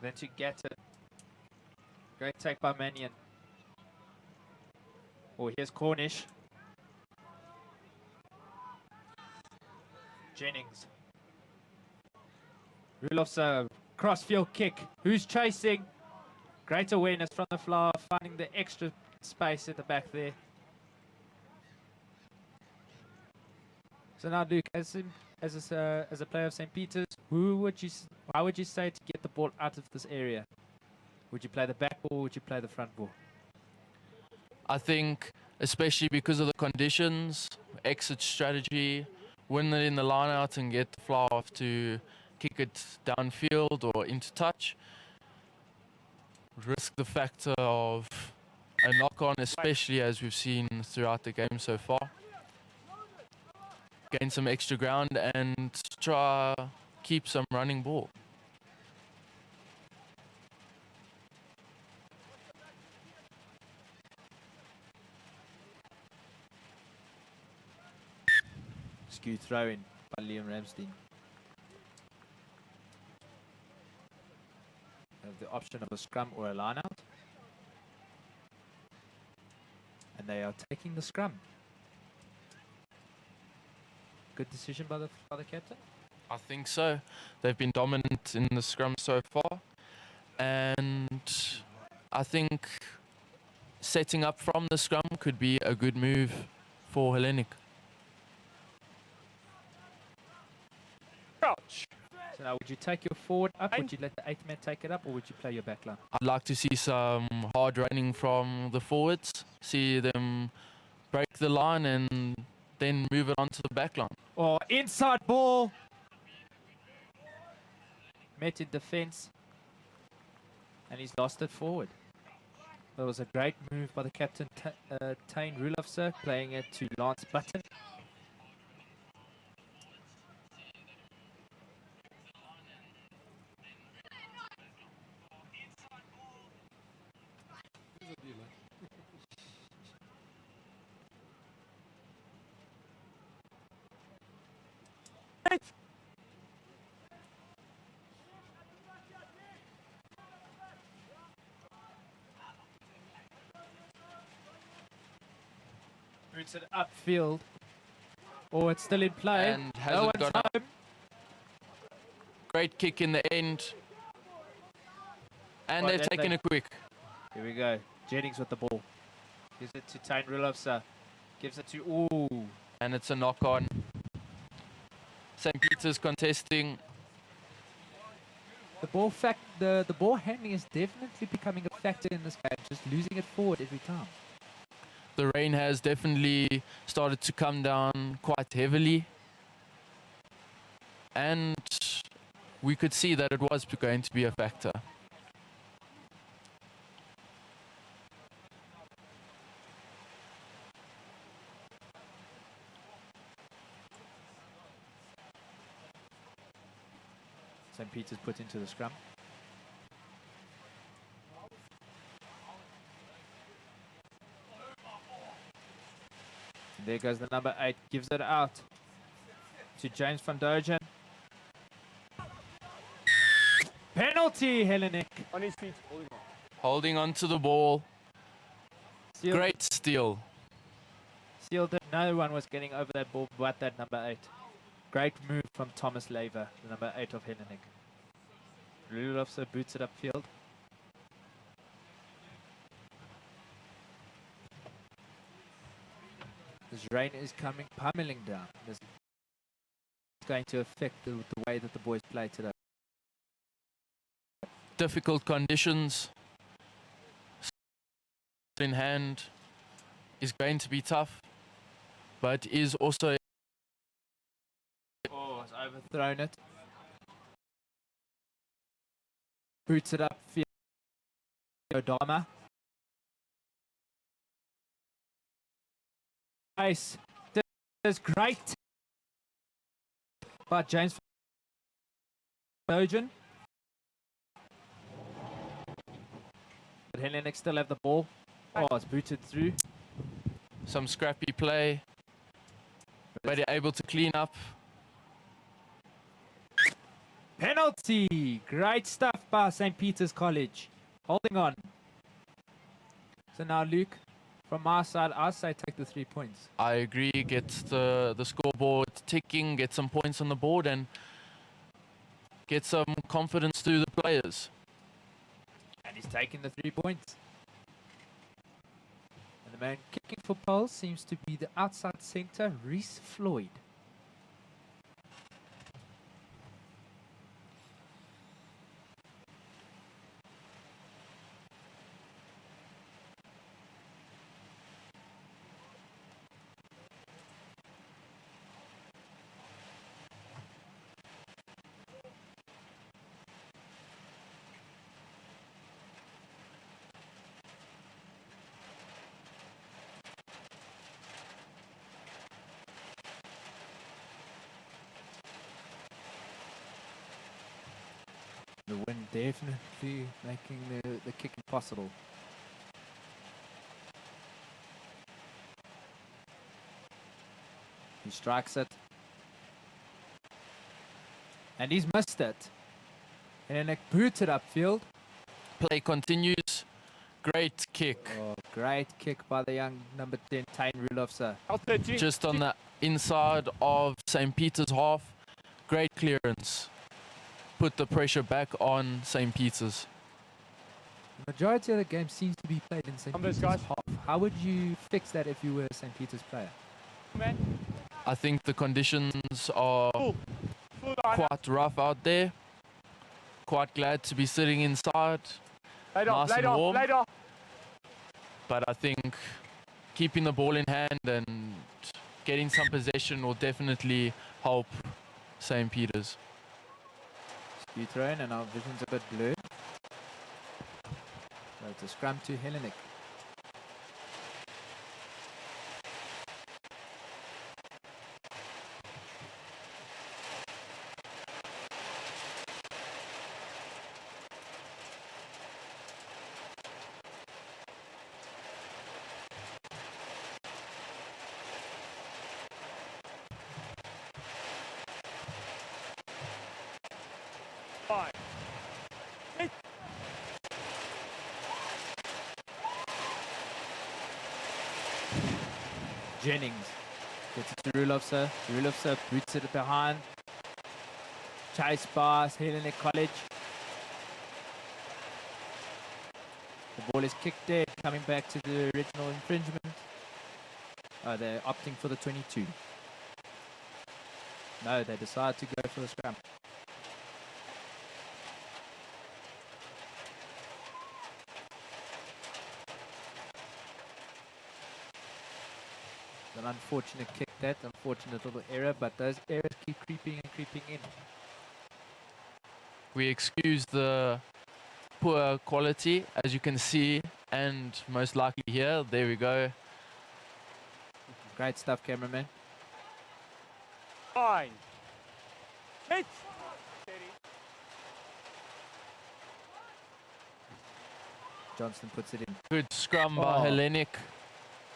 Speaker 2: Then to Gatter. Great take by Mannion. Oh, here's Cornish. Jennings. Rulof's crossfield kick. Who's chasing? Great awareness from the flower, finding the extra space at the back there. So now, Luke, as a player of St. Peter's, how would you say to get the ball out of this area? Would you play the back ball or would you play the front ball?
Speaker 15: I think, especially because of the conditions, exit strategy, win it in the line out and get the flower off to kick it downfield or into touch. Risk the factor of a knock-on, especially as we've seen throughout the game so far. Gain some extra ground and try keep some running ball.
Speaker 2: Skew throw in by Liam Ramstein. Have the option of a scrum or a line out. And they are taking the scrum. Good decision by the captain?
Speaker 15: I think so. They've been dominant in the scrum so far. And I think setting up from the scrum could be a good move for Hellenic.
Speaker 2: Crouch. So now, would you take your forward up? Would you let the 8th man take it up? Or would you play your back line?
Speaker 15: I'd like to see some hard running from the forwards, see them break the line and then move it onto the back line.
Speaker 2: Or inside ball. Met in defence. And he's lost it forward. That was a great move by the captain, Tane Rulofsir, playing it to Lance Button. Roots it upfield. Oh, it's still in play.
Speaker 15: And hasn't got
Speaker 2: home.
Speaker 15: Great kick in the end. And they've taken it quick.
Speaker 2: Here we go. Jennings with the ball. Gives it to Tane Rulofsir. Gives it to... Ooh.
Speaker 15: And it's a knock-on. St. Peter's contesting.
Speaker 2: The ball handling is definitely becoming a factor in this game. Just losing it forward every time.
Speaker 15: The rain has definitely started to come down quite heavily. And we could see that it was going to be a factor.
Speaker 2: St. Peter's put into the scrum. There goes the number 8, gives it out to James van Dogen. Penalty, Hellenic.
Speaker 3: On his feet,
Speaker 15: Holding on to the ball.
Speaker 2: Seal.
Speaker 15: Great steal.
Speaker 2: Sealed it. No one was getting over that ball but that number 8. Great move from Thomas Lever, the number 8 of Hellenic. Rudolfs boots it upfield. This rain is coming, pummeling down. This is going to affect the way that the boys play today.
Speaker 15: Difficult conditions. In hand is going to be tough, but is also.
Speaker 2: Oh, it's overthrown it. Boots it up. Odama. Nice. This is great. But James Dogen. But Hellenic still have the ball. Oh, it's booted through.
Speaker 15: Some scrappy play, but able to clean up.
Speaker 2: Penalty! Great stuff by St. Peter's College. Holding on. So now Luke, from our side, I say take the 3 points.
Speaker 15: I agree, get the scoreboard ticking, get some points on the board and get some confidence to the players.
Speaker 2: And he's taking the 3 points. And the man kicking for poles seems to be the outside centre, Reese Floyd. The wind definitely making the kick impossible. He strikes it. And he's missed it. And it booted upfield.
Speaker 15: Play continues. Great kick.
Speaker 2: Oh, great kick by the young number 10, Tane Rudolfse.
Speaker 15: Just on the inside of St. Peter's half. Great clearance. Put the pressure back on St. Peter's.
Speaker 2: The majority of the game seems to be played in St. Peter's half. How would you fix that if you were a St. Peter's player?
Speaker 15: I think the conditions are quite rough out there. Quite glad to be sitting inside. Nice and warm. But I think keeping the ball in hand and getting some possession will definitely help St. Peter's.
Speaker 2: Skew thrown and our vision's a bit blurred. So it's a scrum to Hellenic. Jennings gets it to Rudolfse. Rudolfse boots it behind. Chase by Hellenic College. The ball is kicked dead, coming back to the original infringement. They're opting for the 22. No, they decide to go for the scrum. An unfortunate kick, that unfortunate little error, but those errors keep creeping and creeping in.
Speaker 15: We excuse the poor quality, as you can see, and most likely here. There we go.
Speaker 2: Great stuff, cameraman.
Speaker 3: Fine. Hit.
Speaker 2: Johnston puts it in.
Speaker 15: Good scrum by Hellenic.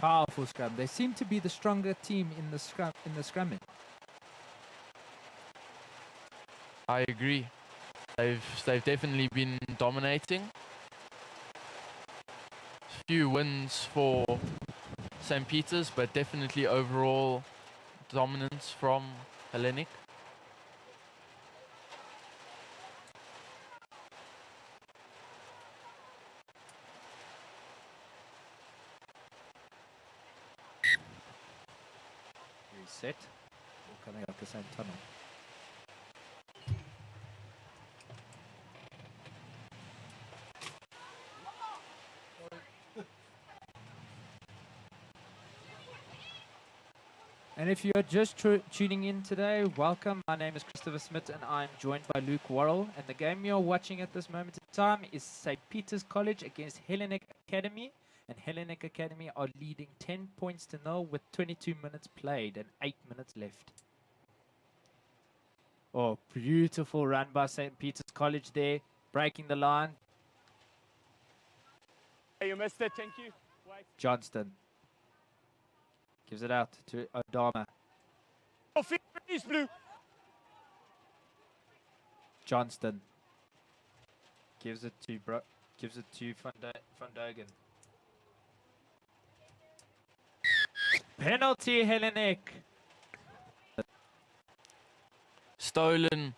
Speaker 2: Powerful scrum. They seem to be the stronger team in the scrumming.
Speaker 15: I agree. They've definitely been dominating. Few wins for St. Peter's, but definitely overall dominance from Hellenic.
Speaker 2: Reset. All coming out the same tunnel. And if you are just tuning in today, welcome. My name is Christopher Smith and I'm joined by Luke Worrell. And the game you're watching at this moment in time is St. Peter's College against Hellenic Academy. And Hellenic Academy are leading 10 points to 0 with 22 minutes played and 8 minutes left. Oh, beautiful run by St. Peter's College there, breaking the line.
Speaker 17: Hey, you missed it, thank you. Wait.
Speaker 2: Dunstan gives it out to Adama.
Speaker 17: Oh, freeze, blue.
Speaker 2: Dunstan gives it to Van Dogen. Penalty, Hellenic.
Speaker 15: Stolen.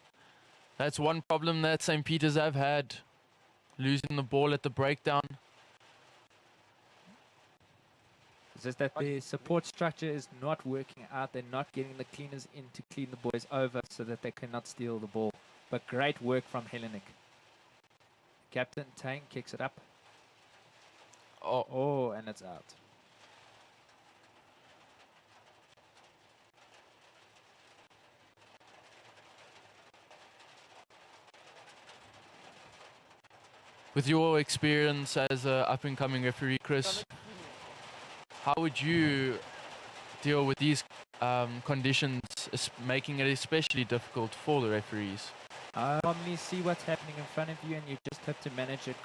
Speaker 15: That's one problem that St. Peter's have had. Losing the ball at the breakdown.
Speaker 2: It's just that the support structure is not working out. They're not getting the cleaners in to clean the boys over so that they cannot steal the ball. But great work from Hellenic. Captain Tang kicks it up. Oh, and it's out.
Speaker 15: With your experience as an up-and-coming referee, Chris, how would you deal with these conditions, making it especially difficult for the referees?
Speaker 2: Commonly see what's happening in front of you and you just have to manage it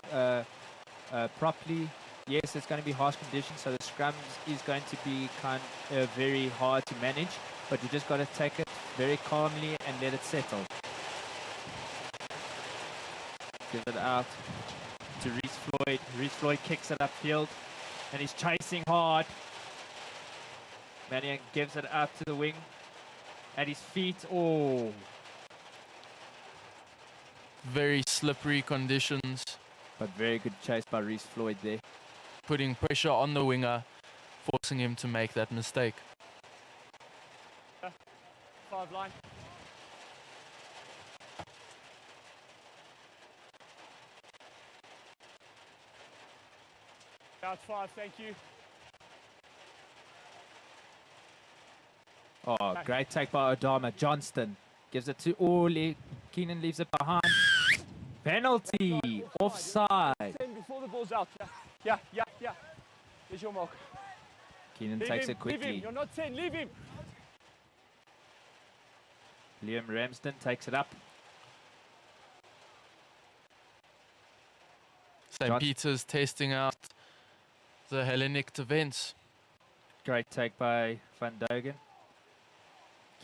Speaker 2: properly. Yes, it's going to be harsh conditions, so the scrums is going to be very hard to manage, but you just got to take it very calmly and let it settle. Give it out to Reese Floyd. Reese Floyd kicks it upfield and he's chasing hard. Mannion gives it out to the wing. At his feet, oh.
Speaker 15: Very slippery conditions.
Speaker 2: But very good chase by Reese Floyd there.
Speaker 15: Putting pressure on the winger, forcing him to make that mistake.
Speaker 17: 5 line. Out 5, thank you.
Speaker 2: Oh, great take by Adama. Johnston gives it to Ole. Keenan leaves it behind. Penalty. Offside.
Speaker 17: 10 before the ball's out. Yeah. Here's your mark.
Speaker 2: Keenan
Speaker 17: Leave
Speaker 2: takes
Speaker 17: him,
Speaker 2: it quickly.
Speaker 17: Leave him. You're not 10, leave him.
Speaker 2: Liam Ramsden takes it up.
Speaker 15: St. Peter's testing out the Hellenic defense.
Speaker 2: Great take by Van Dogen.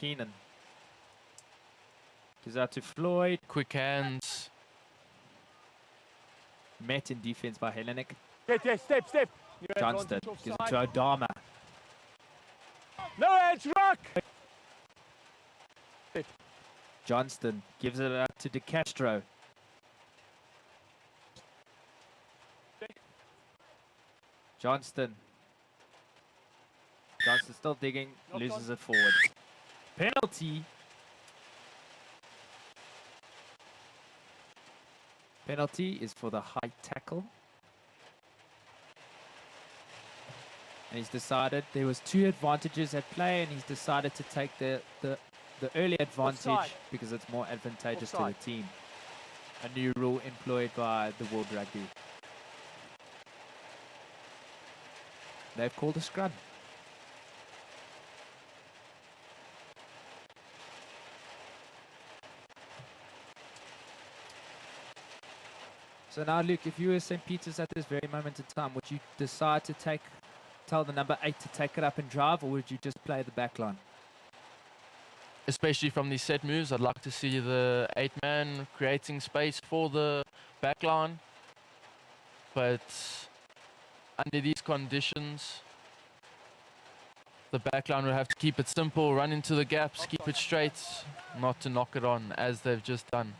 Speaker 2: Keenan gives out to Floyd.
Speaker 15: Quick hands.
Speaker 2: Met in defense by Hellenic.
Speaker 17: Get step.
Speaker 2: Johnston gives it to Adama.
Speaker 17: No edge, rock!
Speaker 2: Johnston gives it out to De Castro. Johnston still digging, loses it forward. Penalty. Penalty is for the high tackle. And he's decided there was 2 advantages at play and he's decided to take the early advantage
Speaker 17: Offside.
Speaker 2: because it's more advantageous
Speaker 17: Offside.
Speaker 2: to the team. A new rule employed by the World Rugby. They've called a scrum. So now, Luke, if you were St. Peter's at this very moment in time, would you decide to take tell the number 8 to take it up and drive, or would you just play the back line?
Speaker 15: Especially from these set moves, I'd like to see the 8-man creating space for the back line. But under these conditions, the back line will have to keep it simple, run into the gaps, keep it straight, not to knock it on as they've just done.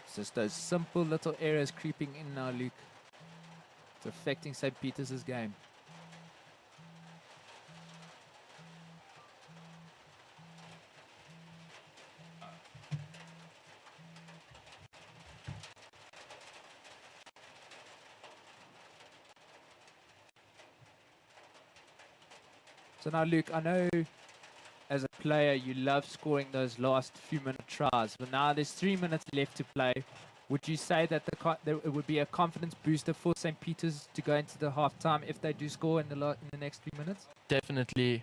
Speaker 2: It's just those simple little errors creeping in now, Luke. It's affecting St. Peter's game. So now, Luke, I know as a player you love scoring those last few minute tries, but now there's 3 minutes left to play. Would you say that it would be a confidence booster for St. Peter's to go into the half-time if they do score in the next 3 minutes?
Speaker 15: Definitely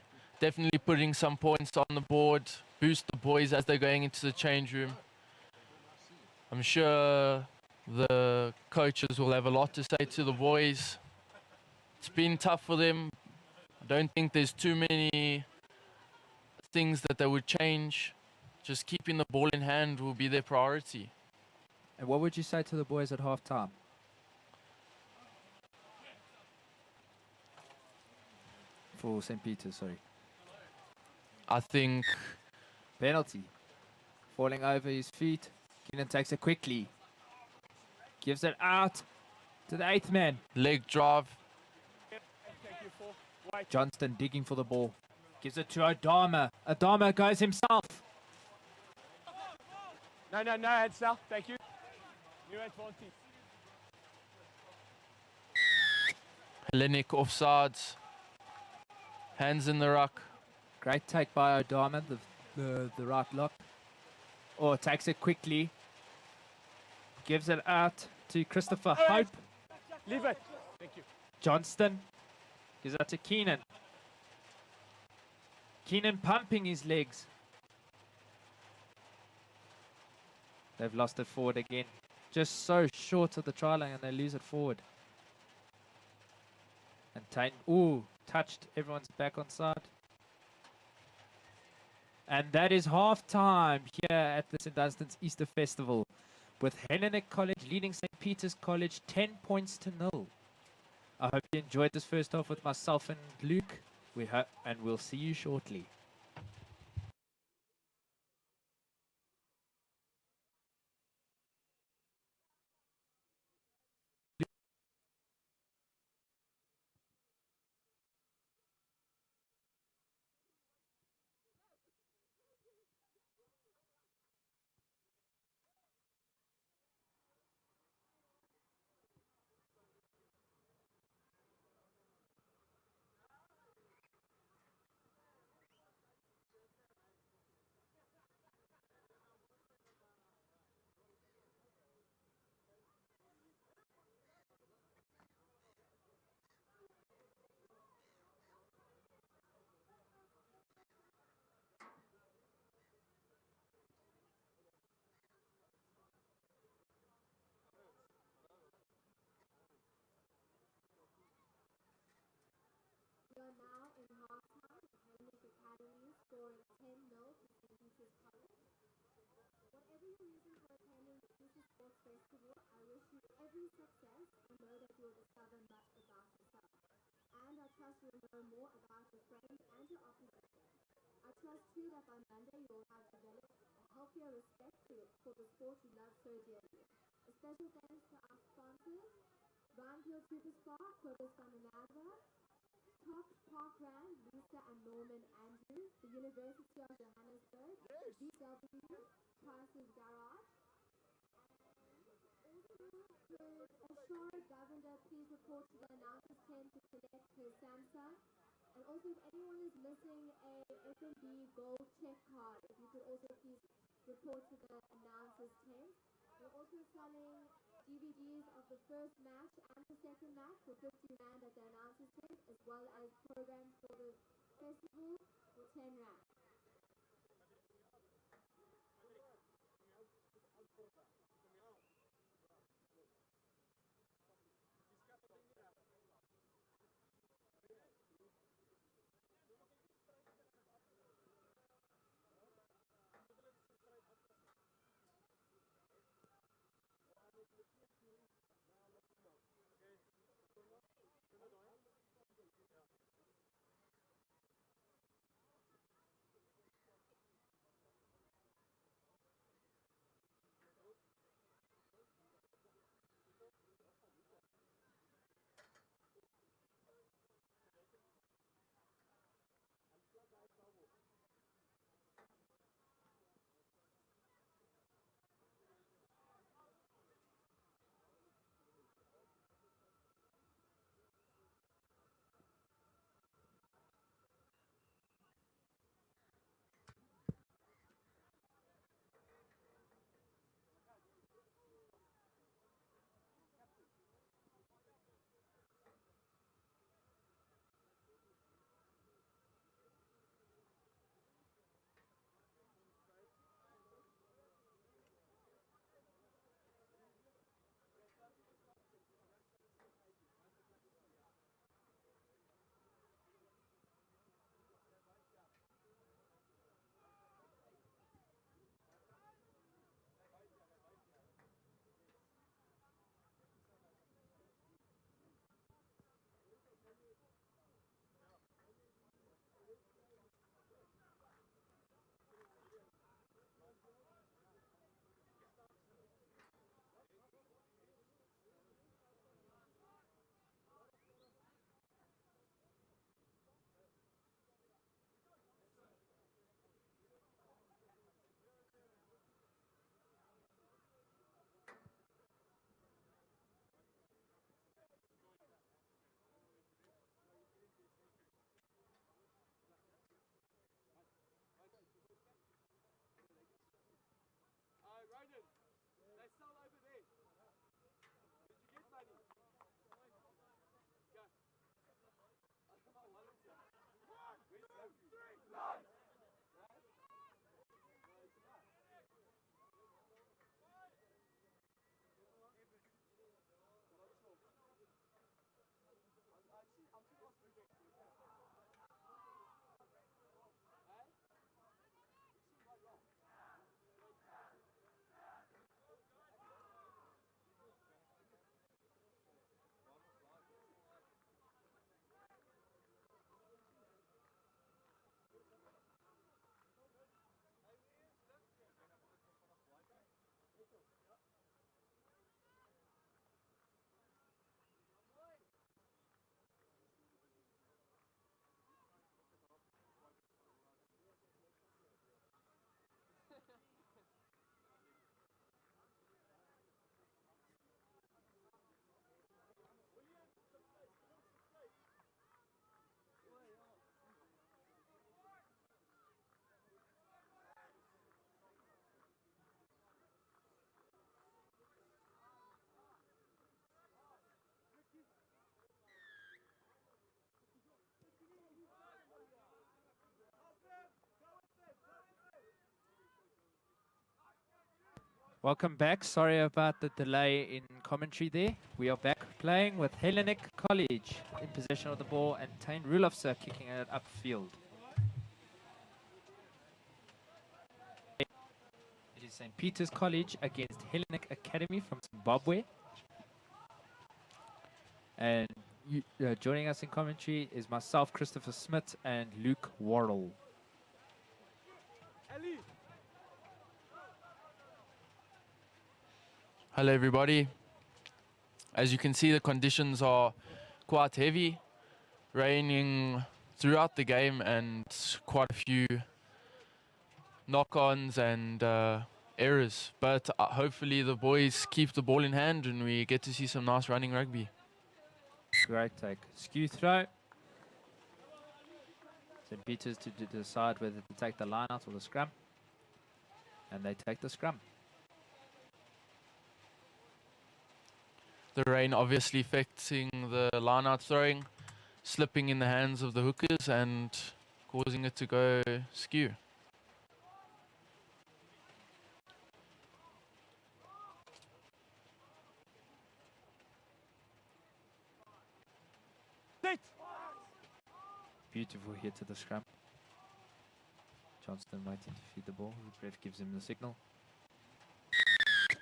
Speaker 15: putting some points on the board, boost the boys as they're going into the change room. I'm sure the coaches will have a lot to say to the boys. It's been tough for them. I don't think there's too many things that they would change. Just keeping the ball in hand will be their priority.
Speaker 2: And what would you say to the boys at half-time? For St. Peter's, sorry.
Speaker 15: I think...
Speaker 2: Penalty. Falling over his feet. Keenan takes it quickly. Gives it out to the 8th man.
Speaker 15: Leg drive.
Speaker 2: Dunstan digging for the ball. Gives it to Adama. Adama goes himself.
Speaker 17: No, heads now. Thank you. New advantage.
Speaker 15: Hellenic offsides. Hands in the ruck.
Speaker 2: Great take by Adama, the right lock. Oh, takes it quickly. Gives it out to Christopher Hope.
Speaker 17: Leave it. Thank you.
Speaker 2: Johnston gives it to Keenan. Keenan pumping his legs. They've lost it forward again. Just so short of the try line and they lose it forward. And Tain, touched everyone's back on side. And that is half time here at the St. Dunstan's Easter Festival, with Hellenic College leading St. Peter's College 10 points to 0. I hope you enjoyed this first half with myself and Luke. And we'll see you shortly.
Speaker 5: We are now in halftime with Hellenic Academy scoring 10-0 to St. Peter's College. Whatever your reason for attending the Easter Sports Festival, I wish you every success and know that you will discover much about yourself. And I trust you will know more about your friends and your opposition. I trust too that by Monday you will have developed a healthier respect for the sport you love so dearly. A special thanks to our sponsors, Rhinefield Superstar, Curtis van der Merwe, Top Parkrand, Lisa and Norman Andrew, the University of Johannesburg, VW, Price's Garage. Also, could Ashora Governor please report to the announcers tent to collect her Samsung? And also, if anyone is missing a F&B gold check card, if you could also please report to the announcers tent. We're also selling DVDs of the first match and the second match for 50 rand at the announcers tent, as well as programs for the festival for 10 rand.
Speaker 2: Welcome back. Sorry about the delay in commentary there. We are back playing with Hellenic College in possession of the ball and Tane Rulofse kicking it upfield. It is St. Peter's College against Hellenic Academy from Zimbabwe. And joining us in commentary is myself, Christopher Smith, and Luke Worrell.
Speaker 15: Hello everybody. As you can see, the conditions are quite heavy, raining throughout the game and quite a few knock-ons and errors. But hopefully the boys keep the ball in hand and we get to see some nice running rugby.
Speaker 2: Great take. Skew throw. St. Peter's to decide whether to take the line out or the scrum. And they take the scrum.
Speaker 15: The rain obviously affecting the line-out throwing, slipping in the hands of the hookers and causing it to go skew.
Speaker 2: Beautiful hit to the scrum. Dunstan waiting to feed the ball. The ref gives him the signal.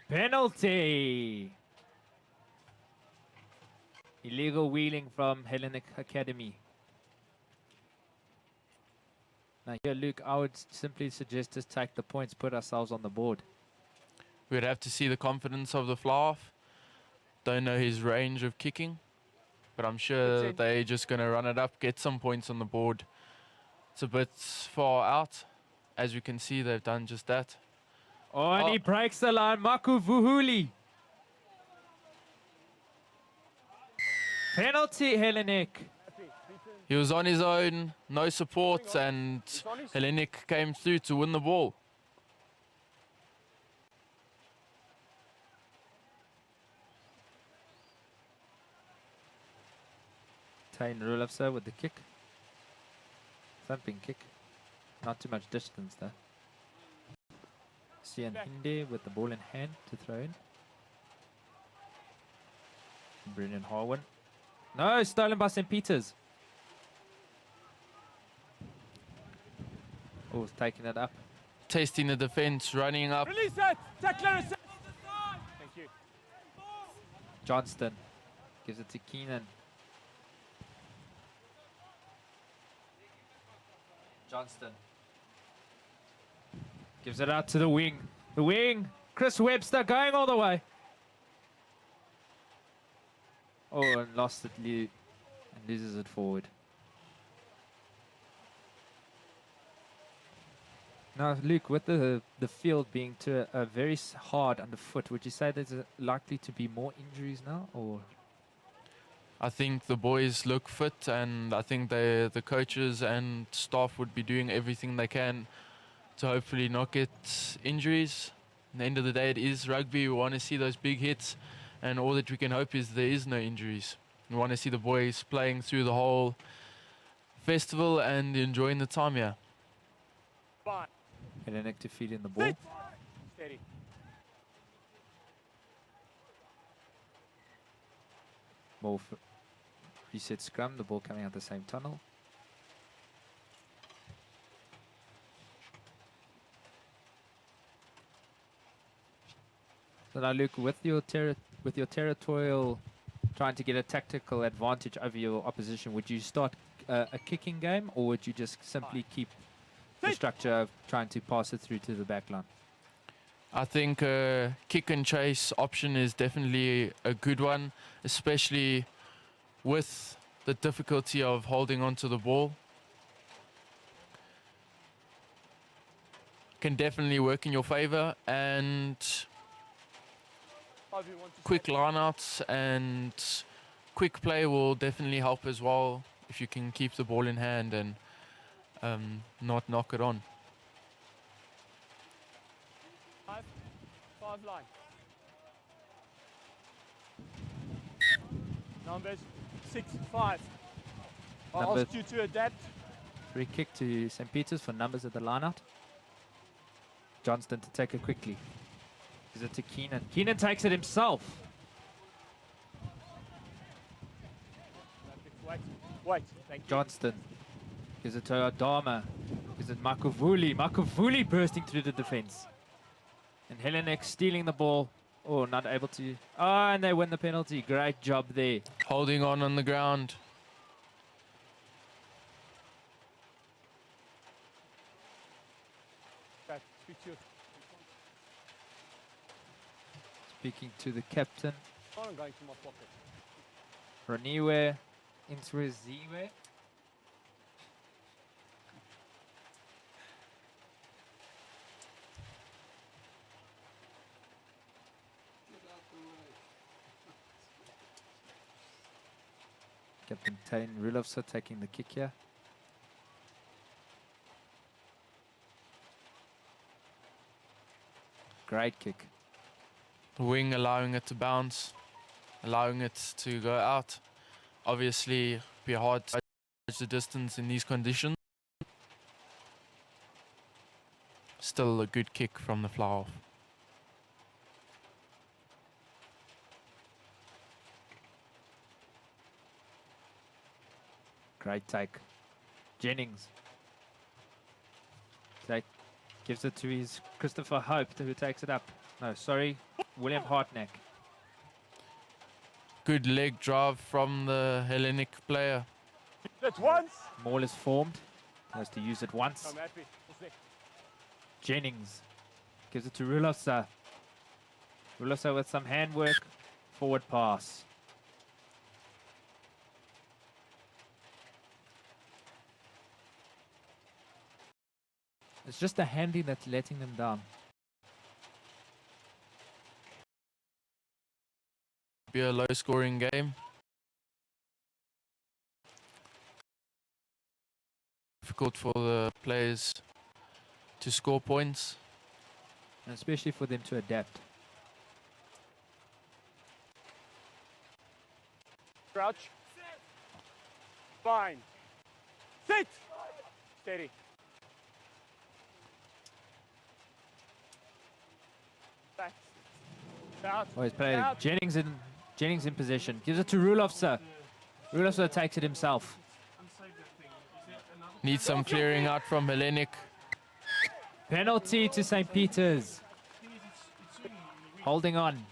Speaker 2: Penalty! Illegal wheeling from Hellenic Academy. Now here, Luke, I would simply suggest just take the points, put ourselves on the board.
Speaker 15: We'd have to see the confidence of the fly-off. Don't know his range of kicking, but I'm sure they're just going to run it up, get some points on the board. It's a bit far out. As you can see, they've done just that.
Speaker 2: Oh, and he breaks the line. Maku Vuhuli. Penalty, Hellenic.
Speaker 15: He was on his own, no support, and Hellenic came through to win the ball.
Speaker 2: Tane Rulofse with the kick. Thumping kick. Not too much distance there. Sian Hinde with the ball in hand to throw in. Brendan Harwin. No, stolen by St. Peter's. Oh, taking it up.
Speaker 15: Tasting the defense, running up.
Speaker 17: Release it! Tackler! Thank you.
Speaker 2: Johnston gives it to Keenan. Johnston gives it out to the wing. The wing. Chris Webster going all the way. Oh, and lost it, and loses it forward. Now, Luke, with the field being very hard underfoot, would you say there's likely to be more injuries now, or?
Speaker 15: I think the boys look fit, and I think the coaches and staff would be doing everything they can to hopefully not get injuries. At the end of the day, it is rugby. We want to see those big hits, and all that we can hope is there is no injuries. We want to see the boys playing through the whole festival and enjoying the time here.
Speaker 2: Hellenic to feed in the ball.
Speaker 17: Steady.
Speaker 2: Ball reset scrum, the ball coming out the same tunnel. So now, Luke, with your territorial, trying to get a tactical advantage over your opposition, would you start a kicking game, or would you just simply keep the structure of trying to pass it through to the back line?
Speaker 15: I think kick and chase option is definitely a good one, especially with the difficulty of holding on to the ball. Can definitely work in your favor, and quick lineouts and quick play will definitely help as well if you can keep the ball in hand and not knock it on.
Speaker 17: Five line. Numbers 6-5. I'll ask you to adapt.
Speaker 2: Free kick to St. Peter's for numbers at the line-out. Johnston to take it quickly. Gives it to Keenan. Keenan takes it himself.
Speaker 17: Wait. Thank you.
Speaker 2: Dunstan gives it to Adama. Gives it Makavuli. Makavuli bursting through the defense. And Helenek stealing the ball. Oh, not able to. Oh, and they win the penalty. Great job there.
Speaker 15: Holding on the ground.
Speaker 17: Okay, speak to you.
Speaker 2: Speaking to the captain.
Speaker 17: I'm going to my pocket.
Speaker 2: Raniwe Intreziwe. Captain Tain Rulovsa taking the kick here. Great kick.
Speaker 15: The wing allowing it to bounce, allowing it to go out. Obviously, be hard to judge the distance in these conditions. Still a good kick from the fly off.
Speaker 2: Great take. Jennings. Gives it to his Christopher Hope, who takes it up. No, sorry, William Hartneck.
Speaker 15: Good leg drive from the Hellenic player.
Speaker 17: That's once.
Speaker 2: Maul is formed. Has to use it once.
Speaker 17: I'm happy. What's next?
Speaker 2: Jennings gives it to Rulosa. Rulosa with some handwork. Forward pass. It's just the handing that's letting them down.
Speaker 15: Be a low-scoring game. Difficult for the players to score points.
Speaker 2: And especially for them to adapt.
Speaker 17: Crouch. Fine. Sit. Steady. Back. Out.
Speaker 2: Oh, he's played
Speaker 17: Out.
Speaker 2: Jennings in possession. Gives it to Rulovsa. Rulovsa takes it himself.
Speaker 15: Needs some clearing out from Hellenic.
Speaker 2: Penalty to St. Peter's. Holding on.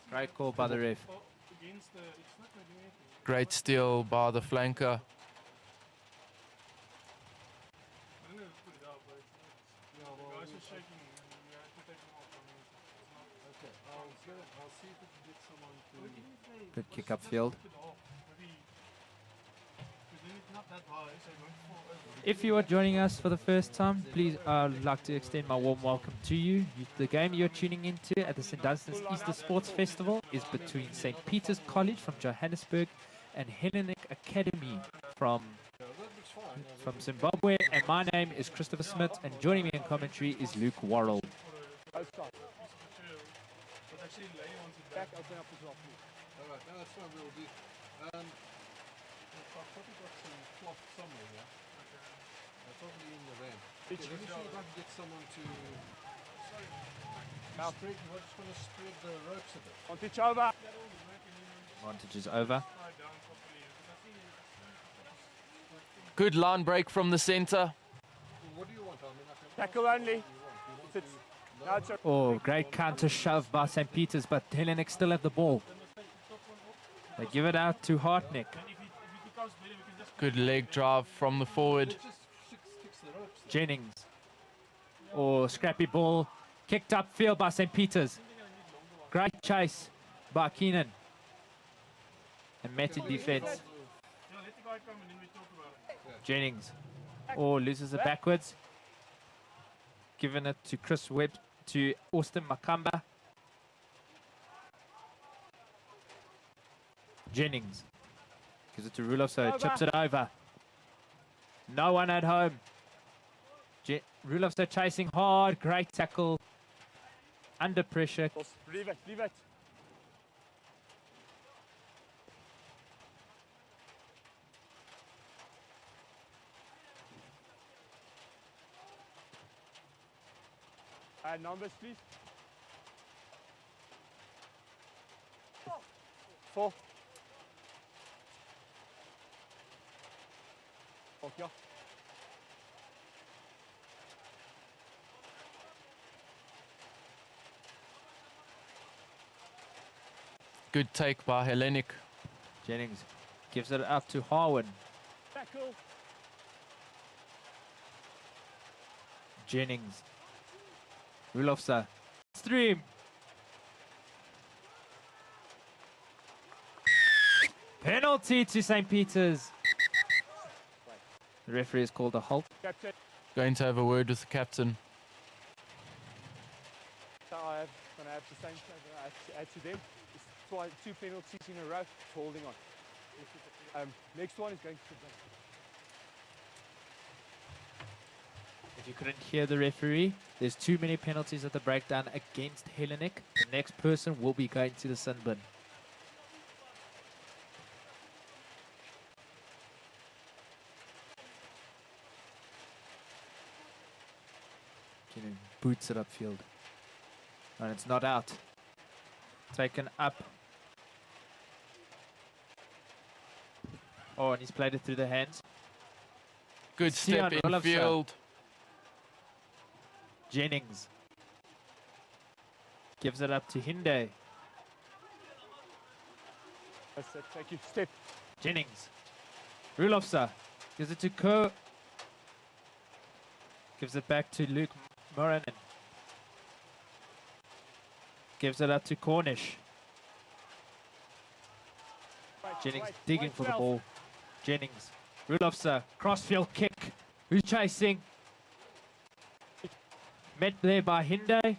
Speaker 2: Great call by the ref.
Speaker 15: Great steal by the flanker.
Speaker 2: Good kick upfield. If you are joining us for the first time, please, I'd like to extend my warm welcome to you. The game you're tuning into at the St. Dunstan's Easter Sports Festival is between St. Peter's College from Johannesburg and Hellenic Academy from Zimbabwe. And my name is Christopher Smith, and joining me in commentary is Luke Worrell.
Speaker 17: Back, open up as well, please.
Speaker 16: All right, no, that's fine, we'll do. I've probably got some cloth somewhere here. Probably in the van. Okay, let me see if I can get someone to spread. We're just going to spread the ropes a bit.
Speaker 17: Montage over.
Speaker 2: Montage is over.
Speaker 15: Good line break from the centre.
Speaker 16: What do you want? I mean, I can
Speaker 17: tackle only.
Speaker 2: Oh, great counter shove by St. Peter's, but Hellenic still have the ball. They give it out to Hartneck.
Speaker 15: Good leg drive from the forward.
Speaker 2: Jennings. Oh, scrappy ball. Kicked upfield by St. Peter's. Great chase by Keenan. And met in defense. Jennings. Oh, loses it backwards. Giving it to Chris Webb, to Austin Makamba. Jennings. Gives it to Rulof, so it chips it over. No one at home. Rulov's chasing hard. Great tackle. Under pressure.
Speaker 17: Leave it, leave it. Numbers, please. 4. Okay.
Speaker 15: Good take by Hellenic.
Speaker 2: Jennings gives it up to Harwin.
Speaker 17: Tackle.
Speaker 2: Jennings. Rulofsa. Stream. Penalty to St. Peter's. The referee has called a halt.
Speaker 17: Captain.
Speaker 15: Going to have a word with the captain.
Speaker 17: So I'm going to have the same thing I have to add to them. It's 2 penalties in a row for holding on. Next one is going to the
Speaker 2: If you couldn't hear the referee, there's too many penalties at the breakdown against Hellenic. The next person will be going to the sin bin. Boots it upfield. And it's not out. Taken up. Oh, and he's played it through the hands.
Speaker 15: Good step in field.
Speaker 2: Jennings. Gives it up to Hinde.
Speaker 17: That's it. Thank you. Step.
Speaker 2: Jennings. Rulofsa. Gives it to Ko. Gives it back to Luke Moranen. Gives it up to Cornish. Jennings digging for the ball. Jennings. Rudolfsa. Crossfield kick. Who's chasing? Met there by Hinde.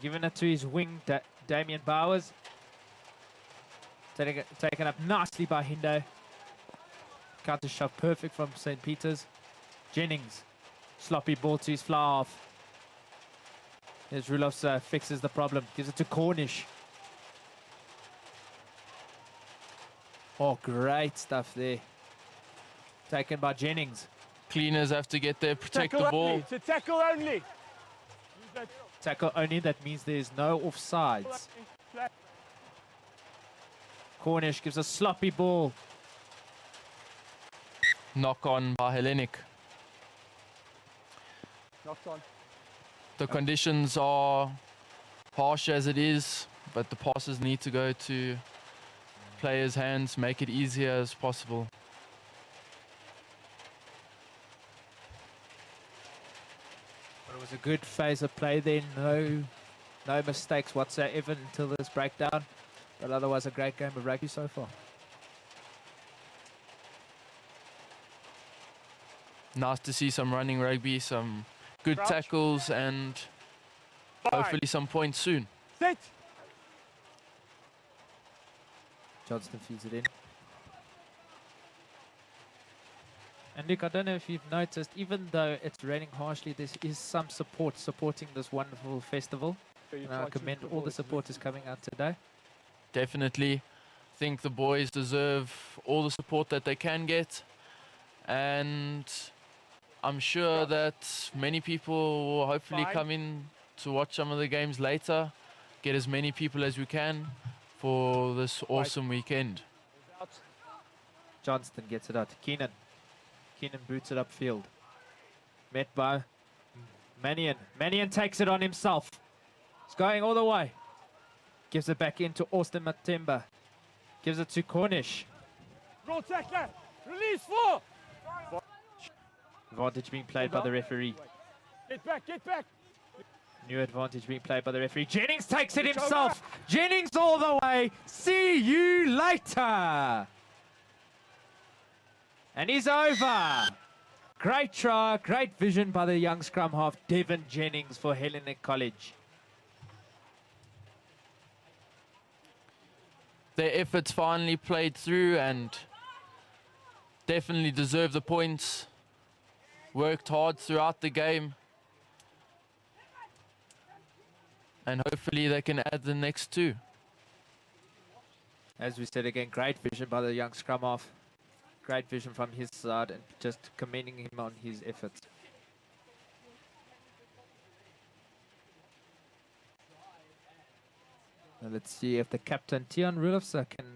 Speaker 2: Giving it to his wing, Damien Bowers. Taken up nicely by Hinde. Counter shove perfect from St. Peter's. Jennings. Sloppy ball to his fly off. Here's Rulofs fixes the problem. Gives it to Cornish. Oh, great stuff there. Taken by Jennings.
Speaker 15: Cleaners have to get there, protect
Speaker 17: tackle
Speaker 15: the ball.
Speaker 17: Only. To tackle only.
Speaker 2: Tackle only, that means there's no offsides. Cornish gives a sloppy ball.
Speaker 15: Knock on by Hellenic.
Speaker 17: Knocked on.
Speaker 15: The conditions are harsh as it is, but the passes need to go to players' hands, make it easier as possible.
Speaker 2: But it was a good phase of play there. No mistakes whatsoever until this breakdown. But otherwise, a great game of rugby so far.
Speaker 15: Nice to see some running rugby, some good tackles, and hopefully some points soon.
Speaker 17: Sit.
Speaker 2: Johnston feeds it in. And Nick, I don't know if you've noticed, even though it's raining harshly, there is some support supporting this wonderful festival. And I commend all the supporters coming out today.
Speaker 15: Definitely. I think the boys deserve all the support that they can get. And I'm sure that many people will hopefully come in to watch some of the games later. Get as many people as we can for this awesome weekend.
Speaker 2: Johnston gets it out to Keenan. Keenan boots it upfield. Met by Manion. Manion takes it on himself. He's going all the way. Gives it back into Austin Matemba. Gives it to Cornish.
Speaker 17: Roll tackler. Release 4.
Speaker 2: Advantage being played by the referee.
Speaker 17: Get back, get back.
Speaker 2: New advantage being played by the referee. Jennings takes it himself. Jennings all the way. See you later. And he's over. Great try, great vision by the young scrum half, Devin Jennings for Hellenic College.
Speaker 15: Their efforts finally played through and definitely deserve the points. Worked hard throughout the game. And hopefully they can add the next 2.
Speaker 2: As we said again, great vision by the young scrum half. Great vision from his side and just commending him on his efforts. Now let's see if the captain, Tian Rudolfsa, can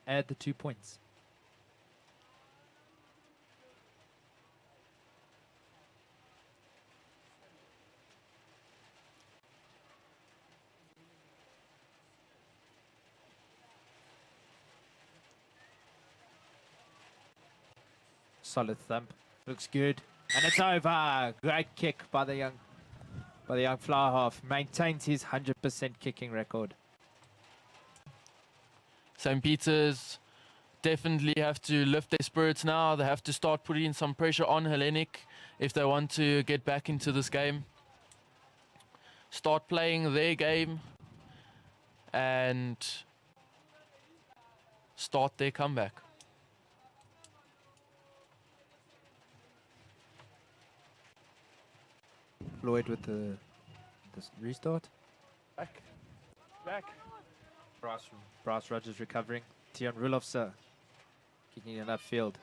Speaker 2: add the 2 points. Solid thump. Looks good. And it's over. Great kick by the young flower half. Maintains his 100% kicking record.
Speaker 15: St. Peter's definitely have to lift their spirits now. They have to start putting some pressure on Hellenic if they want to get back into this game. Start playing their game and start their comeback.
Speaker 2: Floyd with the restart.
Speaker 17: Back. Back.
Speaker 2: Bryce Rogers recovering. Tian Rulofsa kicking it upfield.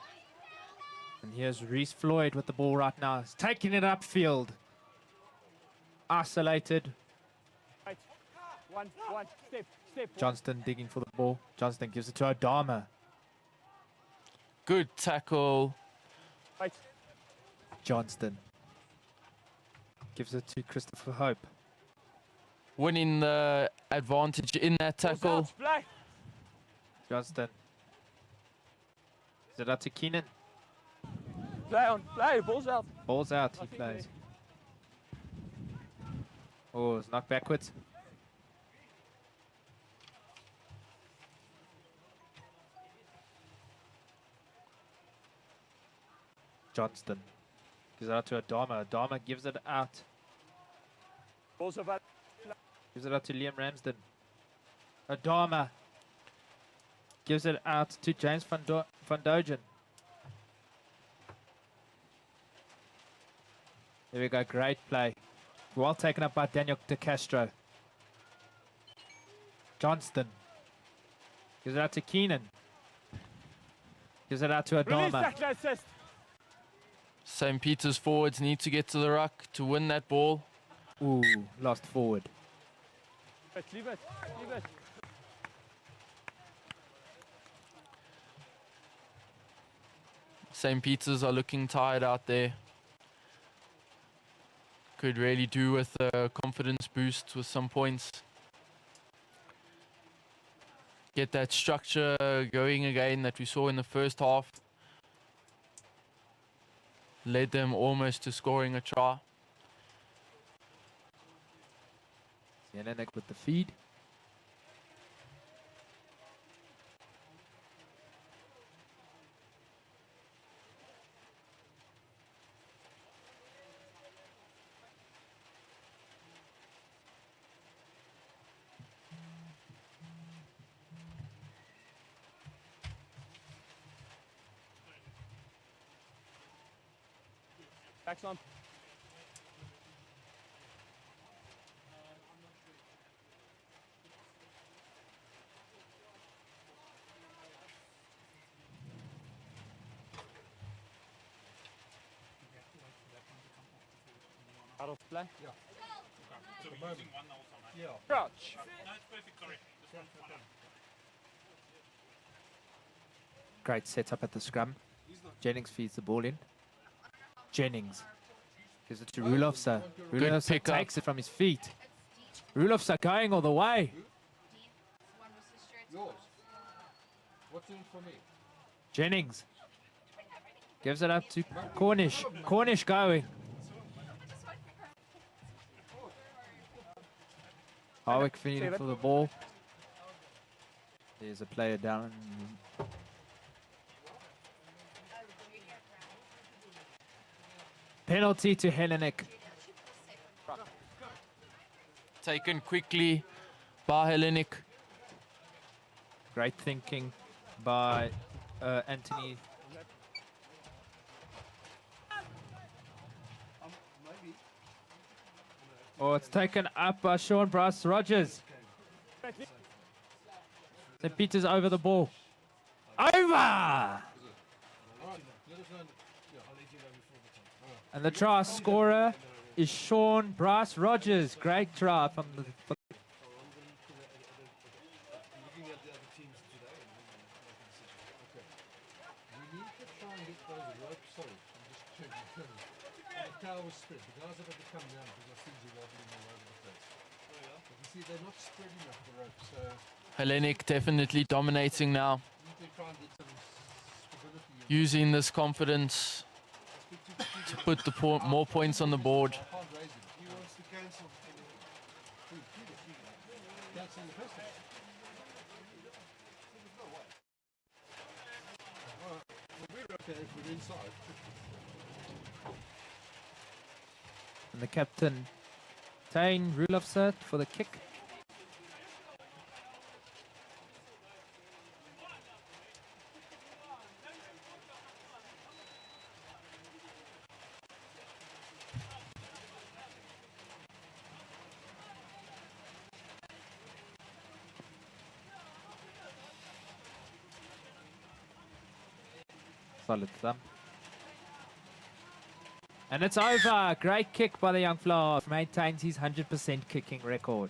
Speaker 2: And here's Reese Floyd with the ball right now. He's taking it upfield. Isolated.
Speaker 17: Right. One. Step.
Speaker 2: Johnston digging for the ball. Johnston gives it to Adama.
Speaker 15: Good tackle.
Speaker 17: Right.
Speaker 2: Johnston gives it to Christopher Hope.
Speaker 15: Winning the advantage in that tackle.
Speaker 17: Play.
Speaker 2: Johnston. Is it up to Keenan?
Speaker 17: Play. Ball's out.
Speaker 2: Ball's out. He plays. Oh, it's knocked backwards. Johnston gives it out to Adama. Adama gives it out.
Speaker 17: Ball's about.
Speaker 2: Gives it out to Liam Ramsden. Adama gives it out to James van Dogen. There we go. Great play. Well taken up by Daniel De Castro. Johnston gives it out to Keenan. Gives it out to Adama.
Speaker 15: St. Peter's forwards need to get to the ruck to win that ball.
Speaker 2: Ooh, lost forward.
Speaker 17: Leave it.
Speaker 15: St. Peter's are looking tired out there. Could really do with a confidence boost with some points. Get that structure going again that we saw in the first half. Led them almost to scoring a try.
Speaker 2: Jelinek with the feed.
Speaker 17: Excellent. Out of play?
Speaker 16: Yeah. So we're using one also, yeah.
Speaker 17: Crouch.
Speaker 16: No, it's perfect, sorry. This one's one.
Speaker 2: Great setup at the scrum. Jennings feeds the ball in. Jennings gives it to Rulofsa. Rulofsa takes it from his feet. Rulofsa going all the way.
Speaker 16: Yours. What's in it for me?
Speaker 2: Jennings gives it up to Cornish. Cornish going. Harwick feeding for the ball. There's a player down. Penalty to Hellenic.
Speaker 15: Taken quickly by Hellenic.
Speaker 2: Great thinking by Anthony. Oh, it's taken up by Sean Bryce Rogers. St. Peter's over the ball. Over! And the try scorer is Sean Bryce Rogers. Great try from the
Speaker 16: rope, sorry, I'm just checking. The cow was spread. The guys have had to come down because I see you wobbling all over the place. Oh yeah? But you see, they're not spreading up the rope, so...
Speaker 15: Hellenic definitely dominating now.
Speaker 16: You need to try and get some stability.
Speaker 15: Using this confidence to put the more points on the board.
Speaker 16: I can't raise him. He wants to cancel. Cancel the festival. Well, we're okay if we're inside.
Speaker 2: And the captain, Tane Rulofset for the kick. Solid thumb. And it's over. Great kick by the young flower. Maintains his 100% kicking record.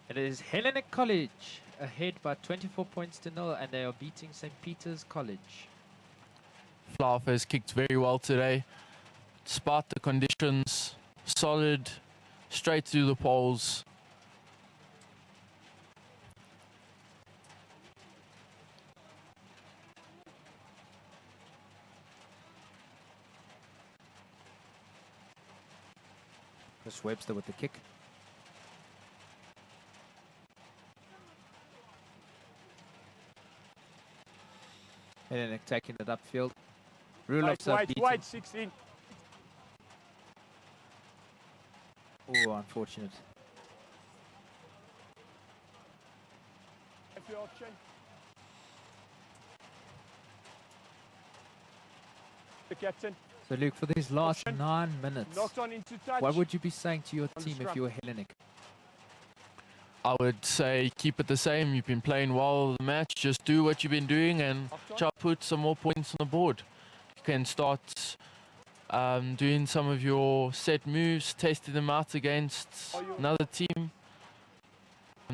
Speaker 2: It is Hellenic College ahead by 24 points to 0, and they are beating St. Peter's College.
Speaker 15: Flav has kicked very well today. Despite the conditions, solid, straight through the poles.
Speaker 2: Chris Webster with the kick. Hellenic taking it upfield. Rulofset
Speaker 17: Wide, 16.
Speaker 2: Oh, unfortunate.
Speaker 17: If your option. The captain.
Speaker 2: So Luke, for these last 9 minutes,
Speaker 17: Knocked on into touch.
Speaker 2: what would you be saying to your
Speaker 17: On the
Speaker 2: team if
Speaker 17: scrum.
Speaker 2: you were Hellenic?
Speaker 15: I would say keep it the same. You've been playing well the match. Just do what you've been doing and try to put some more points on the board. You can start doing some of your set moves, testing them out against another team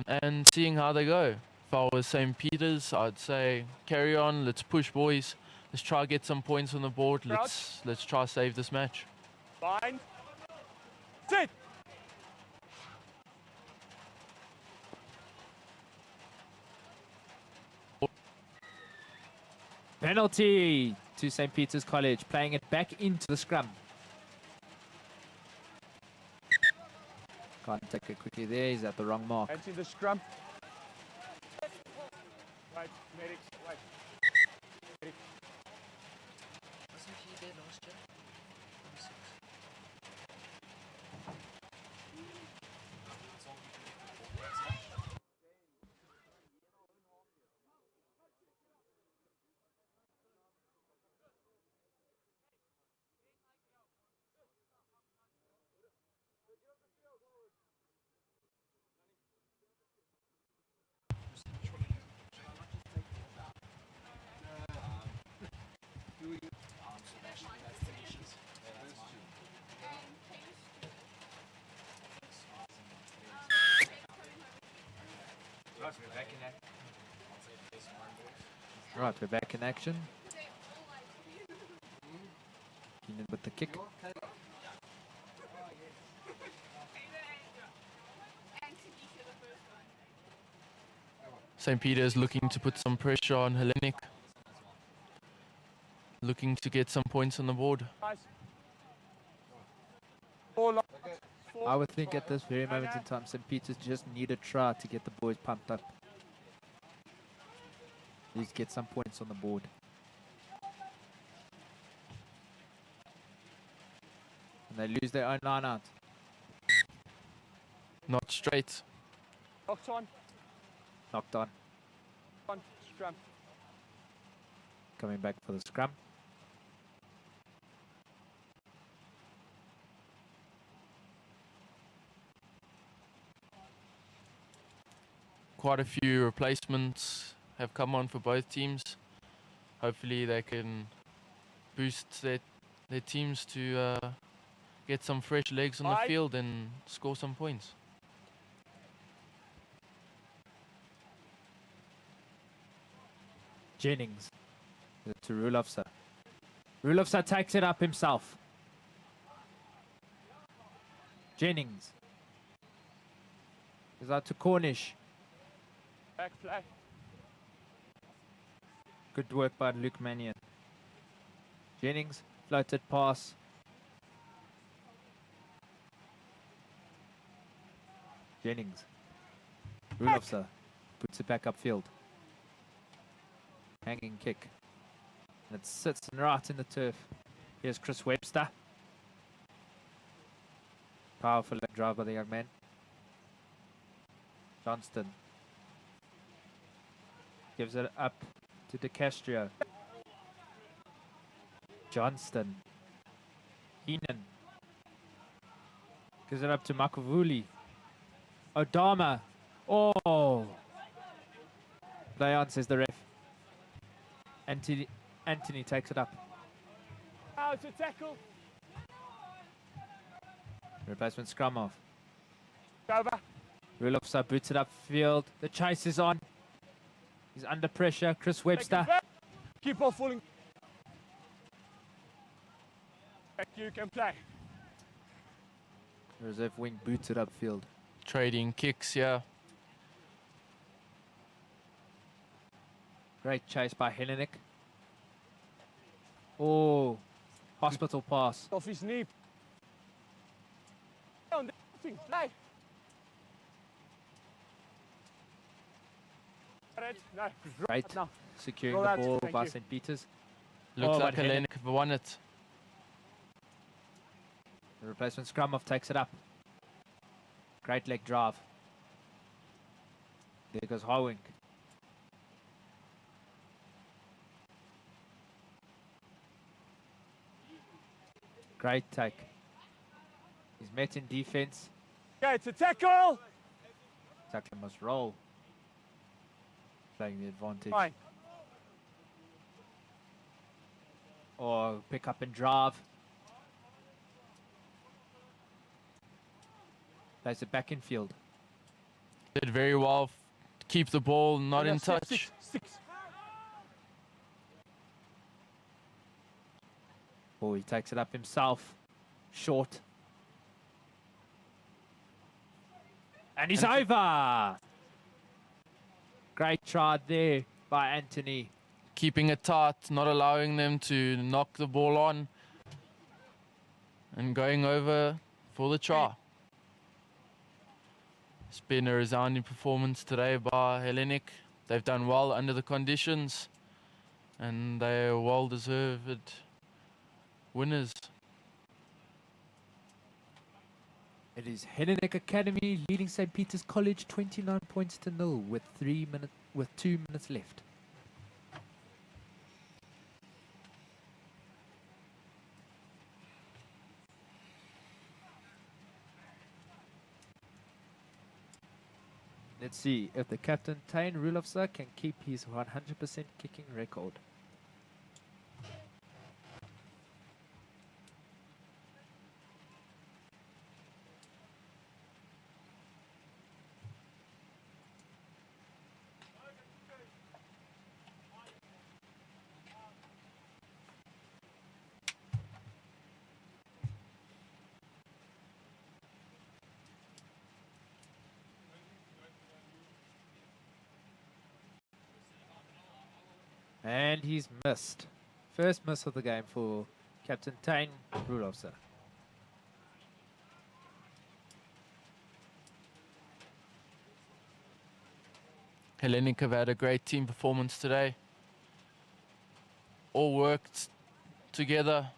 Speaker 15: and seeing how they go. If I was St. Peter's, I'd say carry on. Let's push, boys. Let's try to get some points on the board. Let's try to save this match.
Speaker 17: Bind. Sit.
Speaker 2: Penalty to St. Peter's College, playing it back into the scrum. Can't take it quickly there, he's at the wrong mark.
Speaker 17: Hands in the scrum. Right, medics, right. Medic.
Speaker 9: Wasn't he there last year? 26.
Speaker 2: Right, we're back in action. Keenan with the kick.
Speaker 15: St. Peter's looking to put some pressure on Hellenic. Looking to get some points on the board.
Speaker 2: I would think at this very moment in time, St. Peter's just need a try to get the boys pumped up. At least get some points on the board. And they lose their own line out.
Speaker 15: Not straight.
Speaker 17: Knocked on.
Speaker 2: Knocked on.
Speaker 17: On scrum.
Speaker 2: Coming back for the scrum.
Speaker 15: Quite a few replacements have come on for both teams. Hopefully they can boost their teams to get some fresh legs on the field and score some points.
Speaker 2: Jennings to Rulofsa. Rulovsa takes it up himself. Jennings. Goes out to Cornish.
Speaker 17: Back play.
Speaker 2: Good work by Luke Mannion. Jennings, floated pass. Jennings. Rulovsa puts it back upfield. Hanging kick. And it sits right in the turf. Here's Chris Webster. Powerful leg drive by the young man. Dunstan. Gives it up to De Castro. Johnston. Heenan. Gives it up to Makavuli. Odama. Oh. Play on, says the ref. Anthony takes it up.
Speaker 17: Out to tackle.
Speaker 2: Replacement scrum off.
Speaker 17: Over.
Speaker 2: Rulovsa boots it upfield. The chase is on. He's under pressure. Chris Webster.
Speaker 17: Keep on falling. Back, you can play.
Speaker 2: Reserve wing boots it upfield.
Speaker 15: Trading kicks, yeah.
Speaker 2: Great chase by Hellenic. Oh, hospital pass.
Speaker 17: Off his knee. On the thing, play. No,
Speaker 2: Right,
Speaker 17: now.
Speaker 2: securing
Speaker 17: Roll
Speaker 2: the
Speaker 17: out,
Speaker 2: ball
Speaker 17: thank
Speaker 2: by
Speaker 17: you.
Speaker 2: St. Peter's.
Speaker 15: Looks
Speaker 2: Oh,
Speaker 15: like
Speaker 2: but
Speaker 15: Hellenic have won it.
Speaker 2: The replacement scrum off takes it up. Great leg drive. There goes Howink. Great take. He's met in defense.
Speaker 17: Okay, it's a tackle.
Speaker 2: Tackler must roll. Playing the advantage.
Speaker 17: Fine.
Speaker 2: Or pick up and drive. Plays it back in field.
Speaker 15: Did very well. Keep the ball not
Speaker 17: Yeah,
Speaker 15: in touch.
Speaker 17: Six.
Speaker 2: Oh, he takes it up himself. Short. And he's over. Great try there by Anthony.
Speaker 15: Keeping it tight, not allowing them to knock the ball on. And going over for the try. It's been a resounding performance today by Hellenic. They've done well under the conditions. And they are well-deserved winners.
Speaker 2: It is Hellenic Academy leading St. Peter's College 29 points to 0 with 2 minutes left. Let's see if the captain Tain Rulovsa can keep his 100% kicking record. And he's missed. First miss of the game for Captain Tain Rulovsa.
Speaker 15: Hellenic have had a great team performance today. All worked together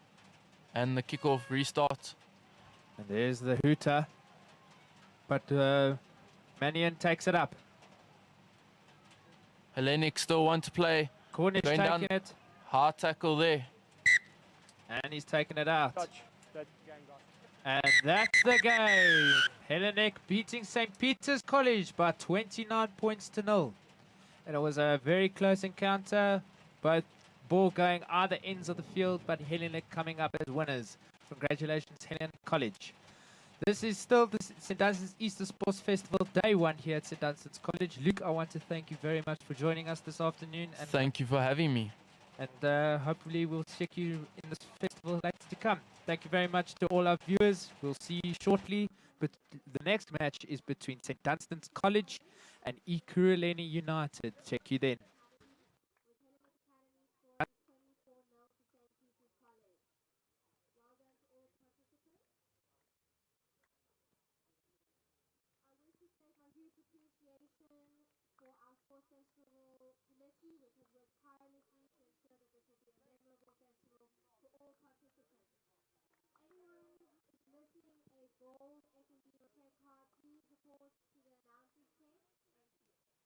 Speaker 15: and the kickoff restart.
Speaker 2: And there's the hooter. But Mannion takes it up.
Speaker 15: Hellenic still want to play.
Speaker 2: Cornish
Speaker 15: Going
Speaker 2: taking
Speaker 15: down.
Speaker 2: it.
Speaker 15: Hard tackle there.
Speaker 2: And he's taking it out.
Speaker 17: Touch. That game, guys.
Speaker 2: And that's the game. Hellenic beating St. Peter's College by 29 points to 0. And it was a very close encounter. Both ball going either ends of the field, but Hellenic coming up as winners. Congratulations, Hellenic College. This is still the St. Dunstan's Easter Sports Festival Day 1 here at St. Dunstan's College. Luke, I want to thank you very much for joining us this afternoon. And
Speaker 15: Thank you for having me.
Speaker 2: And hopefully we'll check you in this festival later to come. Thank you very much to all our viewers. We'll see you shortly. But the next match is between St. Dunstan's College and Ekurhuleni United. Check you then.
Speaker 5: For our sports festival committee, which has worked tirelessly to ensure that this will be a memorable festival for all participants. Anyone who is missing a gold F&B or check card, please report to the announcers table. Thank you.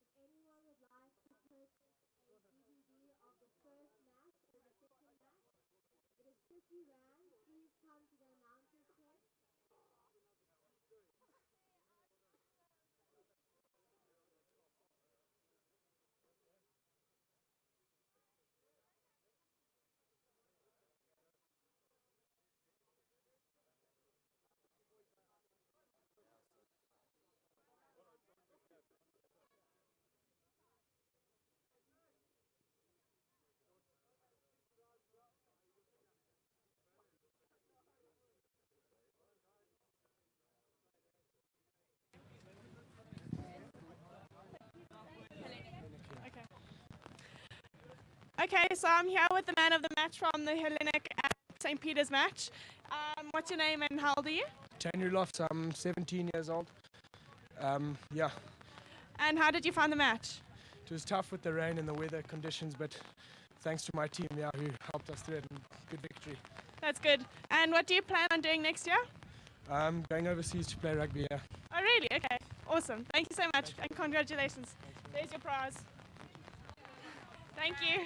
Speaker 5: If anyone would like to purchase a DVD of the first match or the second match, it is 50 rand. Please come to the announcers table.
Speaker 7: Okay, so I'm here with the man of the match from the Hellenic and St. Peter's match. What's your name and how old are you?
Speaker 18: January Lofts, I'm 17 years old. Yeah,
Speaker 7: And how did you find the match?
Speaker 18: it was tough with the rain and the weather conditions, but thanks to my team, yeah, who helped us through it, and good victory.
Speaker 7: That's good. And what do you plan on doing next year?
Speaker 18: Going overseas to play rugby, yeah.
Speaker 7: Oh, really? Okay, awesome. Thank you so much and congratulations. There's your prize. Thank you.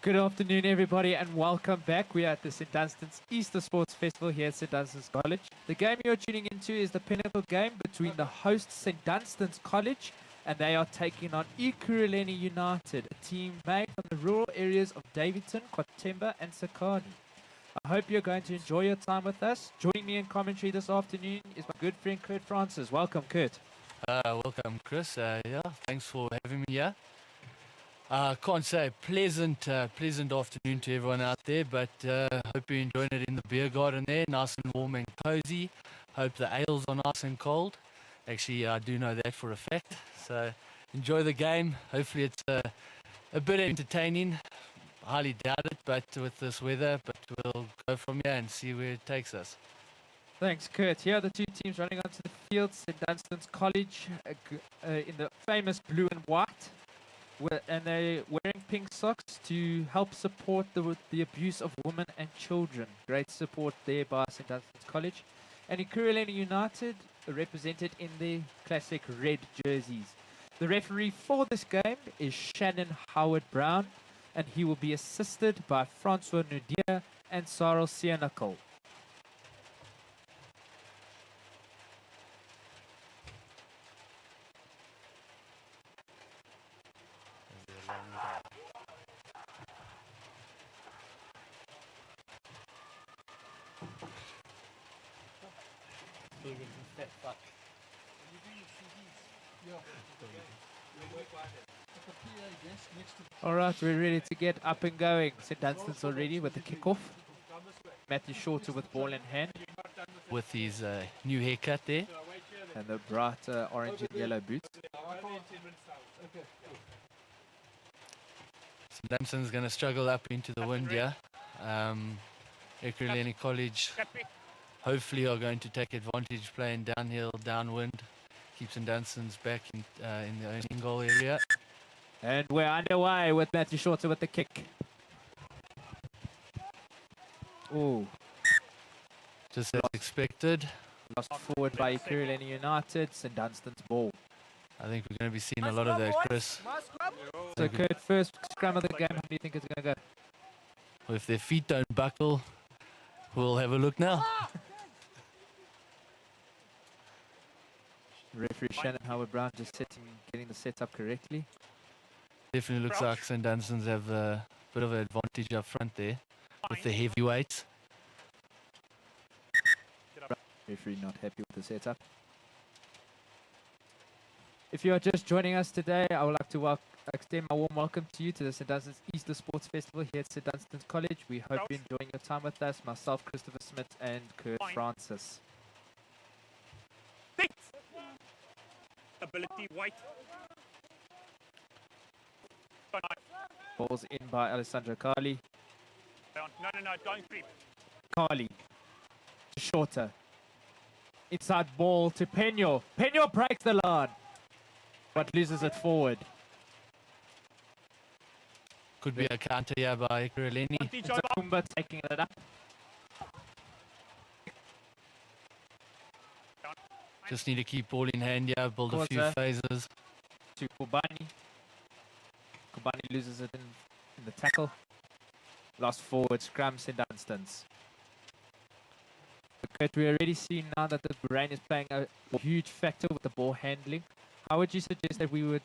Speaker 2: Good afternoon, everybody, and welcome back. We are at the St. Dunstan's Easter Sports Festival here at St. Dunstan's College. The game you're tuning into is the pinnacle game between the host St. Dunstan's College, and they are taking on Ekurhuleni United, a team made from the rural areas of Davidson, Kwatemba, and Sakani. I hope you're going to enjoy your time with us. Joining me in commentary this afternoon is my good friend Kurt Francis. Welcome, Kurt.
Speaker 15: Welcome, Chris. Yeah, thanks for having me here. Can't say pleasant afternoon to everyone out there, but hope you're enjoying it in the beer garden there, nice and warm and cozy. Hope the ales are nice and cold. Actually, I do know that for a fact. So enjoy the game. Hopefully it's a bit entertaining. Highly doubt it, but with this weather, but we'll go from here and see where it takes us.
Speaker 2: Thanks, Kurt. Here are the two teams running onto the field. St. Dunstan's College in the famous blue and white. And they're wearing pink socks to help support the abuse of women and children. Great support there by St. Dunstan's College. And Ekurhuleni United are represented in the classic red jerseys. The referee for this game is Shannon Howard-Brown, and he will be assisted by Francois Nudia and Cyril Sienakal. All right, we're ready to get up and going. St. Dunstan's already with the kickoff. Matthew Shorter with ball in hand.
Speaker 15: With his new haircut there.
Speaker 2: And the bright orange and yellow boots.
Speaker 15: St. Dunstan's going to struggle up into the wind here. Ekurhuleni College hopefully are going to take advantage playing downhill, downwind. Keep St. Dunstan's back in the own goal area.
Speaker 2: And we're underway with Matthew Shorter with the kick. Oh.
Speaker 15: Just as expected.
Speaker 2: Lost forward by Ekurhuleni United. St. Dunstan's ball.
Speaker 15: I think we're going to be seeing a lot of that, Chris.
Speaker 2: So Kurt, first scrum of the game, how do you think it's going to go?
Speaker 15: Well, if their feet don't buckle, we'll have a look now.
Speaker 2: Referee Shannon Howard-Brown just getting the setup correctly.
Speaker 15: Definitely looks like St. Dunstan's have a bit of an advantage up front there with the heavyweights.
Speaker 2: Referee not happy with the setup. If you are just joining us today, I would like to extend my warm welcome to you to the St. Dunstan's Easter Sports Festival here at St. Dunstan's College. We hope you're enjoying your time with us, myself, Christopher Smith, and Kurt Francis.
Speaker 19: Ability white.
Speaker 2: Ball's in by Alessandro Carli.
Speaker 19: No, don't creep.
Speaker 2: Carli. Shorter. Inside ball to Peño. Peño breaks the line, but loses it forward.
Speaker 15: Could be a counter here by Ekurhuleni.
Speaker 2: Kumba taking it up.
Speaker 15: Just need to keep ball in hand here, build a few phases.
Speaker 2: To Kubani. Kubani loses it in the tackle. Lost forward, scrum St. Dunstan's. But we already see now that the rain is playing a huge factor with the ball handling. How would you suggest that we would,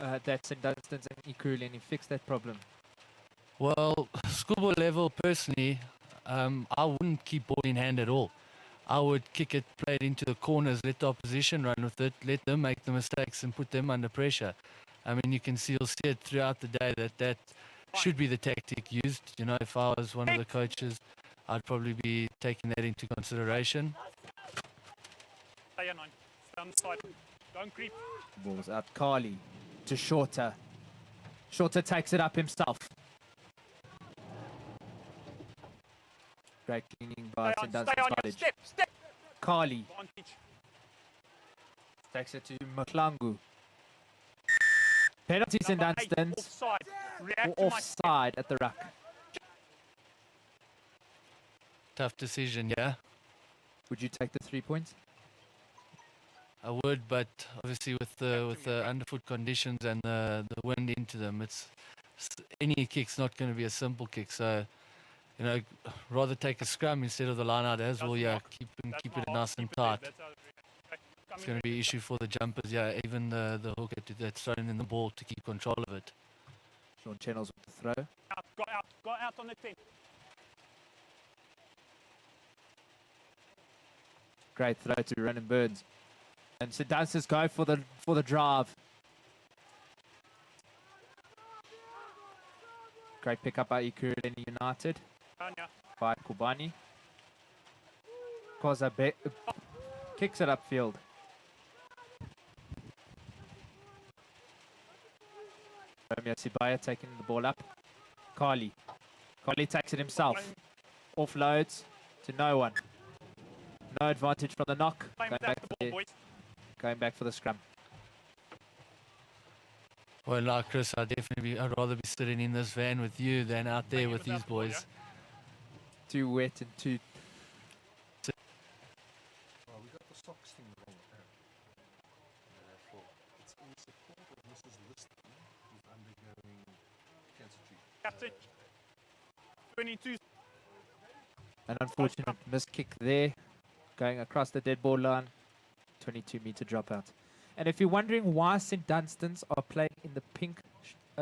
Speaker 2: that St. Dunstan's and Ekurhuleni fix that problem?
Speaker 15: Well, schoolboy level, personally, I wouldn't keep ball in hand at all. I would kick it, play it into the corners, let the opposition run with it, let them make the mistakes and put them under pressure. I mean, you'll see it throughout the day that should be the tactic used. You know, if I was one of the coaches, I'd probably be taking that into consideration.
Speaker 19: Stay on the side. Don't creep.
Speaker 2: Ball's out. Carli to Shorter. Shorter takes it up himself. Great cleaning by St. Dunstan's College.
Speaker 19: Step.
Speaker 2: Carli takes it to Mklangu. Penalty St. Dunstan's. Offside at the ruck.
Speaker 15: Tough decision, yeah.
Speaker 2: Would you take the 3 points?
Speaker 15: I would, but obviously with the underfoot conditions and the wind into them, it's any kick's not going to be a simple kick. So, you know, rather take a scrum instead of the line out as well. Yeah, keep it nice and tight. It's going to be an issue for the jumpers. Yeah, even the hooker that's throwing in the ball to keep control of it.
Speaker 2: Sean Channels with the throw.
Speaker 19: Got out on the 10.
Speaker 2: Great throw to Ronan Burns. And St. Dunstan's go for the drive. Great pickup by Ekurhuleni United. By Kubani. Koza kicks it upfield. Romeo Sibaya taking the ball up. Carly takes it himself. Offloads to no one. No advantage from the knock. Going back for the scrum.
Speaker 15: Well, like Chris, I'd rather be sitting in this van with you than out there with these boys.
Speaker 2: Too wet and too...
Speaker 16: Well, we got the socks thing wrong, apparently. It's in support of Mrs. Liston, who's undergoing cancer treatment.
Speaker 19: Captain, 22.
Speaker 2: An unfortunate missed kick there. Going across the dead ball line. 22-meter dropout. And if you're wondering why St. Dunstan's are playing in the pink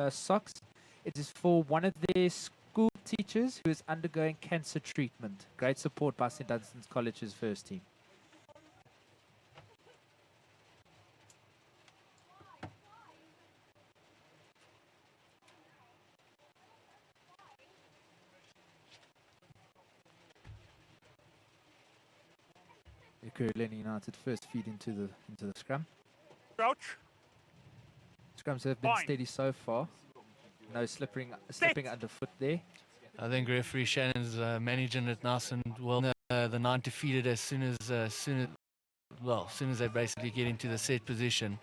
Speaker 2: socks, it is for one of their school teachers who is undergoing cancer treatment. Great support by St. Dunstan's College's first team. Ekurhuleni United first feed into the scrum.
Speaker 19: Crouch.
Speaker 2: Scrums have been steady so far. No slipping underfoot there.
Speaker 15: I think referee Shannon's managing it nice and well. The 9 to feed it as soon as they basically get into the set position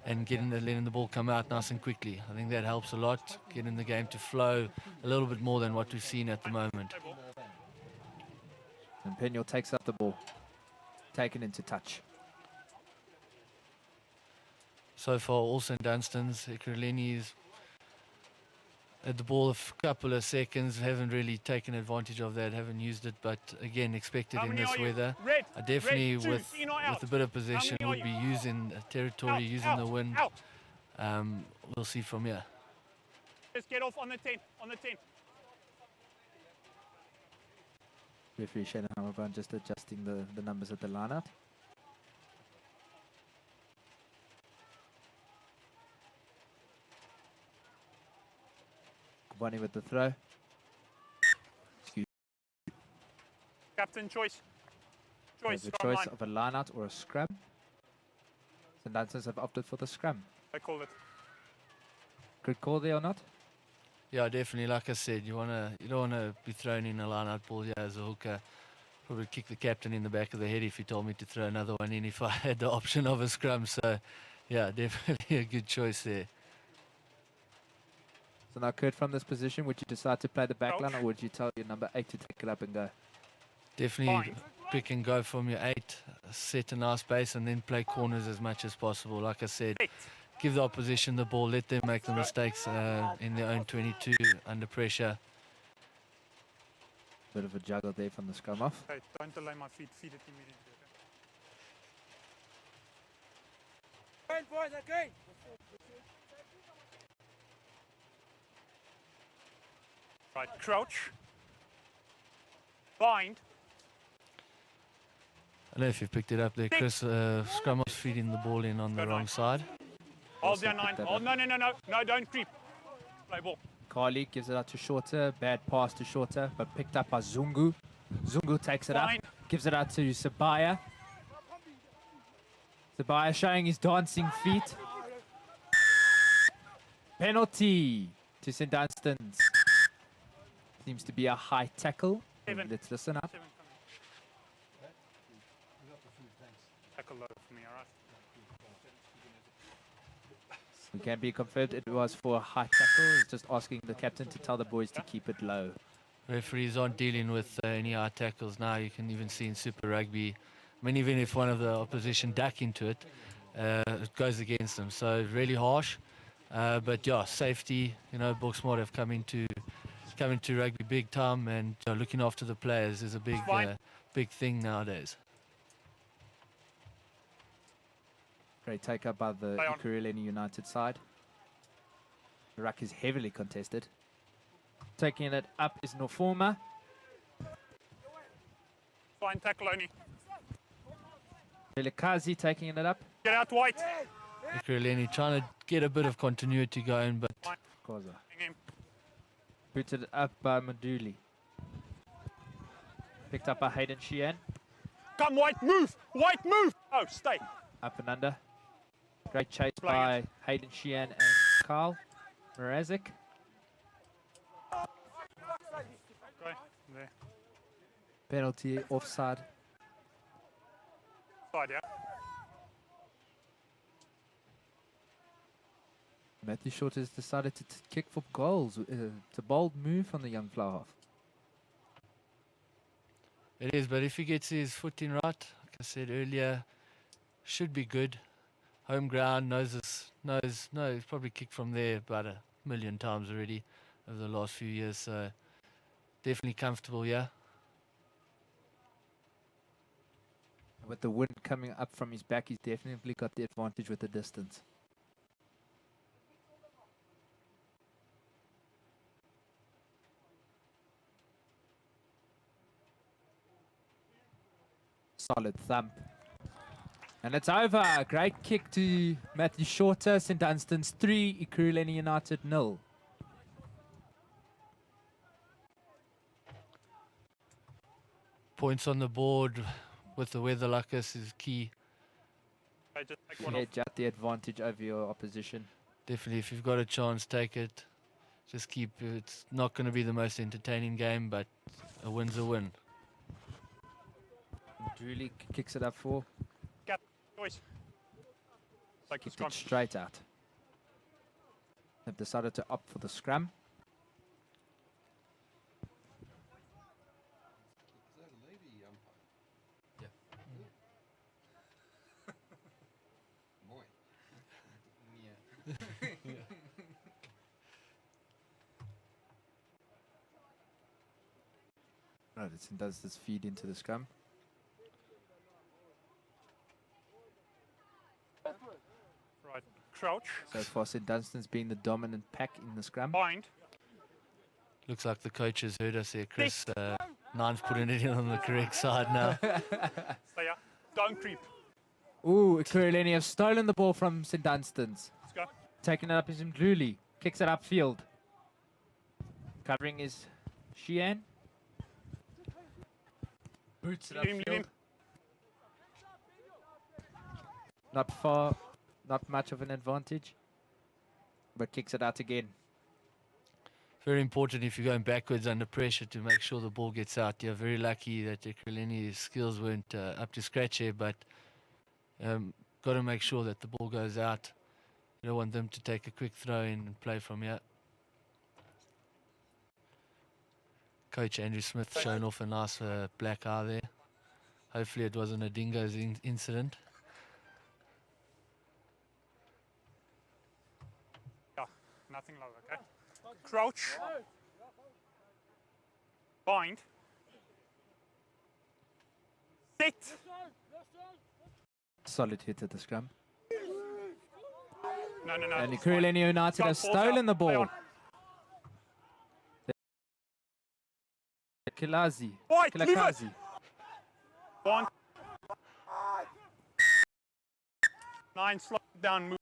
Speaker 15: and letting the ball come out nice and quickly. I think that helps a lot, getting the game to flow a little bit more than what we've seen at the moment.
Speaker 2: And Peñol takes up the ball, taken into touch.
Speaker 15: So far, all St. Dunstan's, Ekurhuleni's at the ball a couple of seconds, haven't really taken advantage of that, haven't used it, but again, expected in this weather. I definitely, with a bit of possession, would be using territory, using the wind. We'll see from here.
Speaker 19: Just get off on the 10, on the 10.
Speaker 2: Referee Shannon, however, just adjusting the numbers at the line-out. Kubani with the throw.
Speaker 19: Captain, choice.
Speaker 2: There's a choice of a line-out or a scrum. St. Dunstan's have opted for the scrum.
Speaker 19: I call it.
Speaker 2: Good call there or not?
Speaker 15: Yeah, definitely. Like I said, you don't wanna be thrown in a line-out ball here as a hooker. Probably kick the captain in the back of the head if he told me to throw another one in if I had the option of a scrum. So, yeah, definitely a good choice there.
Speaker 2: So now, Kurt, from this position, would you decide to play the back line, or would you tell your number 8 to take it up and go?
Speaker 15: Definitely pick and go from your 8, set a nice base, and then play corners as much as possible. Like I said, give the opposition the ball, let them make the mistakes in their own 22 under pressure.
Speaker 2: Bit of a juggle there from the scrum off.
Speaker 19: Okay, don't delay my feet, feed it immediately. Okay?
Speaker 3: Boys, okay.
Speaker 19: Right, crouch. Bind.
Speaker 15: I don't know if you picked it up there, Chris. Scrum off's feeding the ball in on the wrong side.
Speaker 19: Hold down 9. Oh, no, don't creep. Play ball.
Speaker 2: Carly gives it out to Shorter. Bad pass to Shorter, but picked up by Zungu. Zungu takes it up, gives it out to Sabaya. Sabaya showing his dancing feet. Penalty to St. Dunstan's. Seems to be a high tackle. Let's listen up.
Speaker 19: Tackle low for me, all right?
Speaker 2: We can be confirmed it was for a high tackle. He's just asking the captain to tell the boys to keep it low.
Speaker 15: Referees aren't dealing with any high tackles now. You can even see in Super Rugby. I mean, even if one of the opposition duck into it, it goes against them. So really harsh. But yeah, safety, you know, Boksmart have come into rugby big time, and looking after the players is a big thing nowadays.
Speaker 2: Great take up by the Ekurhuleni United side. The ruck is heavily contested. Taking it up is Norforma.
Speaker 19: Fine tackle only.
Speaker 2: Velikazi taking it up.
Speaker 19: Get out White.
Speaker 15: Ekurhuleni trying to get a bit of continuity going, but
Speaker 2: Koza. Booted up by Maduli. Picked up by Hayden Sheehan.
Speaker 19: Come White, move! White, move! Oh, stay.
Speaker 2: Up and under. Great chase by Hayden Sheehan and Carl Mrazic.
Speaker 19: Okay, there.
Speaker 2: Penalty offside.
Speaker 19: Side, yeah.
Speaker 2: Matthew Short has decided to kick for goals. It's a bold move from the young flower half.
Speaker 15: it is. But if he gets his footing right, like I said earlier, should be good. Home ground, knows, he's probably kicked from there about 1 million times already over the last few years. So definitely comfortable, yeah.
Speaker 2: With the wind coming up from his back, he's definitely got the advantage with the distance. Solid thump. And it's over. Great kick to Matthew Shorter. St Dunstan's 3, Ekurhuleni United 0.
Speaker 15: Points on the board with the weather like this is key.
Speaker 2: Hedge out the advantage over your opposition.
Speaker 15: Definitely, if you've got a chance, take it. Just keep. It's not going to be the most entertaining game, but a win's a win.
Speaker 2: Drewley kicks it up for.
Speaker 19: Gap, boys.
Speaker 2: Kicked it straight out. They've decided to opt for the scrum.
Speaker 16: Is that a lady umpire? Yeah. Boy. Yeah.
Speaker 2: Right, it does this feed into the scrum.
Speaker 19: Right, crouch.
Speaker 2: So far, St Dunstan's being the dominant pack in the scrum.
Speaker 19: Bind.
Speaker 15: Looks like the coach has heard us here, Chris. Nine's putting it in on the correct side now.
Speaker 19: Stay up. Don't creep.
Speaker 2: Ooh, Ekurhuleni have stolen the ball from St Dunstan's.
Speaker 19: Let's go.
Speaker 2: Taking it up is Mdluli. Kicks it upfield. Covering is Sheehan. Boots it upfield. Not far, not much of an advantage, but kicks it out again.
Speaker 15: Very important if you're going backwards under pressure to make sure the ball gets out. You're very lucky that Ekurhuleni's skills weren't up to scratch here, but got to make sure that the ball goes out. You don't want them to take a quick throw in and play from here. Coach Andrew Smith showing off a nice black eye there. Hopefully it wasn't a dingo's incident.
Speaker 19: Yeah, nothing low, okay? Crouch. Bind. Sit.
Speaker 2: Solid hit at the scrum.
Speaker 19: No.
Speaker 2: And Ekurhuleni United have stolen the ball. Kilazi.
Speaker 19: White, leave it.
Speaker 2: Kilakazi.
Speaker 19: One. 9, slow down, move.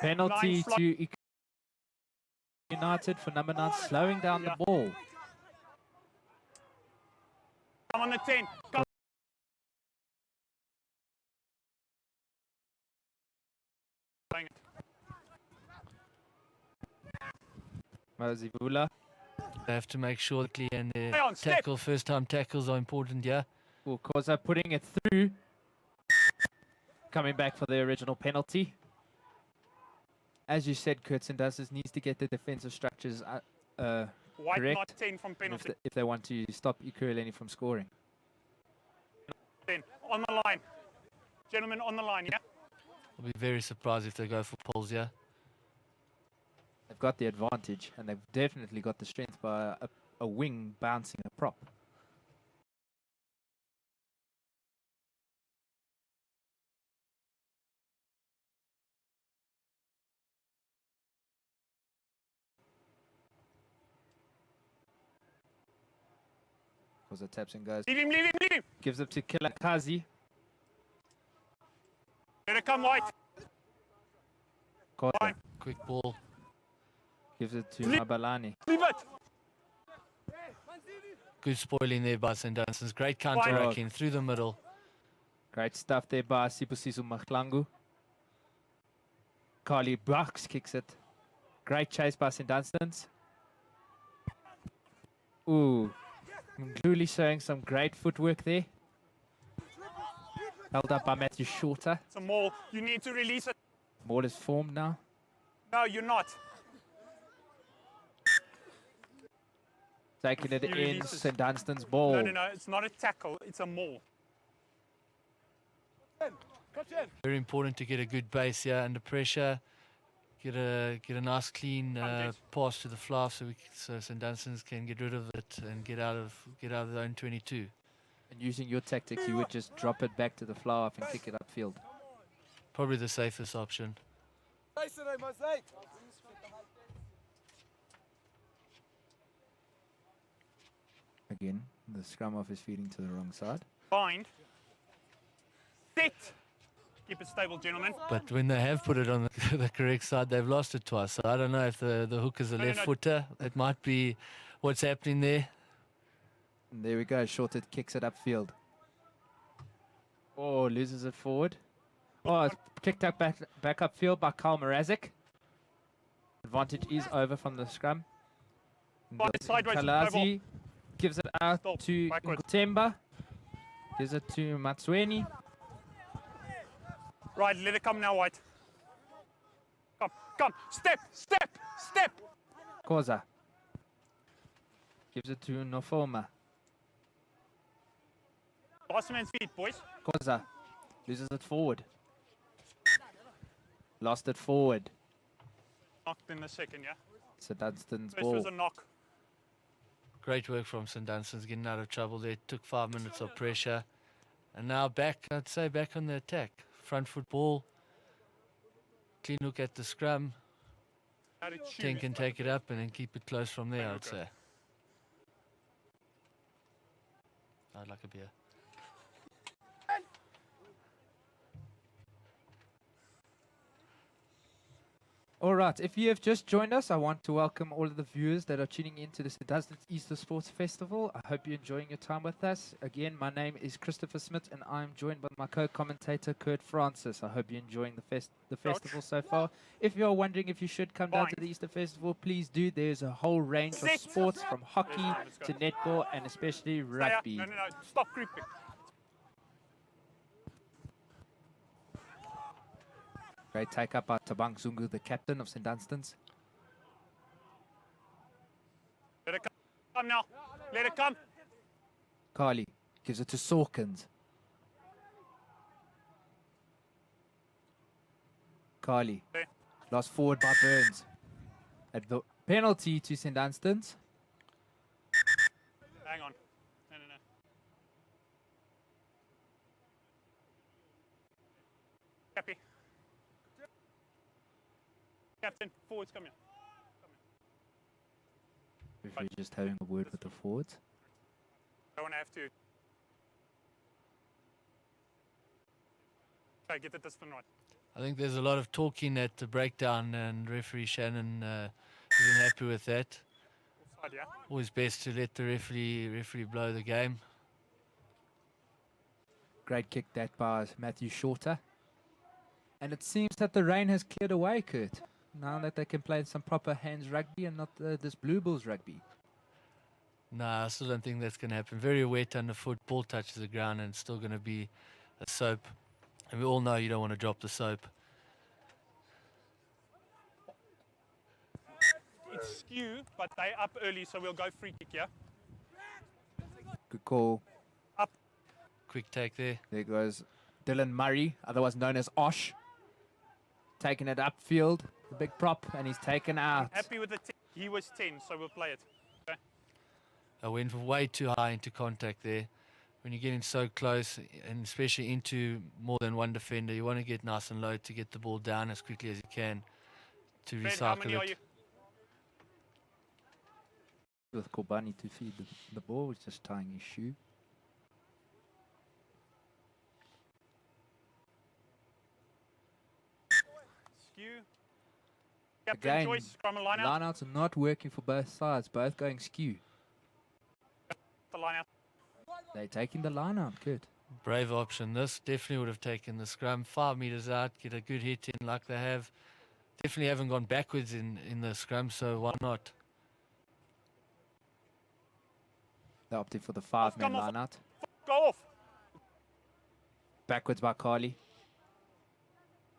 Speaker 2: Penalty to United for number 9, slowing down the ball.
Speaker 19: Come on the 10. Come.
Speaker 2: Mazivula.
Speaker 15: They have to make sure that and their
Speaker 19: Stay on,
Speaker 15: tackle, first-time tackles are important, yeah.
Speaker 2: Koza putting it through. Coming back for the original penalty. As you said, Kurt, St Dunstan's needs to get the defensive structures
Speaker 19: White
Speaker 2: correct
Speaker 19: not 10 from penalty.
Speaker 2: if they want to stop Ekurhuleni from scoring.
Speaker 19: 10 on the line. Gentlemen on the line, yeah?
Speaker 15: I'll be very surprised if they go for poles here.
Speaker 2: They've got the advantage, and they've definitely got the strength by a wing bouncing a prop. Koza taps and goes.
Speaker 19: Leave him, leave him, leave him.
Speaker 2: Gives it to Kilakazi.
Speaker 19: Better come white.
Speaker 2: Koza.
Speaker 15: Quick ball.
Speaker 2: Gives it to Mabalani.
Speaker 19: Leave it.
Speaker 15: Good spoiling there by St. Dunstan's. Great counter-racking through the middle.
Speaker 2: Great stuff there by Sipusiso Mahlangu. Carly Bucks kicks it. Great chase by St. Dunstan's. Ooh. Gluli showing some great footwork there. Held up by Matthew Shorter.
Speaker 19: It's a maul. You need to release it.
Speaker 2: Ball is formed now.
Speaker 19: No, you're not.
Speaker 2: Taking it
Speaker 19: You
Speaker 2: in,
Speaker 19: release it.
Speaker 2: St. Dunstan's ball.
Speaker 19: No, no, no. It's not a tackle. It's a maul.
Speaker 15: Very important to get a good base here under pressure. Get a nice clean pass to the fly so St. Dunstan's can get rid of it and get out of their own 22.
Speaker 2: And using your tactics, you would just drop it back to the fly off and kick it upfield.
Speaker 15: Probably the safest option.
Speaker 2: Again, the scrum off is feeding to the wrong side.
Speaker 19: Bind. Sit. Keep it stable, gentlemen.
Speaker 15: But when they have put it on the correct side, they've lost it twice. So I don't know if the hook is a
Speaker 19: No, no,
Speaker 15: left
Speaker 19: no.
Speaker 15: footer. That might be what's happening there.
Speaker 2: And there we go. Shorter kicks it upfield. Oh, loses it forward. Oh, it's kicked up back upfield by Carl Mrazek. Advantage is over from the scrum.
Speaker 19: Sideways,
Speaker 2: Kalazi gives it out to Temba. Gives it to Matsweni.
Speaker 19: Right, let it come now, White. Come, come. Step, step, step.
Speaker 2: Koza. Gives it to Nofoma.
Speaker 19: Last man's feet, boys.
Speaker 2: Koza. Loses it forward. Lost it forward.
Speaker 19: Knocked in the second, yeah?
Speaker 2: So Dunstan's
Speaker 19: First was
Speaker 2: ball.
Speaker 19: a knock.
Speaker 15: Great work from St. Dunstan's getting out of trouble there. Took 5 minutes of pressure. And now back, I'd say back on the attack. Front foot ball. Clean look at the scrum.
Speaker 19: How to choose.
Speaker 15: 10 can take it up and then keep it close from there, I'd say. I'd like a beer.
Speaker 2: All right, if you have just joined us, I want to welcome all of the viewers that are tuning into the St. Dunstan's Easter Sports Festival. I hope you're enjoying your time with us. Again, my name is Christopher Smith, and I'm joined by my co-commentator, Kurt Francis. I hope you're enjoying the festival so far. If you're wondering if you should come down to the Easter Festival, please do. There's a whole range of sports, from hockey to netball and especially rugby.
Speaker 19: No, no, no. Stop creeping.
Speaker 2: Great take up by Tabang Zungu, the captain of St. Dunstan's.
Speaker 19: Let it come now. Let it come.
Speaker 2: Carly gives it to Sawkins. Carly. Lost forward by Burns. At the penalty to St. Dunstan's.
Speaker 19: Hang on. No, no, no. Cappy. Captain, forwards, come here.
Speaker 2: If you're just having a word with the forwards.
Speaker 19: Don't want to have to. Okay, get the distance right.
Speaker 15: I think there's a lot of talking at the breakdown, and referee Shannon isn't happy with that.
Speaker 19: Offside, yeah?
Speaker 15: Always best to let the referee blow the game.
Speaker 2: Great kick that by Matthew Shorter. And it seems that the rain has cleared away, Kurt. Now that they can play some proper hands rugby and not this Blue Bulls rugby.
Speaker 15: Nah, I still don't think that's going to happen. Very wet underfoot, ball touches the ground, and it's still going to be a soap. And we all know you don't want to drop the soap.
Speaker 19: It's skew, but they up early, so we'll go free kick, yeah?
Speaker 2: Good call.
Speaker 19: Up.
Speaker 15: Quick take there.
Speaker 2: There goes Dylan Murray, otherwise known as Osh. taking it upfield, the big prop, and he's taken out.
Speaker 19: Happy with the 10. He was 10, so we'll play it. Okay.
Speaker 15: I went way too high into contact there. When you're getting so close, and especially into more than one defender, you want to get nice and low to get the ball down as quickly as you can to
Speaker 19: Fred, how
Speaker 15: recycle
Speaker 19: many are
Speaker 15: it.
Speaker 19: you?
Speaker 2: With Kobani to feed the ball, he's just tying his shoe.
Speaker 19: Skew. Captain
Speaker 2: Again,
Speaker 19: Joyce, scrum and line out.
Speaker 2: lineouts are not working for both sides, both going skew.
Speaker 19: The line out.
Speaker 2: They're taking the line out, good.
Speaker 15: Brave option. This definitely would have taken the scrum 5 meters out, get a good hit in like they have. Definitely haven't gone backwards in the scrum, so why not?
Speaker 2: They opted for the 5-man line out.
Speaker 19: Go off.
Speaker 2: Backwards by Carly.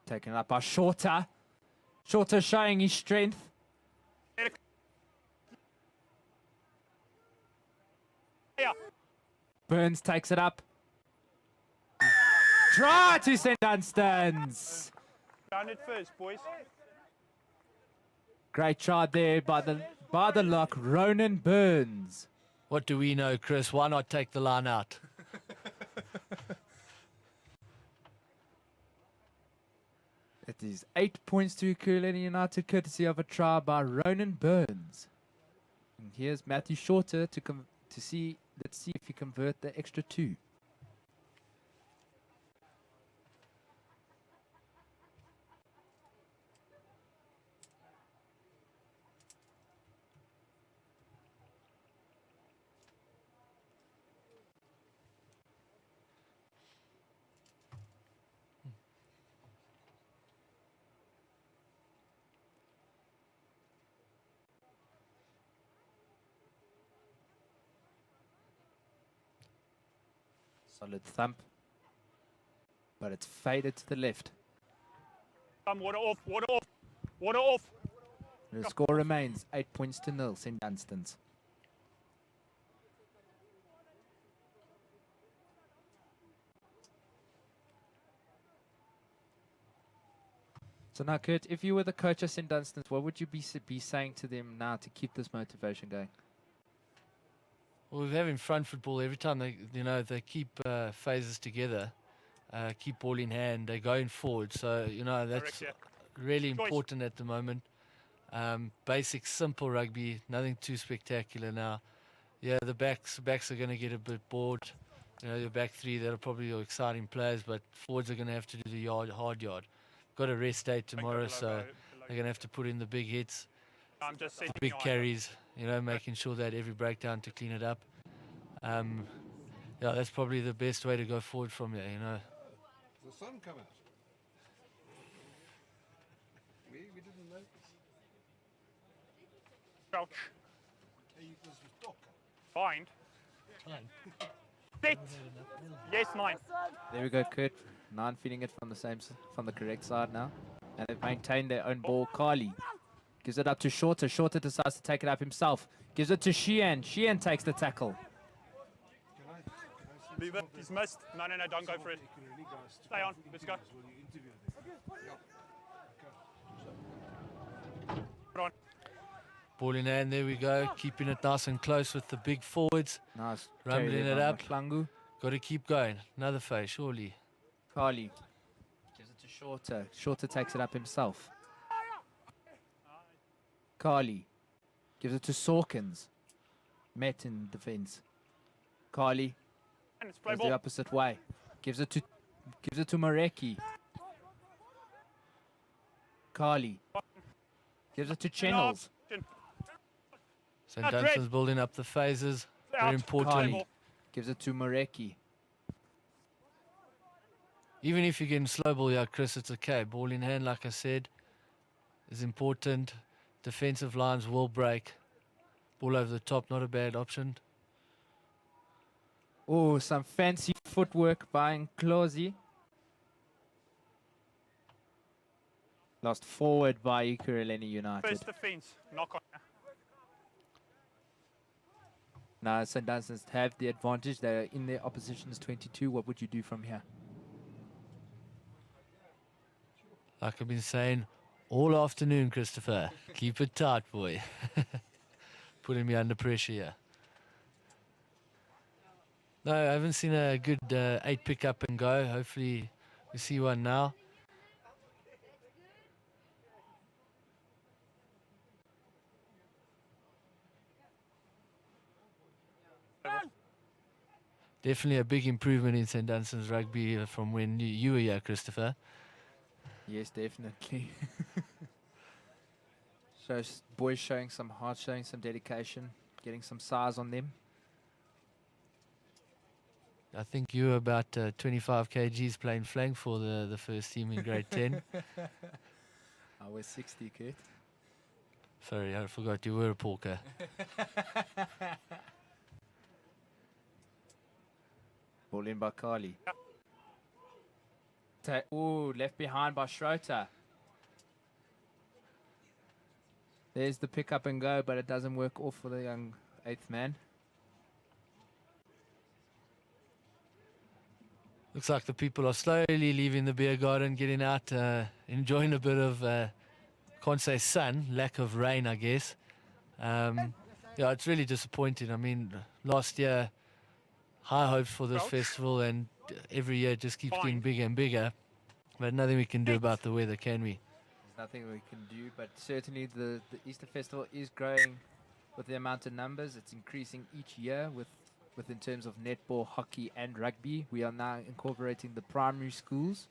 Speaker 2: Taken up by Shorter. Shorter showing his strength.
Speaker 19: Yeah.
Speaker 2: Burns takes it up. Try to St. Dunstan's.
Speaker 19: Down it first, boys.
Speaker 2: Great try there by the lock, Ronan Burns.
Speaker 15: What do we know, Chris? Why not take the line out?
Speaker 2: It is 8 points to Ekurhuleni United, courtesy of a try by Ronan Burns. And here's Matthew Shorter to see. Let's see if he convert the extra 2. Solid thump. But it's faded to the left.
Speaker 19: Water off, water off, water off.
Speaker 2: The score remains 8 points to 0, St. Dunstan's. So now, Kurt, if you were the coach of St. Dunstan's, what would you be saying to them now to keep this motivation going?
Speaker 15: Well, we're having front football every time they keep phases together, keep ball in hand, they're going forward. So that's really important at the moment. Basic, simple rugby, nothing too spectacular now. Yeah, the backs are going to get a bit bored. Your back three, that are probably your exciting players, but forwards are going to have to do the hard yard. Got a rest day tomorrow, so they're going to have to put in the big hits,
Speaker 19: I'm just
Speaker 15: the big carries, making sure that every breakdown to clean it up. Yeah, that's probably the best way to go forward from there,
Speaker 16: The sun come out. We didn't notice.
Speaker 19: Crouch.
Speaker 16: Hey, this was talk.
Speaker 19: Bind. Sit. Yes, 9.
Speaker 2: There we go, Kurt. 9 feeding it from the correct side now. And they've maintained their own ball. Carly gives it up to Shorter. Shorter decides to take it up himself. Gives it to Sheehan. Sheehan takes the tackle.
Speaker 19: Leave it. He's missed. No, don't go for it. Stay on. Let's go. Put on.
Speaker 15: Ball in hand, there we go. Keeping it nice and close with the big forwards.
Speaker 2: Nice.
Speaker 15: Rumbling it up.
Speaker 2: Klangu.
Speaker 15: Got to keep going. Another phase, surely.
Speaker 2: Carly gives it to Shorter. Shorter takes it up himself. Carly gives it to Sawkins. Met in defense. Carly goes the opposite way. Gives it to Mareki. Carly gives it to Channels.
Speaker 15: St. Dunstan's building up the phases. Very important.
Speaker 2: Carly gives it to Mareki.
Speaker 15: Even if you're getting slow ball, yeah, Chris, it's okay. Ball in hand, like I said, is important. Defensive lines will break. Ball over the top, not a bad option.
Speaker 2: Oh, some fancy footwork by Nklozi. Lost forward by Ekurhuleni United.
Speaker 19: First defense. Knock on.
Speaker 2: Now, St. Dunstan's have the advantage. They're in their opposition's 22. What would you do from here?
Speaker 9: Like I've been saying all afternoon, Christopher. Keep it tight, boy. Putting me under pressure here. No, I haven't seen a good 8 pick up and go. Hopefully we see one now. Definitely a big improvement in St. Dunstan's rugby from when you were here, Christopher.
Speaker 2: Yes, definitely. Shows boys showing some heart, showing some dedication, getting some size on them.
Speaker 9: I think you were about 25 kgs playing flank for the first team in grade 10.
Speaker 2: I was 60, Kurt.
Speaker 9: Sorry, I forgot you were a porker.
Speaker 2: Ball in by Carly. Ooh, left behind by Schroeter. There's the pick up and go, but it doesn't work off for the young 8th man.
Speaker 9: Looks like the people are slowly leaving the beer garden, getting out, enjoying a bit of, can't say sun, lack of rain, I guess. Yeah, it's really disappointing. I mean, last year, high hopes for this festival, and every year it just keeps getting bigger and bigger. But nothing we can do about the weather, can we?
Speaker 2: There's nothing we can do, but certainly the Easter Festival is growing with the amount of numbers. It's increasing each year with in terms of netball, hockey, and rugby. We are now incorporating the primary schools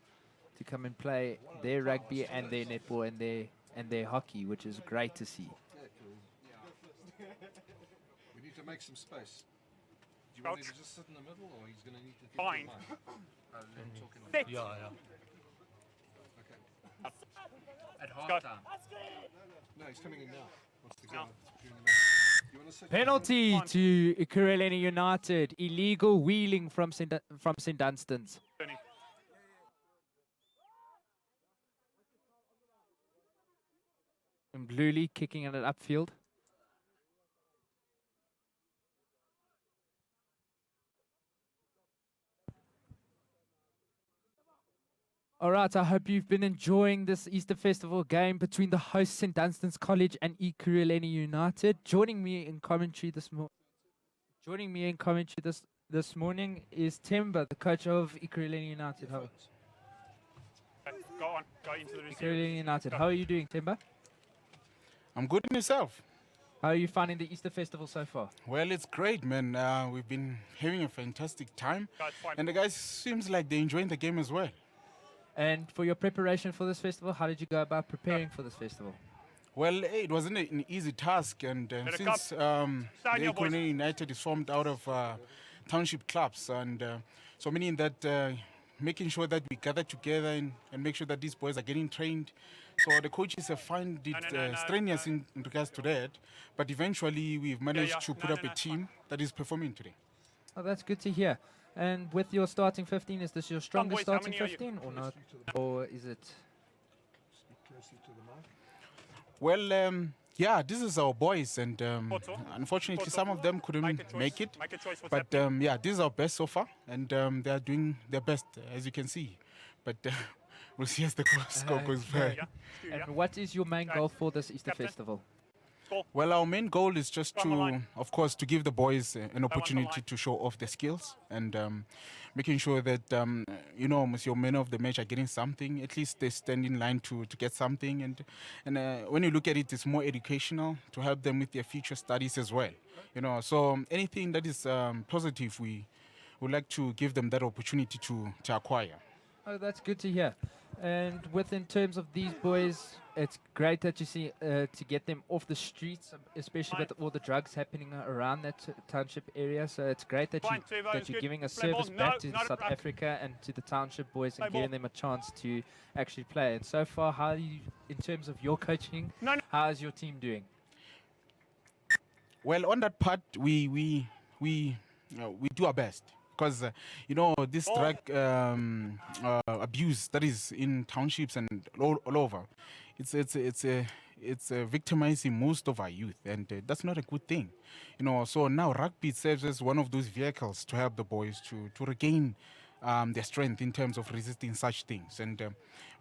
Speaker 2: to come and play their rugby and their netball and their hockey, which is great to see.
Speaker 16: We need to make some space. Do you want him to just sit in the middle, or he's going to need to get
Speaker 19: Fine.
Speaker 16: Sit.
Speaker 19: Yeah,
Speaker 16: Okay.
Speaker 19: At halftime.
Speaker 16: No, he's coming in now. What's the game? You want to sit?
Speaker 2: Penalty to Ekurhuleni United. Illegal wheeling from St. Dunstan's. And Bluely kicking it upfield. All right, I hope you've been enjoying this Easter Festival game between the host St. Dunstan's College and Ekurhuleni United. Joining me in commentary this morning is Temba, the coach of Ekurhuleni United.
Speaker 19: Go on, go into the receiver.
Speaker 2: Ekurhuleni United. How are you doing, Temba?
Speaker 20: I'm good in yourself.
Speaker 2: How are you finding the Easter Festival so far?
Speaker 20: Well, it's great, man. We've been having a fantastic time. And the guys seems like they're enjoying the game as well.
Speaker 2: And for your preparation for this festival, how did you go about preparing for this festival?
Speaker 20: Well, it wasn't an easy task, and since the Ekurhuleni United is formed out of township clubs, and so meaning that making sure that we gather together and make sure that these boys are getting trained. So the coaches have found it strenuous in regards to that, but eventually we've managed to put up a team that is performing today.
Speaker 2: Oh, that's good to hear. And with your starting 15, is this your strongest starting 15 or not? Or is it?
Speaker 20: Well, yeah, this is our boys, and unfortunately some of them couldn't make it. But yeah, this is our best so far, and they are doing their best, as you can see. But we'll see as the score goes by.
Speaker 2: And what is your main goal for this Easter Festival?
Speaker 20: Well, our main goal is just to, of course, to give the boys an opportunity to show off their skills, and making sure that, you know, your men of the match are getting something. At least they stand in line to get something. And when you look at it, it's more educational to help them with their future studies as well. You know, so anything that is positive, we would like to give them that opportunity to acquire.
Speaker 2: Oh, that's good to hear. And in terms of these boys, it's great that you see to get them off the streets, especially with all the drugs happening around that township area. So it's great that you're giving a service back to South Africa and to the township boys and giving them a chance to actually play. And so far, how are you, in terms of your coaching, how is your team doing?
Speaker 20: Well, on that part, we do our best. Because, you know, this drug abuse that is in townships and all over, it's victimizing most of our youth, and that's not a good thing. You know, so now rugby serves as one of those vehicles to help the boys to regain their strength in terms of resisting such things. And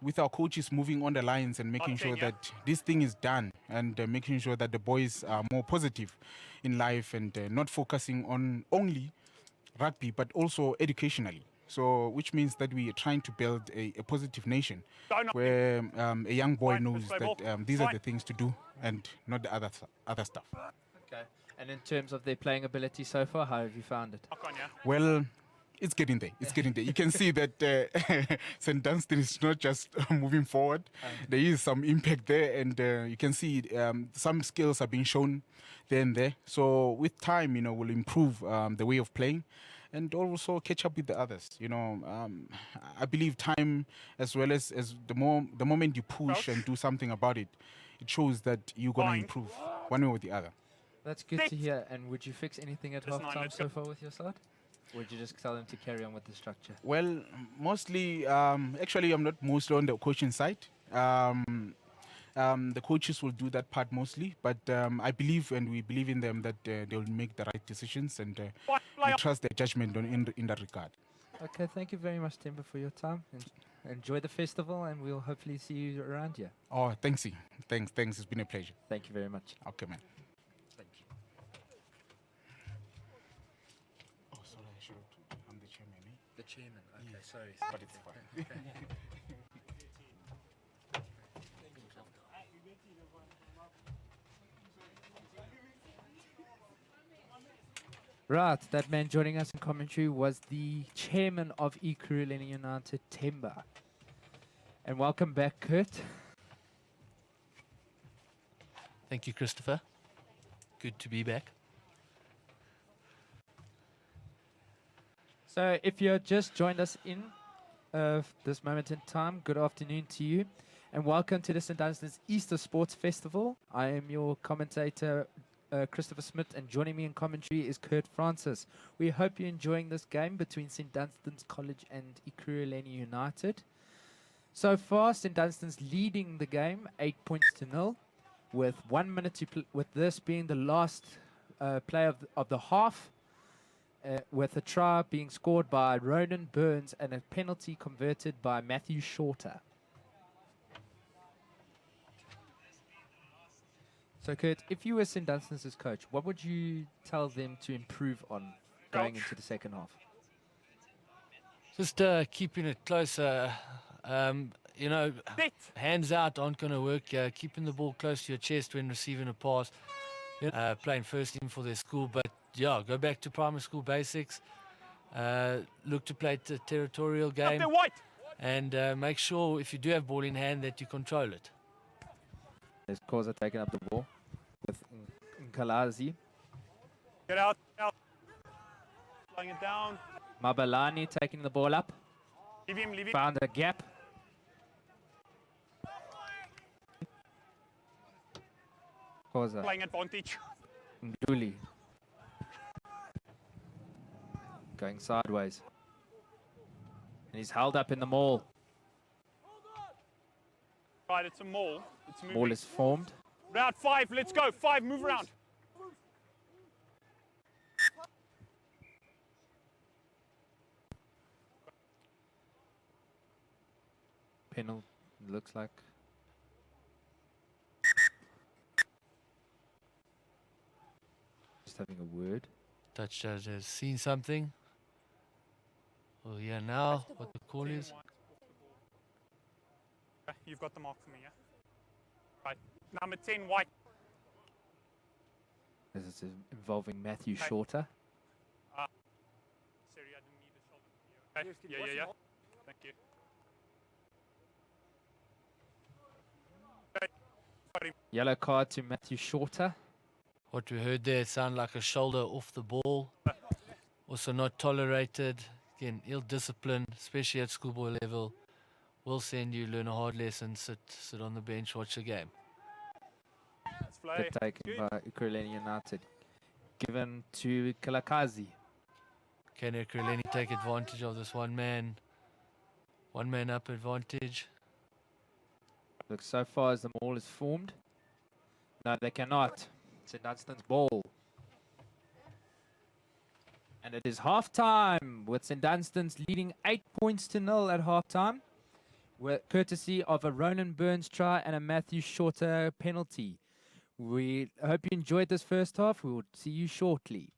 Speaker 20: with our coaches moving on the lines and making sure that this thing is done, and making sure that the boys are more positive in life, and not focusing on only rugby but also educationally. So, which means that we are trying to build a positive nation where a young boy knows that these are the things to do and not the other stuff.
Speaker 2: Okay. And in terms of their playing ability so far, how have you found it?
Speaker 20: Well, it's getting there. It's getting there. You can see that St. Dunstan is not just moving forward. There is some impact there, and you can see some skills are being shown there and there. So with time, we'll improve the way of playing, and also catch up with the others. I believe time, as well as the moment you push and do something about it, it shows that you're gonna improve one way or the other.
Speaker 2: That's good to hear. And would you fix anything at
Speaker 19: Just nine,
Speaker 2: half time
Speaker 19: let's
Speaker 2: so
Speaker 19: go.
Speaker 2: far with your side? Or would you just tell them to carry on with the structure?
Speaker 20: Well, mostly, actually, I'm not mostly on the coaching side. The coaches will do that part mostly, but I believe, and we believe in them, that they will make the right decisions, and we trust their judgment in that regard.
Speaker 2: Okay, thank you very much, Timber, for your time. Enjoy the festival, and we'll hopefully see you around here.
Speaker 20: Oh, thanks. Thanks. It's been a pleasure.
Speaker 2: Thank you very much.
Speaker 20: Okay, man.
Speaker 2: Thank you.
Speaker 20: Oh, sorry, I should have. I'm the chairman, eh?
Speaker 2: The chairman. Okay,
Speaker 20: Yes,
Speaker 2: sorry.
Speaker 20: but it's fine.
Speaker 2: Right, that man joining us in commentary was the chairman of Ekurhuleni United, Timber. And welcome back, Kurt.
Speaker 9: Thank you, Christopher. Good to be back.
Speaker 2: So if you just joined us in this moment in time, good afternoon to you. And welcome to the St. Dunstan's Easter Sports Festival. I am your commentator, Christopher Smith, and joining me in commentary is Kurt Francis. We hope you're enjoying this game between St. Dunstan's College and Ekurhuleni United. So far, St. Dunstan's leading the game 8-0, with 1 minute to with this being the last play of the half, with a try being scored by Ronan Burns and a penalty converted by Matthew Shorter. So, Kurt, if you were St. Dunstan's coach, what would you tell them to improve on going into the second half?
Speaker 9: Just keeping it closer. Hands out aren't going to work. Keeping the ball close to your chest when receiving a pass. Playing first team for their school, but yeah, go back to primary school basics. Look to play the territorial game, and make sure if you do have ball in hand that you control it.
Speaker 2: There's Koza taking up the ball with Nkalazi.
Speaker 19: Get out. Laying it down.
Speaker 2: Mabalani taking the ball up.
Speaker 19: Leave him.
Speaker 2: Found a gap. Koza.
Speaker 19: Playing advantage.
Speaker 2: Nduli. Going sideways. And he's held up in the maul.
Speaker 19: Right, it's a maul. It's moving.
Speaker 2: Maul is formed.
Speaker 19: Round 5, let's go. 5, move around.
Speaker 2: Penal, looks like. Just having a word.
Speaker 9: Touch judge has seen something. Well, yeah, now what the call is.
Speaker 19: You've got the mark for me, yeah? Right. Number 10, white.
Speaker 2: This is involving Matthew Shorter.
Speaker 19: Sorry, I didn't need a shoulder. Okay. Yeah. Thank you.
Speaker 2: Yellow card to Matthew Shorter.
Speaker 9: What we heard there sounded like a shoulder off the ball. Also not tolerated. Again, ill discipline, especially at schoolboy level. Will send you learn a hard lesson, sit on the bench, watch the game.
Speaker 2: Good taken by Ekurhuleni United. Given to Kalakazi.
Speaker 9: Can Ekurhuleni take advantage of this one man up advantage?
Speaker 2: Look, so far as the maul is formed. No, they cannot. St. Dunstan's ball. And And it is half-time with St. Dunstan's leading 8-0 at half-time, courtesy of a Ronan Burns try and a Matthew Shorter penalty. We hope you enjoyed this first half. We will see you shortly.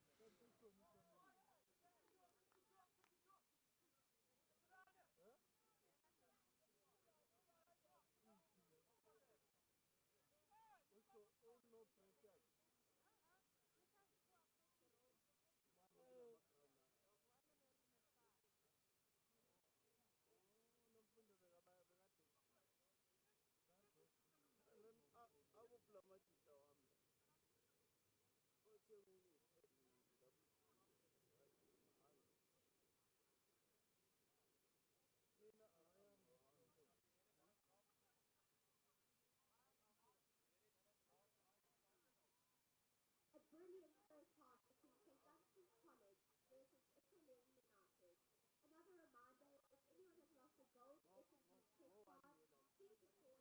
Speaker 5: A brilliant first half between St. Dunstan's College versus Equilini United. Another reminder, if anyone has lost a gold F&B check card, please report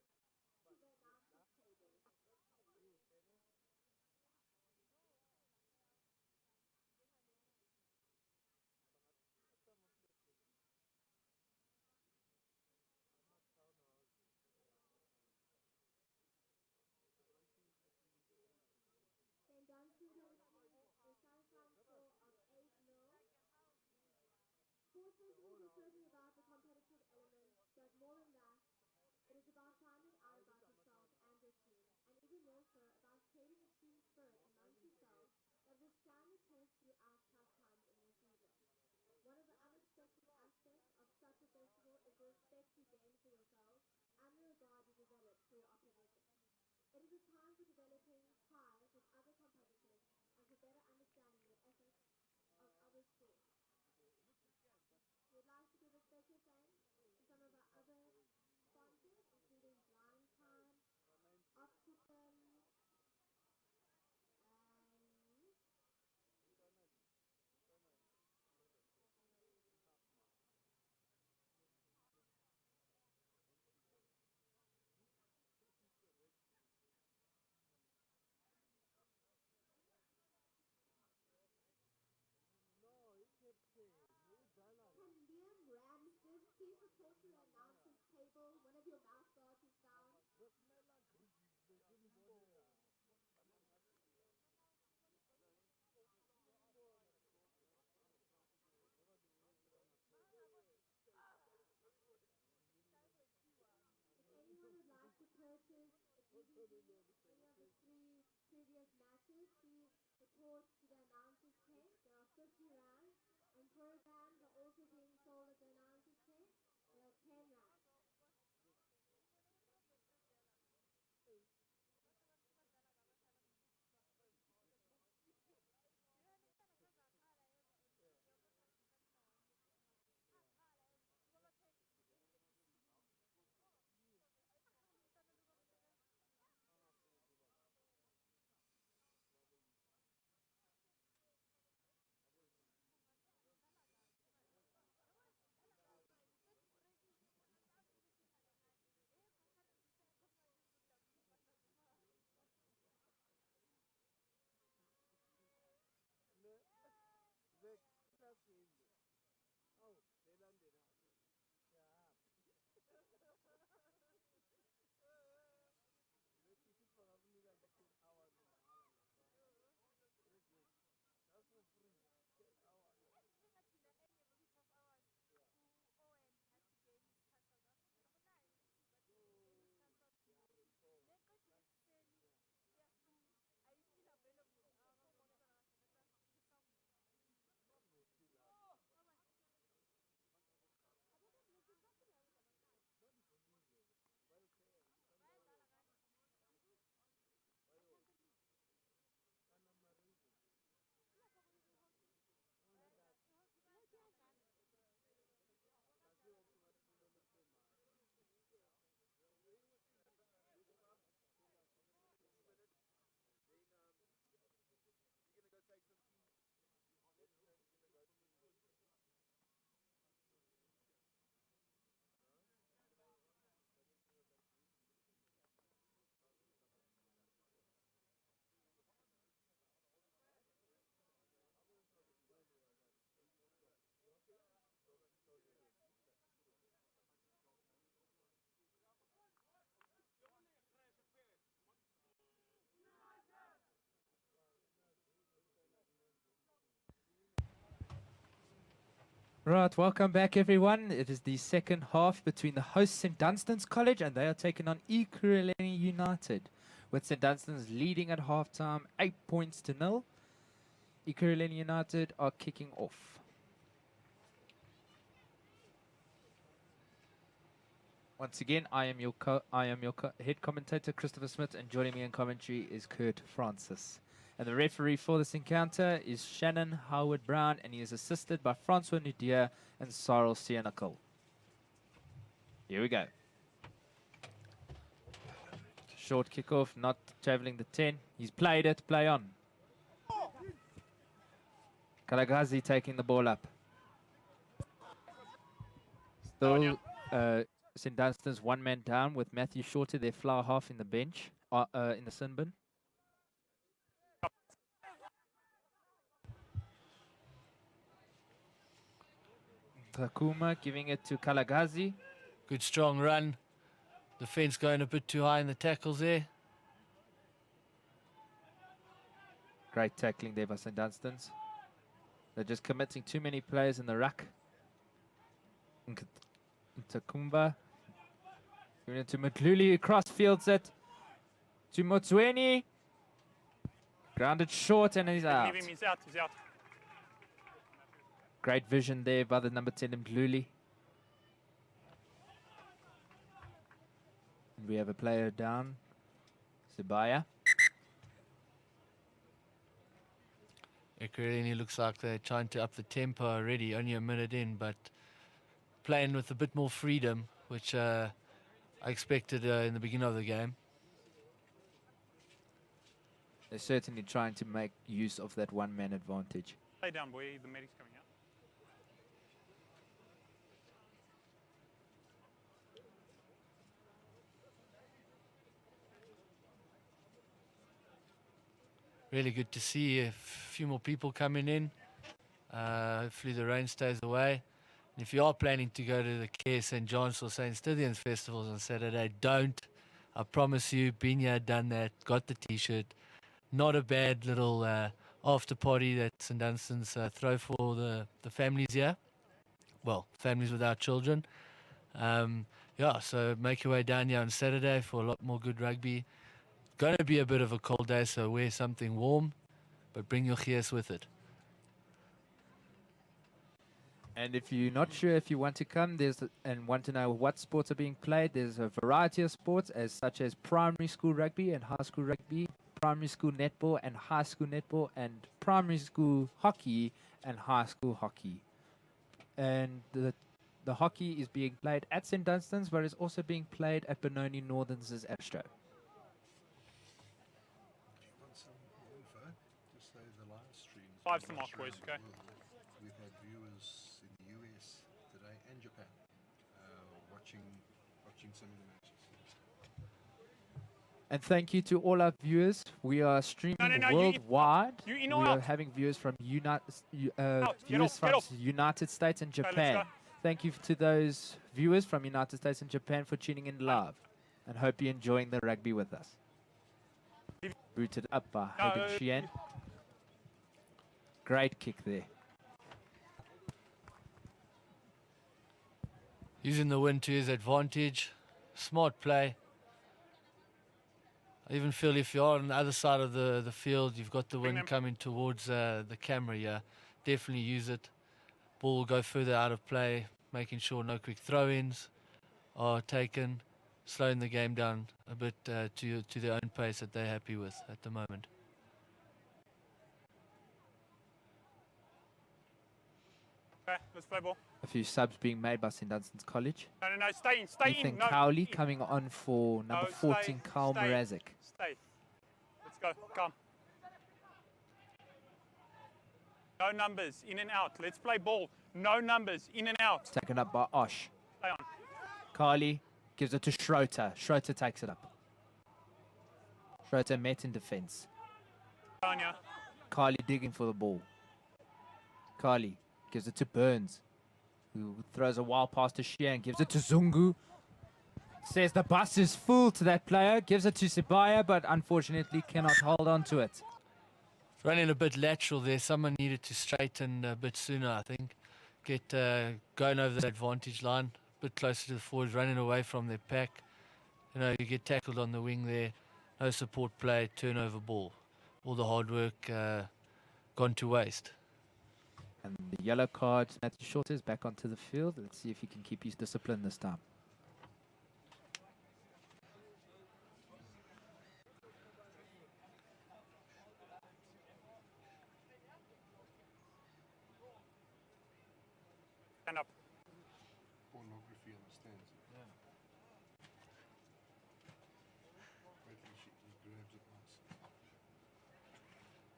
Speaker 5: to the announcers table. St. Dunstan's has a satisfying score of 8-0. Sports festival is certainly about the competitive element, but more than that, it is about finding out about yourself and your team, and even more so about creating a team spirit amongst yourselves that will stand the test throughout tough times in your season. One of the unexpected aspects of such a festival is the respect you gain for yourself and the regard you develop for your opposition. It is a time for developing ties with other competitors and for better understanding the efforts of other sports. We'd like to give a special thanks to some of our other sponsors, including Blind Time, Opticum, and can Liam Ramsden please report to the announcers table? One of your mouthguards is down. If anyone would like to purchase a DVD of any of the 3 previous matches, please report to the announcers tent. There are 50 rand, and programs are also being sold at the announcers tent. They are 10 rand.
Speaker 2: Right, welcome back everyone. It is the second half between the hosts St Dunstan's College and they are taking on Ekurhuleni United. With St Dunstan's leading at halftime 8-0. Ekurhuleni United are kicking off. Once again, I am your head commentator Christopher Smith, and joining me in commentary is Kurt Francis. And the referee for this encounter is Shannon Howard Brown, and he is assisted by Francois Nudia and Cyril Sienakal. Here we go. Short kickoff, not traveling the 10. He's played it, play on. Kalagazi taking the ball up. Still St Dunstan's one man down with Matthew Shorter, their flower half in the bench, in the sin bin. Takuma giving it to Kalagazi.
Speaker 9: Good strong run. Defense going a bit too high in the tackles there.
Speaker 2: Great tackling there by St Dunstan's. They're just committing too many players in the ruck. Takumba. Giving it to Matluli. Cross fields it to Motsweni. Grounded short and he's out.
Speaker 19: Leave him, he's out, he's out.
Speaker 2: Great vision there by the number 10 Mdluli. We have a player down. Sibaya.
Speaker 9: Ekurhuleni looks like they're trying to up the tempo already, only a minute in, but playing with a bit more freedom, which I expected in the beginning of the game.
Speaker 2: They're certainly trying to make use of that one-man advantage.
Speaker 19: Lay down, boy, the medic's coming out.
Speaker 9: Really good to see a few more people coming in. Hopefully the rain stays away. And if you are planning to go to the Care St. John's or St. Stithians festivals on Saturday, don't. I promise you, been here, done that, got the T-shirt. Not a bad little after party that St. Dunstan's throw for the families here. Well, families without children. Yeah, so make your way down here on Saturday for a lot more good rugby. Going to be a bit of a cold day, so wear something warm, but bring your gears with it.
Speaker 2: And if you're not sure if you want to come and want to know what sports are being played, there's a variety of sports such as primary school rugby and high school rugby, primary school netball and high school netball, and primary school hockey and high school hockey. And the hockey is being played at St. Dunstan's, but it's also being played at Benoni Northern's Astro.
Speaker 19: 5 to mark, boys, okay?
Speaker 16: We've had viewers in the US today and Japan watching some of the matches.
Speaker 2: And thank you to all our viewers. We are streaming worldwide. We are having viewers from United States and Japan. Thank you to those viewers from United States and Japan for tuning in live, and hope you're enjoying the rugby with us. Booted up by Hayden Sheehan. Great kick there.
Speaker 9: Using the wind to his advantage. Smart play. I even feel if you're on the other side of the field, you've got the wind coming towards the camera here. Definitely use it. Ball will go further out of play, making sure no quick throw-ins are taken, slowing the game down a bit to their own pace that they're happy with at the moment.
Speaker 19: Okay, let's play ball.
Speaker 2: A few subs being made by St. Dunstan's College.
Speaker 19: No, stay in, stay
Speaker 2: Ethan
Speaker 19: in. No,
Speaker 2: Cowley coming on for number 14, Kyle Mrazek.
Speaker 19: Stay. Let's go, come. No numbers, in and out. Let's play ball. No numbers, in and out.
Speaker 2: Taken up by Osh.
Speaker 19: Play on.
Speaker 2: Carly gives it to Schroeter. Schroeter takes it up. Schroeter met in defense.
Speaker 19: Tanya.
Speaker 2: Carly digging for the ball. Carly gives it to Burns, who throws a wild pass to Sheehan, gives it to Zungu. Says the bus is full to that player, gives it to Sibaya, but unfortunately cannot hold on to it.
Speaker 9: Running a bit lateral there. Someone needed to straighten a bit sooner, I think. get going over the advantage line, a bit closer to the forwards, running away from their pack. You know, you get tackled on the wing there, no support play, turnover ball. All the hard work gone to waste.
Speaker 2: And the yellow card, Matthew Shorter is back onto the field. Let's see if he can keep his discipline this time.
Speaker 19: Stand up.
Speaker 16: Pornography on the stands. Yeah. Wait till he grabs it nice.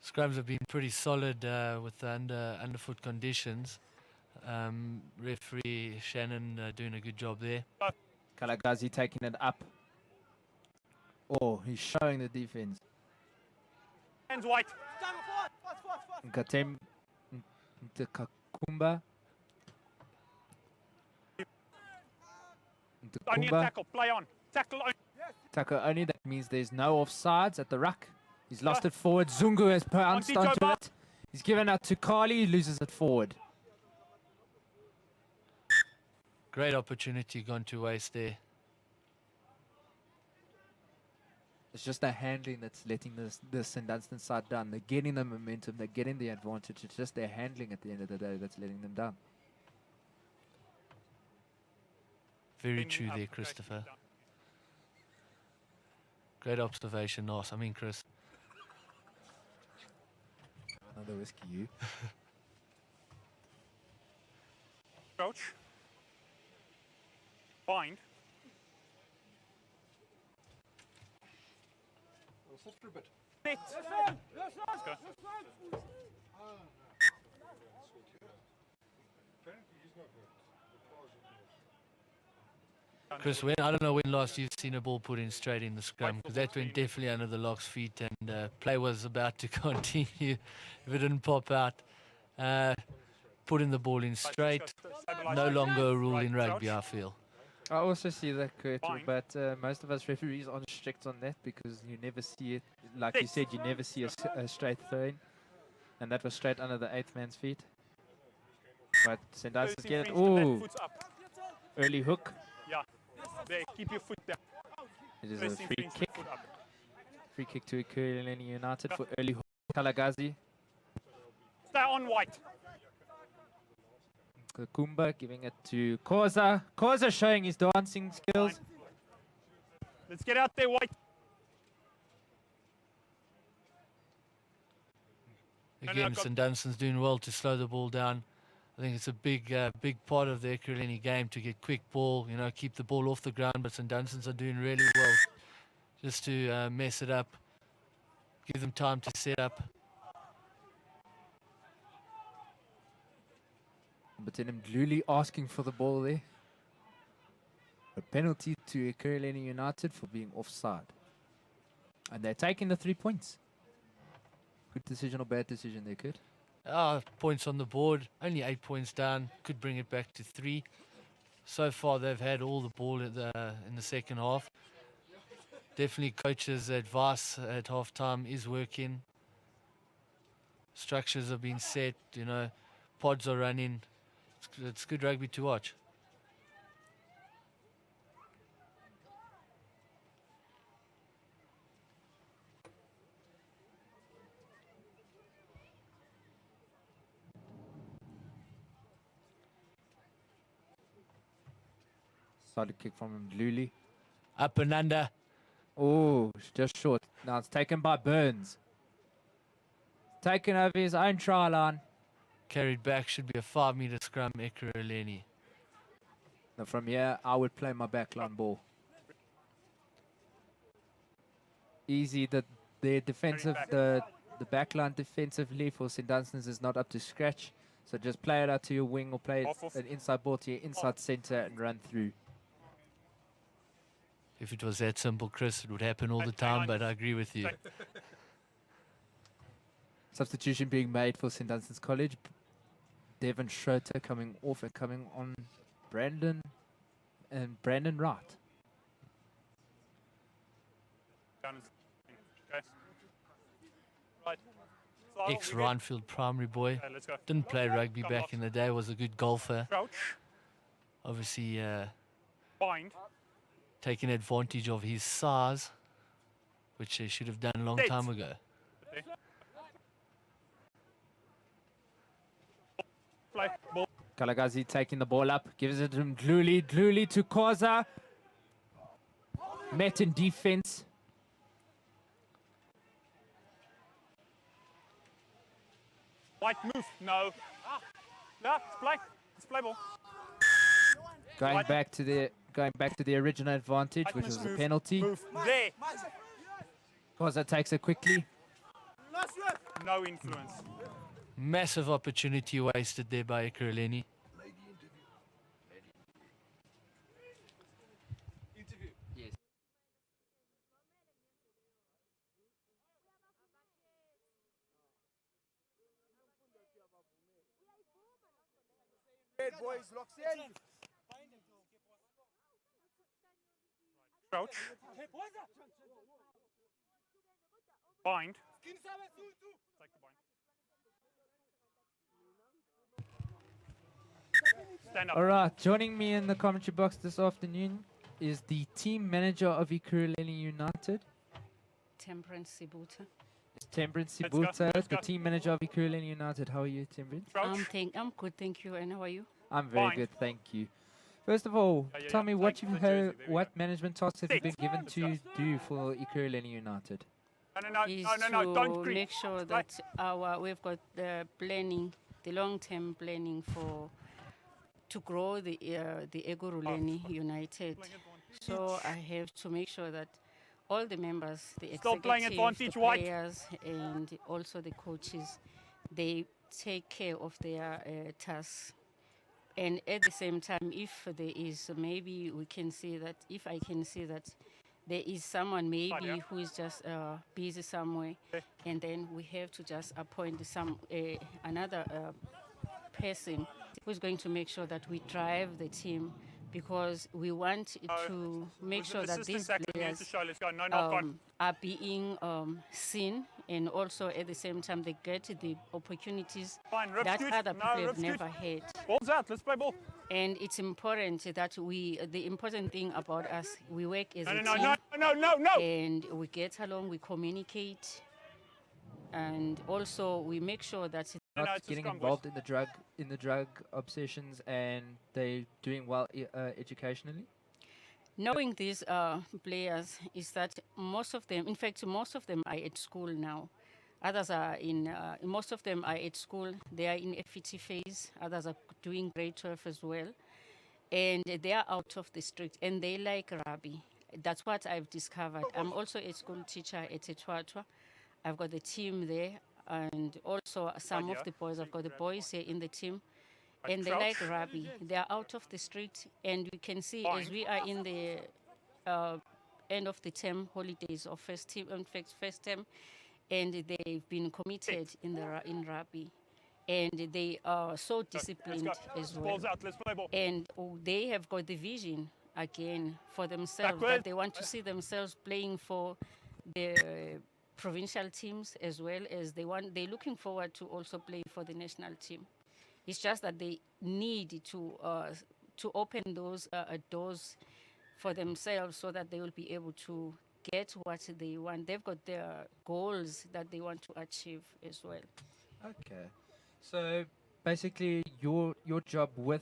Speaker 9: Scrums have been pretty solid with the underfoot conditions. Referee Shannon doing a good job there.
Speaker 2: Kalagazi taking it up. Oh, he's showing the defense.
Speaker 19: Hands white.
Speaker 2: Nkatem Nkakumba.
Speaker 19: Only a tackle. Play on. Tackle on.
Speaker 2: Tackle only. That means there's no offsides at the ruck. He's lost it forward. Zungu has pounced onto it. He's given out to Kali. He loses it forward.
Speaker 9: Great opportunity gone to waste there.
Speaker 2: It's just the handling that's letting the St. Dunstan side down. They're getting the momentum. They're getting the advantage. It's just their handling at the end of the day that's letting them down.
Speaker 9: Very true there, Christopher. Great observation, Nos. I mean, Chris.
Speaker 2: Another whiskey, you.
Speaker 19: Coach. Bind.
Speaker 16: Well, sit for a bit.
Speaker 19: Net. Let's go.
Speaker 9: Chris, I don't know when last you've seen a ball put in straight in the scrum, because that went definitely under the lock's feet, and play was about to continue if it didn't pop out. Putting the ball in straight, no longer a rule in rugby, I feel.
Speaker 2: I also see that, Kurt, but most of us referees aren't strict on that because you never see it. Like you said, you never see a straight throw in, and that was straight under the 8th man's feet. But St. Dunstan's get it. Ooh, early hook.
Speaker 19: Yeah, there, keep your foot down.
Speaker 2: It is a free kick. Free kick to Ekurhuleni United for early hook. Kalagazi.
Speaker 19: Stay on white.
Speaker 2: Kumba giving it to Koza. Koza showing his dancing skills.
Speaker 19: Let's get out there, white.
Speaker 9: Again, St. Dunstan's doing well to slow the ball down. I think it's a big part of the Ekurhuleni game to get quick ball, you know, keep the ball off the ground. But St. Dunstan's are doing really well just to mess it up, give them time to set up.
Speaker 2: But then Mdluli asking for the ball there. A penalty to Ekurhuleni United for being offside. And they're taking the 3 points. Good decision or bad decision there, Kurt?
Speaker 9: Points on the board, only 8 points down, could bring it back to 3. So far they've had all the ball in the second half. Definitely coach's advice at half-time is working. Structures have been set, you know, pods are running. It's good rugby to watch.
Speaker 2: Solid kick from Mdluli.
Speaker 9: Up and under.
Speaker 2: Oh, just short. Now it's taken by Burns. Taken over his own try line.
Speaker 9: Carried back, should be a 5-meter scrum, Ekurhuleni.
Speaker 2: Now from here, I would play my backline ball. Easy that their defensive, the backline defensively for St. Dunstan's is not up to scratch. So just play it out to your wing or play an inside ball to your inside center and run through.
Speaker 9: If it was that simple, Chris, it would happen all the time, but I agree with you.
Speaker 2: Substitution being made for St. Dunstan's College. Devon Schroeter coming off and coming on Brandon Wright.
Speaker 19: Okay. Right.
Speaker 9: ex-Rhinefield primary boy.
Speaker 19: Okay, let's go.
Speaker 9: Didn't play rugby
Speaker 19: Come
Speaker 9: back
Speaker 19: off.
Speaker 9: in the day, was a good golfer.
Speaker 19: Crouch.
Speaker 9: Obviously,
Speaker 19: Bind.
Speaker 9: taking advantage of his size, which they should have done a long
Speaker 19: Sit.
Speaker 9: time ago.
Speaker 19: Okay. Play. Ball.
Speaker 2: Kalagazi taking the ball up, gives it to Dluli. Dluli to Koza. Met in defense.
Speaker 19: White move. No. No, let's play. Let's play ball.
Speaker 2: Going
Speaker 19: White.
Speaker 2: back to the original advantage, which was a
Speaker 19: Move.
Speaker 2: penalty.
Speaker 19: Move. There.
Speaker 2: Koza takes it quickly.
Speaker 19: No influence.
Speaker 9: Massive opportunity wasted there by Ekurhuleni.
Speaker 2: Yes.
Speaker 6: Red boys, locks in.
Speaker 19: Crouch. Bind. Take the bind. Stand up.
Speaker 2: All right, joining me in the commentary box this afternoon is the team manager of Ekurhuleni United.
Speaker 21: Temperance Sibuta.
Speaker 2: It's Temperance
Speaker 19: Let's go,
Speaker 2: Sibuta,
Speaker 19: let's
Speaker 2: the
Speaker 19: go.
Speaker 2: team manager of Ekurhuleni United. How are you, Temperance?
Speaker 21: I'm good, thank you. And how are you?
Speaker 2: I'm very
Speaker 21: Fine.
Speaker 2: good, thank you. First of all,
Speaker 19: Yeah,
Speaker 2: tell
Speaker 19: yeah.
Speaker 2: me what
Speaker 19: Take
Speaker 2: you've
Speaker 19: the jersey,
Speaker 2: heard,
Speaker 19: there we
Speaker 2: what management tasks have you been
Speaker 19: Sit.
Speaker 2: given
Speaker 19: Let's
Speaker 2: to
Speaker 19: go.
Speaker 2: do for Ekurhuleni United?
Speaker 21: Is
Speaker 19: No, don't
Speaker 21: to
Speaker 19: creep.
Speaker 21: make sure that we've got the planning, the long-term planning to grow the Ekurhuleni United. So I have to make sure that all the members, the
Speaker 19: Still playing
Speaker 21: executive, the
Speaker 19: advantage, White.
Speaker 21: players, and also the coaches, they take care of their tasks. And at the same time, if there is maybe we can see that, if I can see that there is someone maybe who is just busy somewhere, and then we have to just appoint another person who's going to make sure that we drive the team, because we want to make
Speaker 19: Who's
Speaker 21: sure
Speaker 19: the
Speaker 21: that
Speaker 19: assistant
Speaker 21: these
Speaker 19: tackle? You need
Speaker 21: players
Speaker 19: to show. Let's go. No, knock on.
Speaker 21: are being seen, and also at the same time they get the opportunities
Speaker 19: Fine, rip
Speaker 21: that
Speaker 19: scoot.
Speaker 21: other
Speaker 19: No,
Speaker 21: people
Speaker 19: rip
Speaker 21: have
Speaker 19: scoot.
Speaker 21: never had.
Speaker 19: Ball's out. Let's play ball.
Speaker 21: And it's important that the important thing about us, we work as
Speaker 19: No,
Speaker 21: a
Speaker 19: no,
Speaker 21: team.
Speaker 19: no.
Speaker 21: And we get along, we communicate, and also we make sure that
Speaker 2: Not
Speaker 19: it's a
Speaker 2: getting
Speaker 19: scrum, boys.
Speaker 2: involved in the drug obsessions, and they doing well educationally.
Speaker 21: knowing these players is that most of them, in fact, most of them are at school now. Others are most of them are at school. They are in FET phase. Others are doing grade 12 as well. And they are out of the street, and they like rugby. That's what I've discovered. I'm also a school teacher at Etwatwa. I've got the team there, and also some of the boys. I've got the boys here in the team, and they like rugby. They are out of the street, and you can see as we are in the end of the term holidays of first term, and they've been committed in rugby, and they are so disciplined as well.
Speaker 19: Balls out. Let's play ball.
Speaker 21: And they have got the vision again for themselves, that they want to see themselves playing for the provincial teams, as well as they're looking forward to also play for the national team. It's just that they need to open those doors for themselves, so that they will be able to get what they want. They've got their goals that they want to achieve as well.
Speaker 2: Okay, so basically your job with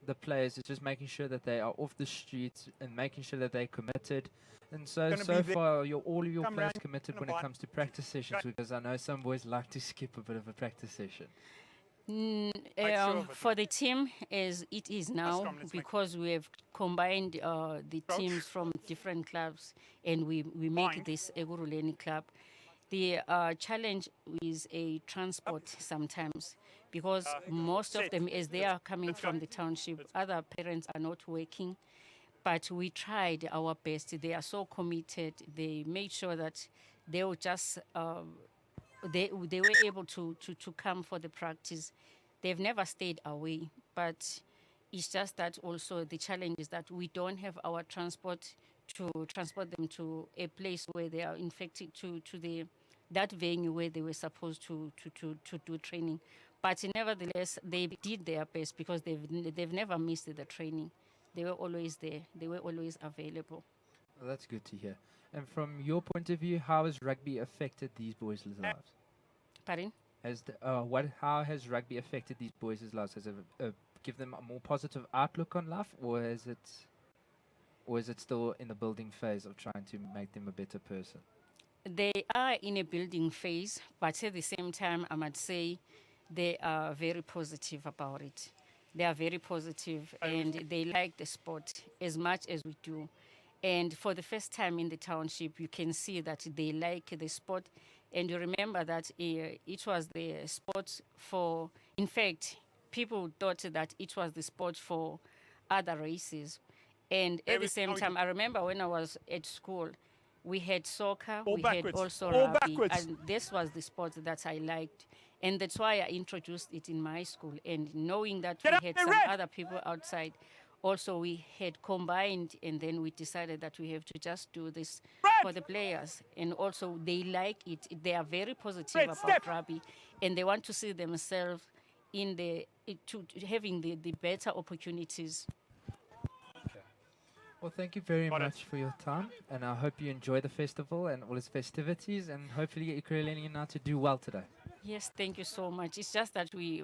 Speaker 2: the players is just making sure that they are off the streets and making sure that they're committed. And so
Speaker 19: Gonna
Speaker 2: so
Speaker 19: be
Speaker 2: far, all of your
Speaker 19: Come
Speaker 2: players
Speaker 19: round,
Speaker 2: committed
Speaker 19: gonna
Speaker 2: when it
Speaker 19: bite.
Speaker 2: comes to practice sessions, because I know some boys like to skip a bit of a practice session.
Speaker 21: For the team as it is now, because we have combined the teams from different clubs, and we make this Ekurhuleni club, the challenge is a transport sometimes, because most of them, as they are coming from the township, other parents are not working. But we tried our best. They are so committed. They made sure that they were just they were able to come for the practice. They've never stayed away, but it's just that also the challenge is that we don't have our transport to transport them to a place where they are infected to the that venue where they were supposed to do training. But nevertheless, they did their best because they've never missed the training. They were always there. They were always available.
Speaker 2: Well, that's good to hear. And from your point of view, how has rugby affected these boys' lives?
Speaker 21: Pardon?
Speaker 2: How has rugby affected these boys' lives? Has it give them a more positive outlook on life, or is it still in the building phase of trying to make them a better person?
Speaker 21: They are in a building phase, but at the same time, I must say they are very positive about it. They are very positive and they like the sport as much as we do. And for the first time in the township, you can see that they like the sport. And you remember that it was the sport for, in fact, people thought that it was the sport for other races. And at the same time, I remember when I was at school, we had soccer, we had also rugby, and this was the sport that I liked. And that's why I introduced it in my school. And knowing that we had some other people outside, also we had combined, and then we decided that we have to just do this for the players. And also they like it. They are very positive about rugby, and they want to see themselves in having the better opportunities.
Speaker 2: Well, thank you very much for your time, and I hope you enjoy the festival and all its festivities, and hopefully Ekurhuleni United do well today.
Speaker 21: Yes, thank you so much. It's just that we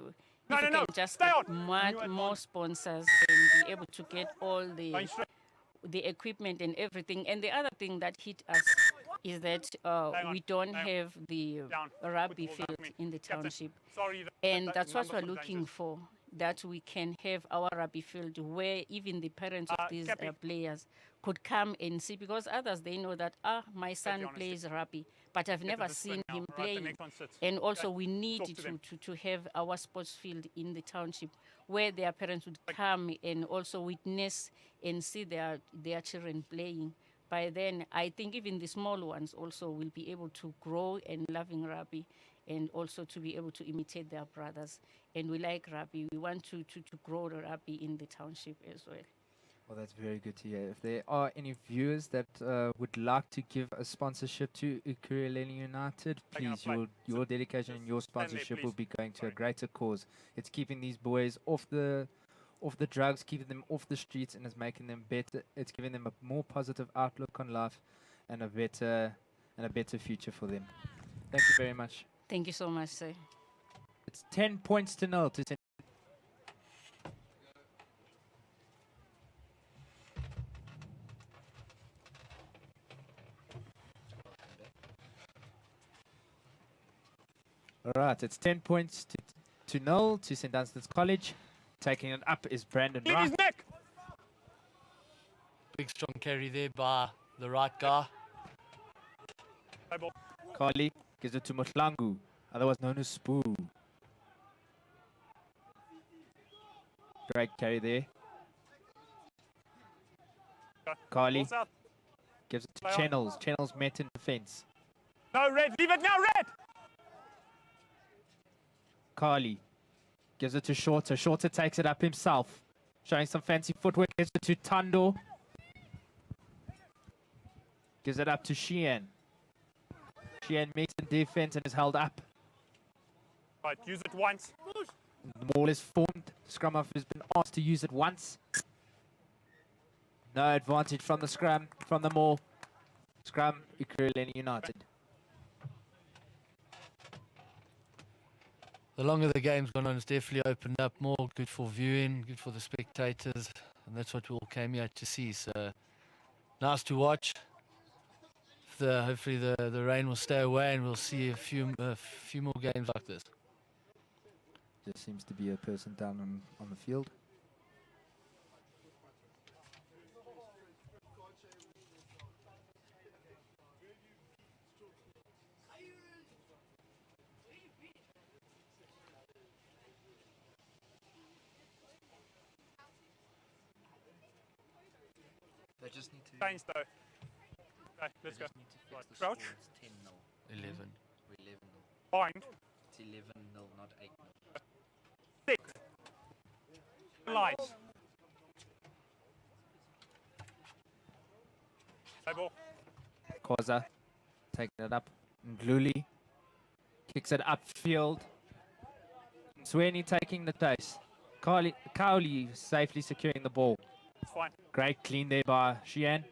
Speaker 21: can just get more sponsors and be able to get all the equipment and everything. And the other thing that hit us is that we don't have the rugby field in the township. And that's what we're looking for, that we can have our rugby field where even the parents of these players could come and see, because others, they know that, my son plays rugby, but I've never seen him playing. And also we need to have our sports field in the township where their parents would come and also witness and see their children playing. By then, I think even the small ones also will be able to grow and loving rugby and also to be able to imitate their brothers. And we like rugby. We want to grow the rugby in the township as well.
Speaker 2: Well, that's very good to hear. If there are any viewers that would like to give a sponsorship to Ekurhuleni United, please, your dedication and your sponsorship will be going to a greater cause. It's keeping these boys off the drugs, keeping them off the streets, and it's making them better. It's giving them a more positive outlook on life and a better future for them. Thank you very much.
Speaker 21: Thank you so much, sir.
Speaker 2: It's 10 points to 0 to All right, it's 10 points to 0 to St. Dunstan's College. Taking it up is Brandon Wright.
Speaker 9: Big strong carry there by the right guy.
Speaker 2: Carly gives it to Mutlangu, otherwise known as Spoo. Great carry there. Carly gives it to Channels. Channels met in defense.
Speaker 19: No, Red, leave it now, Red!
Speaker 2: Carly gives it to Shorter. Shorter takes it up himself, showing some fancy footwork. Gives it to Tando. Gives it up to Sheehan. Sheehan meets in defense and is held up.
Speaker 19: Right, use it once.
Speaker 2: The ball is formed. Scrum half has been asked to use it once. No advantage from the scrum, from the maul. Scrum, Ekurhuleni United.
Speaker 9: The longer the game's gone on, it's definitely opened up more. Good for viewing, good for the spectators, and that's what we all came here to see. So nice to watch. Hopefully the rain will stay away, and we'll see a few more games like this.
Speaker 2: There seems to be a person down on the field.
Speaker 8: They just need to
Speaker 19: change though. Okay, let's go. Right, crouch.
Speaker 8: 10 0.
Speaker 9: 11.
Speaker 8: We're 11 0.
Speaker 19: Bind.
Speaker 8: It's 11 0, not 8
Speaker 19: 6. Lines. Play ball.
Speaker 2: Koza taking it up. Ndluli Kicks it upfield. Sweeney taking the chase. Cowley safely securing the ball.
Speaker 19: It's fine.
Speaker 2: Great clean there by Sheehan.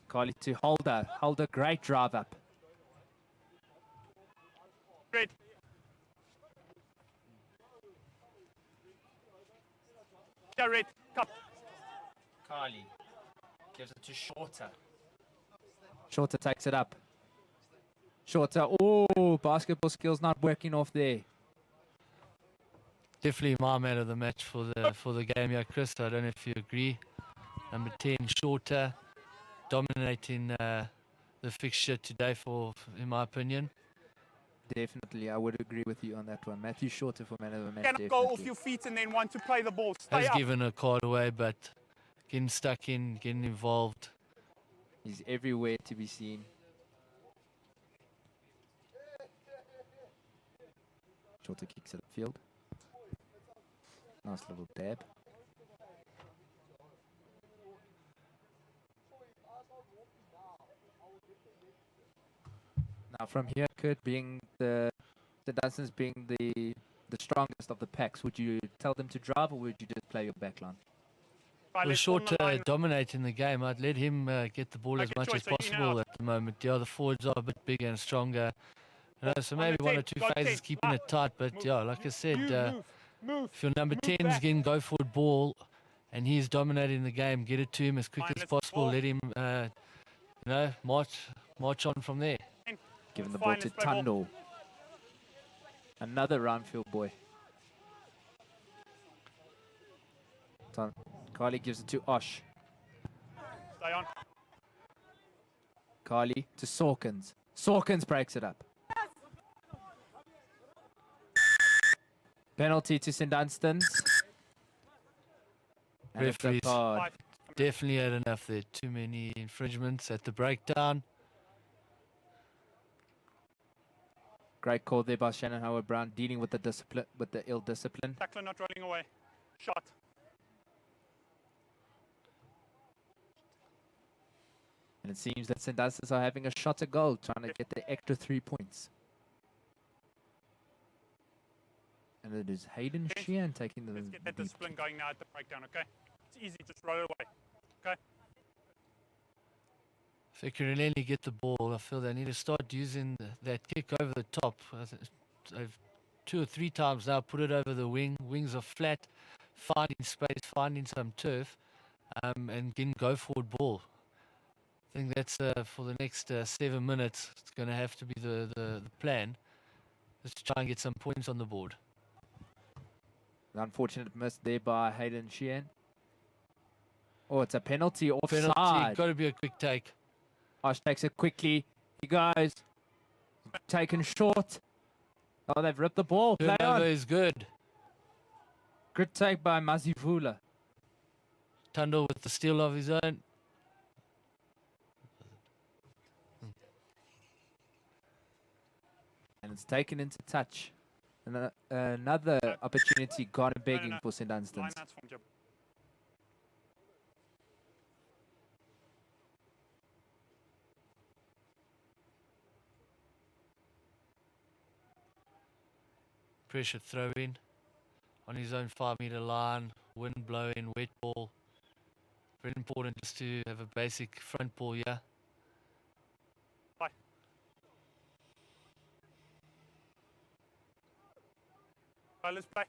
Speaker 2: Cowley to Holder. Holder, great drive up.
Speaker 19: Great. Yeah, red. Cup.
Speaker 2: Cowley gives it to Shorter. Shorter takes it up. Shorter. Oh, basketball skills not working off there.
Speaker 9: Definitely my man of the match for the game here, Chris. I don't know if you agree. Number 10, Shorter, dominating the fixture today, in my opinion.
Speaker 2: Definitely, I would agree with you on that one. Matthew Shorter for man of the match.
Speaker 19: Cannot go off your feet and then want to play the ball. Stay
Speaker 9: Has
Speaker 19: up.
Speaker 9: given a card away, but getting stuck in, getting involved.
Speaker 2: He's everywhere to be seen. Shorter kicks it upfield. Nice little dab. Now from here, Kurt, being the Dunstans being the strongest of the packs, would you tell them to drive or would you just play your back line?
Speaker 9: With Shorter dominating the game, I'd let him get the ball as much as possible at the moment. Yeah, the forwards are a bit bigger and stronger. So maybe one or two phases keeping it tight, but yeah, like I said, if your number 10 is getting go forward ball and he's dominating the game, get it to him as quick as possible. Let him, march on from there.
Speaker 2: Giving the ball to Tundle. Another round-field boy. Carly gives it to Osh.
Speaker 19: Stay on.
Speaker 2: Carly to Sawkins. Sawkins breaks it up. Penalty to St. Dunstan's. And it's a
Speaker 9: Referees
Speaker 2: card.
Speaker 9: definitely had enough there. Too many infringements at the breakdown.
Speaker 2: Great call there by Shannon Howard-Brown, dealing with the ill discipline.
Speaker 19: Tackler not rolling away. Shot.
Speaker 2: And it seems that St. Dunstan's are having a shot at goal, trying to get the extra 3 points. And it is Hayden Sheehan taking the
Speaker 19: Let's get that discipline going now at the breakdown, okay? It's easy, just roll it away. Okay?
Speaker 9: If they can really get the ball, I feel they need to start using that kick over the top. I've 2 or 3 times now put it over the wing. Wings are flat, finding space, finding some turf, and getting go forward ball. I think that's for the next 7 minutes. It's going to have to be the plan. Just to try and get some points on the board.
Speaker 2: An unfortunate miss there by Hayden Sheehan. Oh, it's a penalty offside.
Speaker 9: Penalty, got to be a quick take.
Speaker 2: Osh takes it quickly. He goes. Taken short. Oh, they've ripped the ball. Play on.
Speaker 9: Turnover is good.
Speaker 2: Good take by Mazivula.
Speaker 9: Tundle with the steal of his own.
Speaker 2: And it's taken into touch. Another opportunity gone begging for St. Dunstan's.
Speaker 9: Pressure throw in on his own 5-meter line. Wind blowing, wet ball. Very important just to have a basic front ball here.
Speaker 19: Bye. Right, let's play.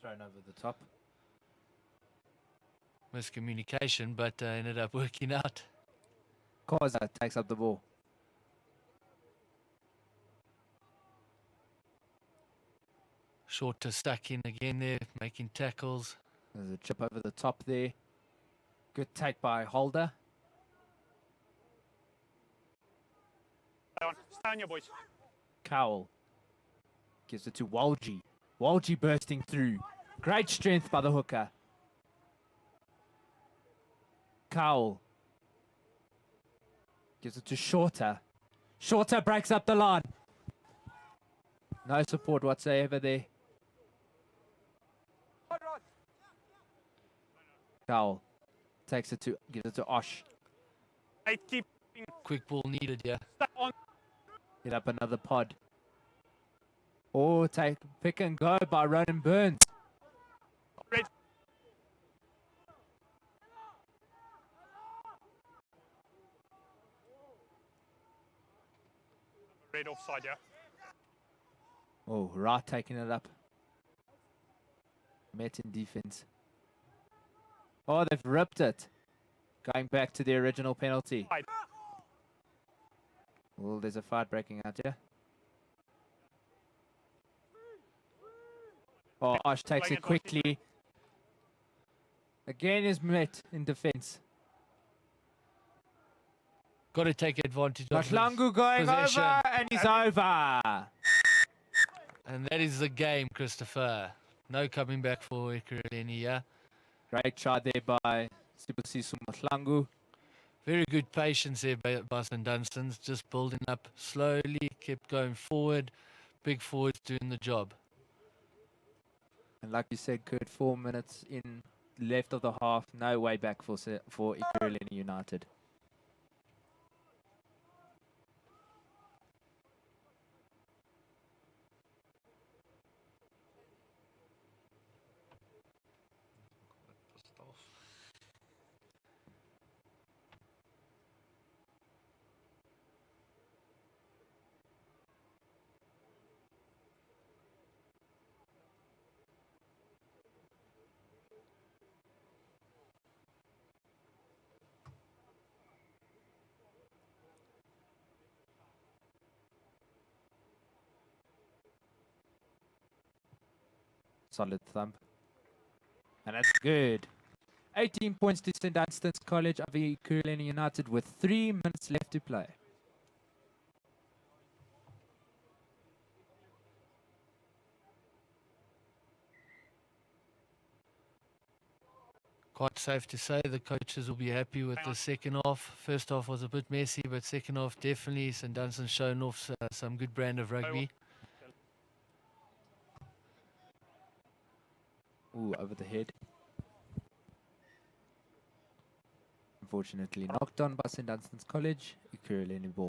Speaker 2: Thrown over the top.
Speaker 9: Miscommunication, but ended up working out.
Speaker 2: Kaza takes up the ball.
Speaker 9: Shorter stuck in again there, making tackles.
Speaker 2: There's a chip over the top there. Good take by Holder.
Speaker 19: Stay on your boys.
Speaker 2: Cowell gives it to Walgie. Walgie bursting through. Great strength by the hooker. Cowell gives it to Shorter. Shorter breaks up the line. No support whatsoever there. Cowell Gives it to Osh.
Speaker 19: Keep
Speaker 9: Quick ball needed, yeah.
Speaker 19: on.
Speaker 2: Hit up another pod. Oh, pick and go by Ronan Burns.
Speaker 19: Red offside, yeah.
Speaker 2: Oh, Ra taking it up. Met in defense. Oh, they've ripped it. Going back to the original penalty. Well, there's a fight breaking out here. Oh, Osh takes it quickly. Again is Met in defense.
Speaker 9: Got to take advantage of
Speaker 2: Mahlangu going
Speaker 9: possession.
Speaker 2: over, and he's over.
Speaker 9: And that is the game, Christopher. No coming back for Ekurhuleni, yeah.
Speaker 2: Great try there by Sibusiso Mahlangu.
Speaker 9: Very good patience there by St. Dunstan's. Just building up slowly, kept going forward. Big forwards doing the job.
Speaker 2: And like you said, Kurt, 4 minutes in left of the half. No way back for Ekurhuleni United. Solid thump. And that's good. 18 points to St. Dunstan's College of Ekurhuleni United with 3 minutes left to play.
Speaker 9: Quite safe to say the coaches will be happy with the second half. First half was a bit messy, but second half definitely St. Dunstan's shown off some good brand of rugby.
Speaker 2: Ooh, over the head. Unfortunately knocked on by St. Dunstan's College. Ekurhuleni ball.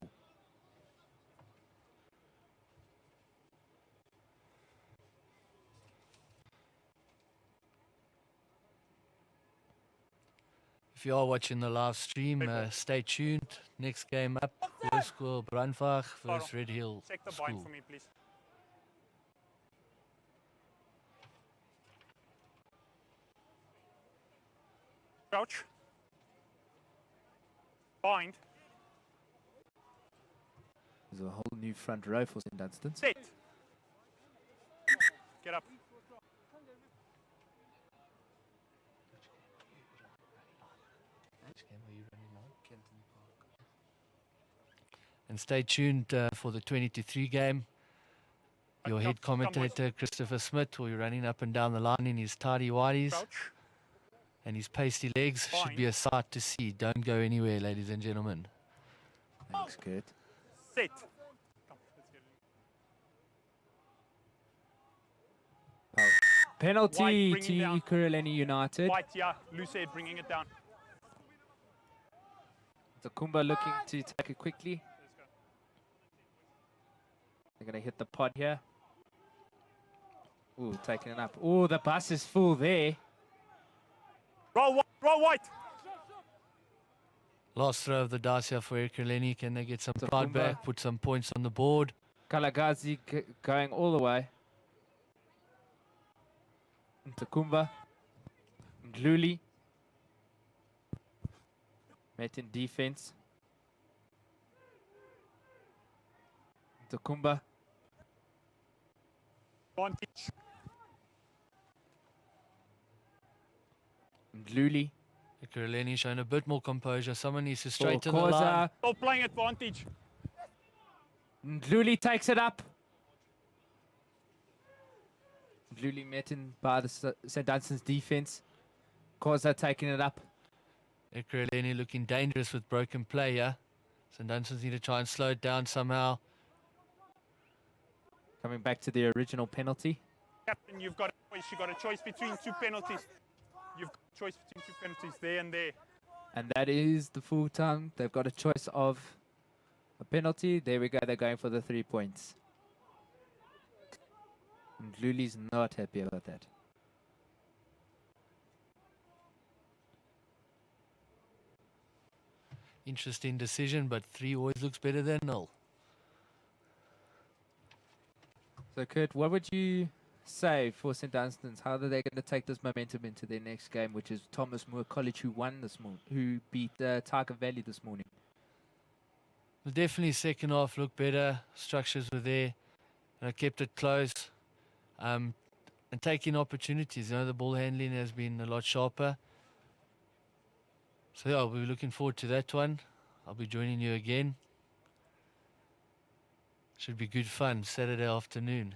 Speaker 9: If you are watching the live stream, stay tuned. Next game up, Hoërskool Brandwag versus Red Hill
Speaker 19: Check the bind
Speaker 9: School.
Speaker 19: for me, please. Crouch. Bind.
Speaker 2: There's a whole new front row for St. Dunstan's.
Speaker 19: Set. Get up.
Speaker 9: And stay tuned for the 20-3 game. Your head commentator, Christopher Smith, will be running up and down the line in his tidy whities.
Speaker 19: Crouch.
Speaker 9: And his pasty legs should be a sight to see. Don't go anywhere, ladies and gentlemen.
Speaker 2: Thanks, Kurt.
Speaker 19: Set.
Speaker 2: Penalty
Speaker 19: White,
Speaker 2: to
Speaker 19: bring it down.
Speaker 2: Ekurhuleni United.
Speaker 19: White, yeah. Loose head, bringing it down.
Speaker 2: Takumba looking to take it quickly. They're going to hit the pod here. Ooh, taking it up. Ooh, the bus is full there.
Speaker 19: Roll white.
Speaker 9: Last throw of the dice here for Ekurhuleni. Can they get some pride
Speaker 2: Takumba.
Speaker 9: back, put some points on the board?
Speaker 2: Kalagazi going all the way. Takumba. Gluli. Met in defense. Takumba.
Speaker 19: Advantage.
Speaker 2: Gluli.
Speaker 9: Ekurhuleni showing a bit more composure. Someone needs to straighten the line.
Speaker 2: Koza.
Speaker 19: Stop playing advantage.
Speaker 2: Gluli takes it up. Gluli met in by the St. Dunstan's defense. Koza taking it up.
Speaker 9: Ekurhuleni looking dangerous with broken play, yeah? St. Dunstan's need to try and slow it down somehow.
Speaker 2: Coming back to the original penalty.
Speaker 19: Captain, you've got a choice. You've got a choice between two penalties. You've got a choice between two penalties there and there.
Speaker 2: And that is the full time. They've got a choice of a penalty. There we go. They're going for the 3 points. And Luli's not happy about that.
Speaker 9: Interesting decision, but 3 always looks better than 0.
Speaker 2: So, Kurt, what would you say for St. Dunstan's? How are they going to take this momentum into their next game, which is Thomas More College, who won this morning, who beat Tiger Valley this morning?
Speaker 9: Well, definitely second half looked better. Structures were there. And I kept it close. And taking opportunities. The ball handling has been a lot sharper. So yeah, we're looking forward to that one. I'll be joining you again. Should be good fun Saturday afternoon.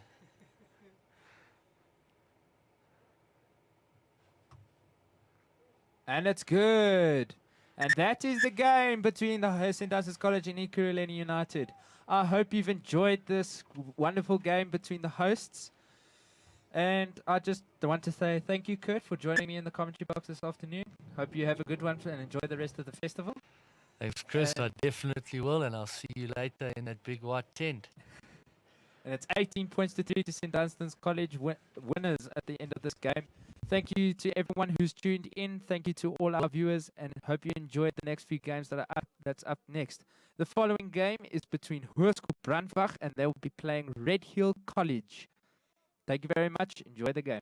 Speaker 2: And it's good. And that is the game between the St. Dunstan's College and Ekurhuleni United. I hope you've enjoyed this wonderful game between the hosts. And I just want to say thank you, Kurt, for joining me in the commentary box this afternoon. Hope you have a good one and enjoy the rest of the festival.
Speaker 9: Thanks, Chris. I definitely will, and I'll see you later in that big white tent.
Speaker 2: And it's 18 points to 3 to St. Dunstan's College winners at the end of this game. Thank you to everyone who's tuned in. Thank you to all our viewers, and hope you enjoyed the next few games that's up next. The following game is between Hoërskool Brandwag, and they will be playing Red Hill College. Thank you very much. Enjoy the game.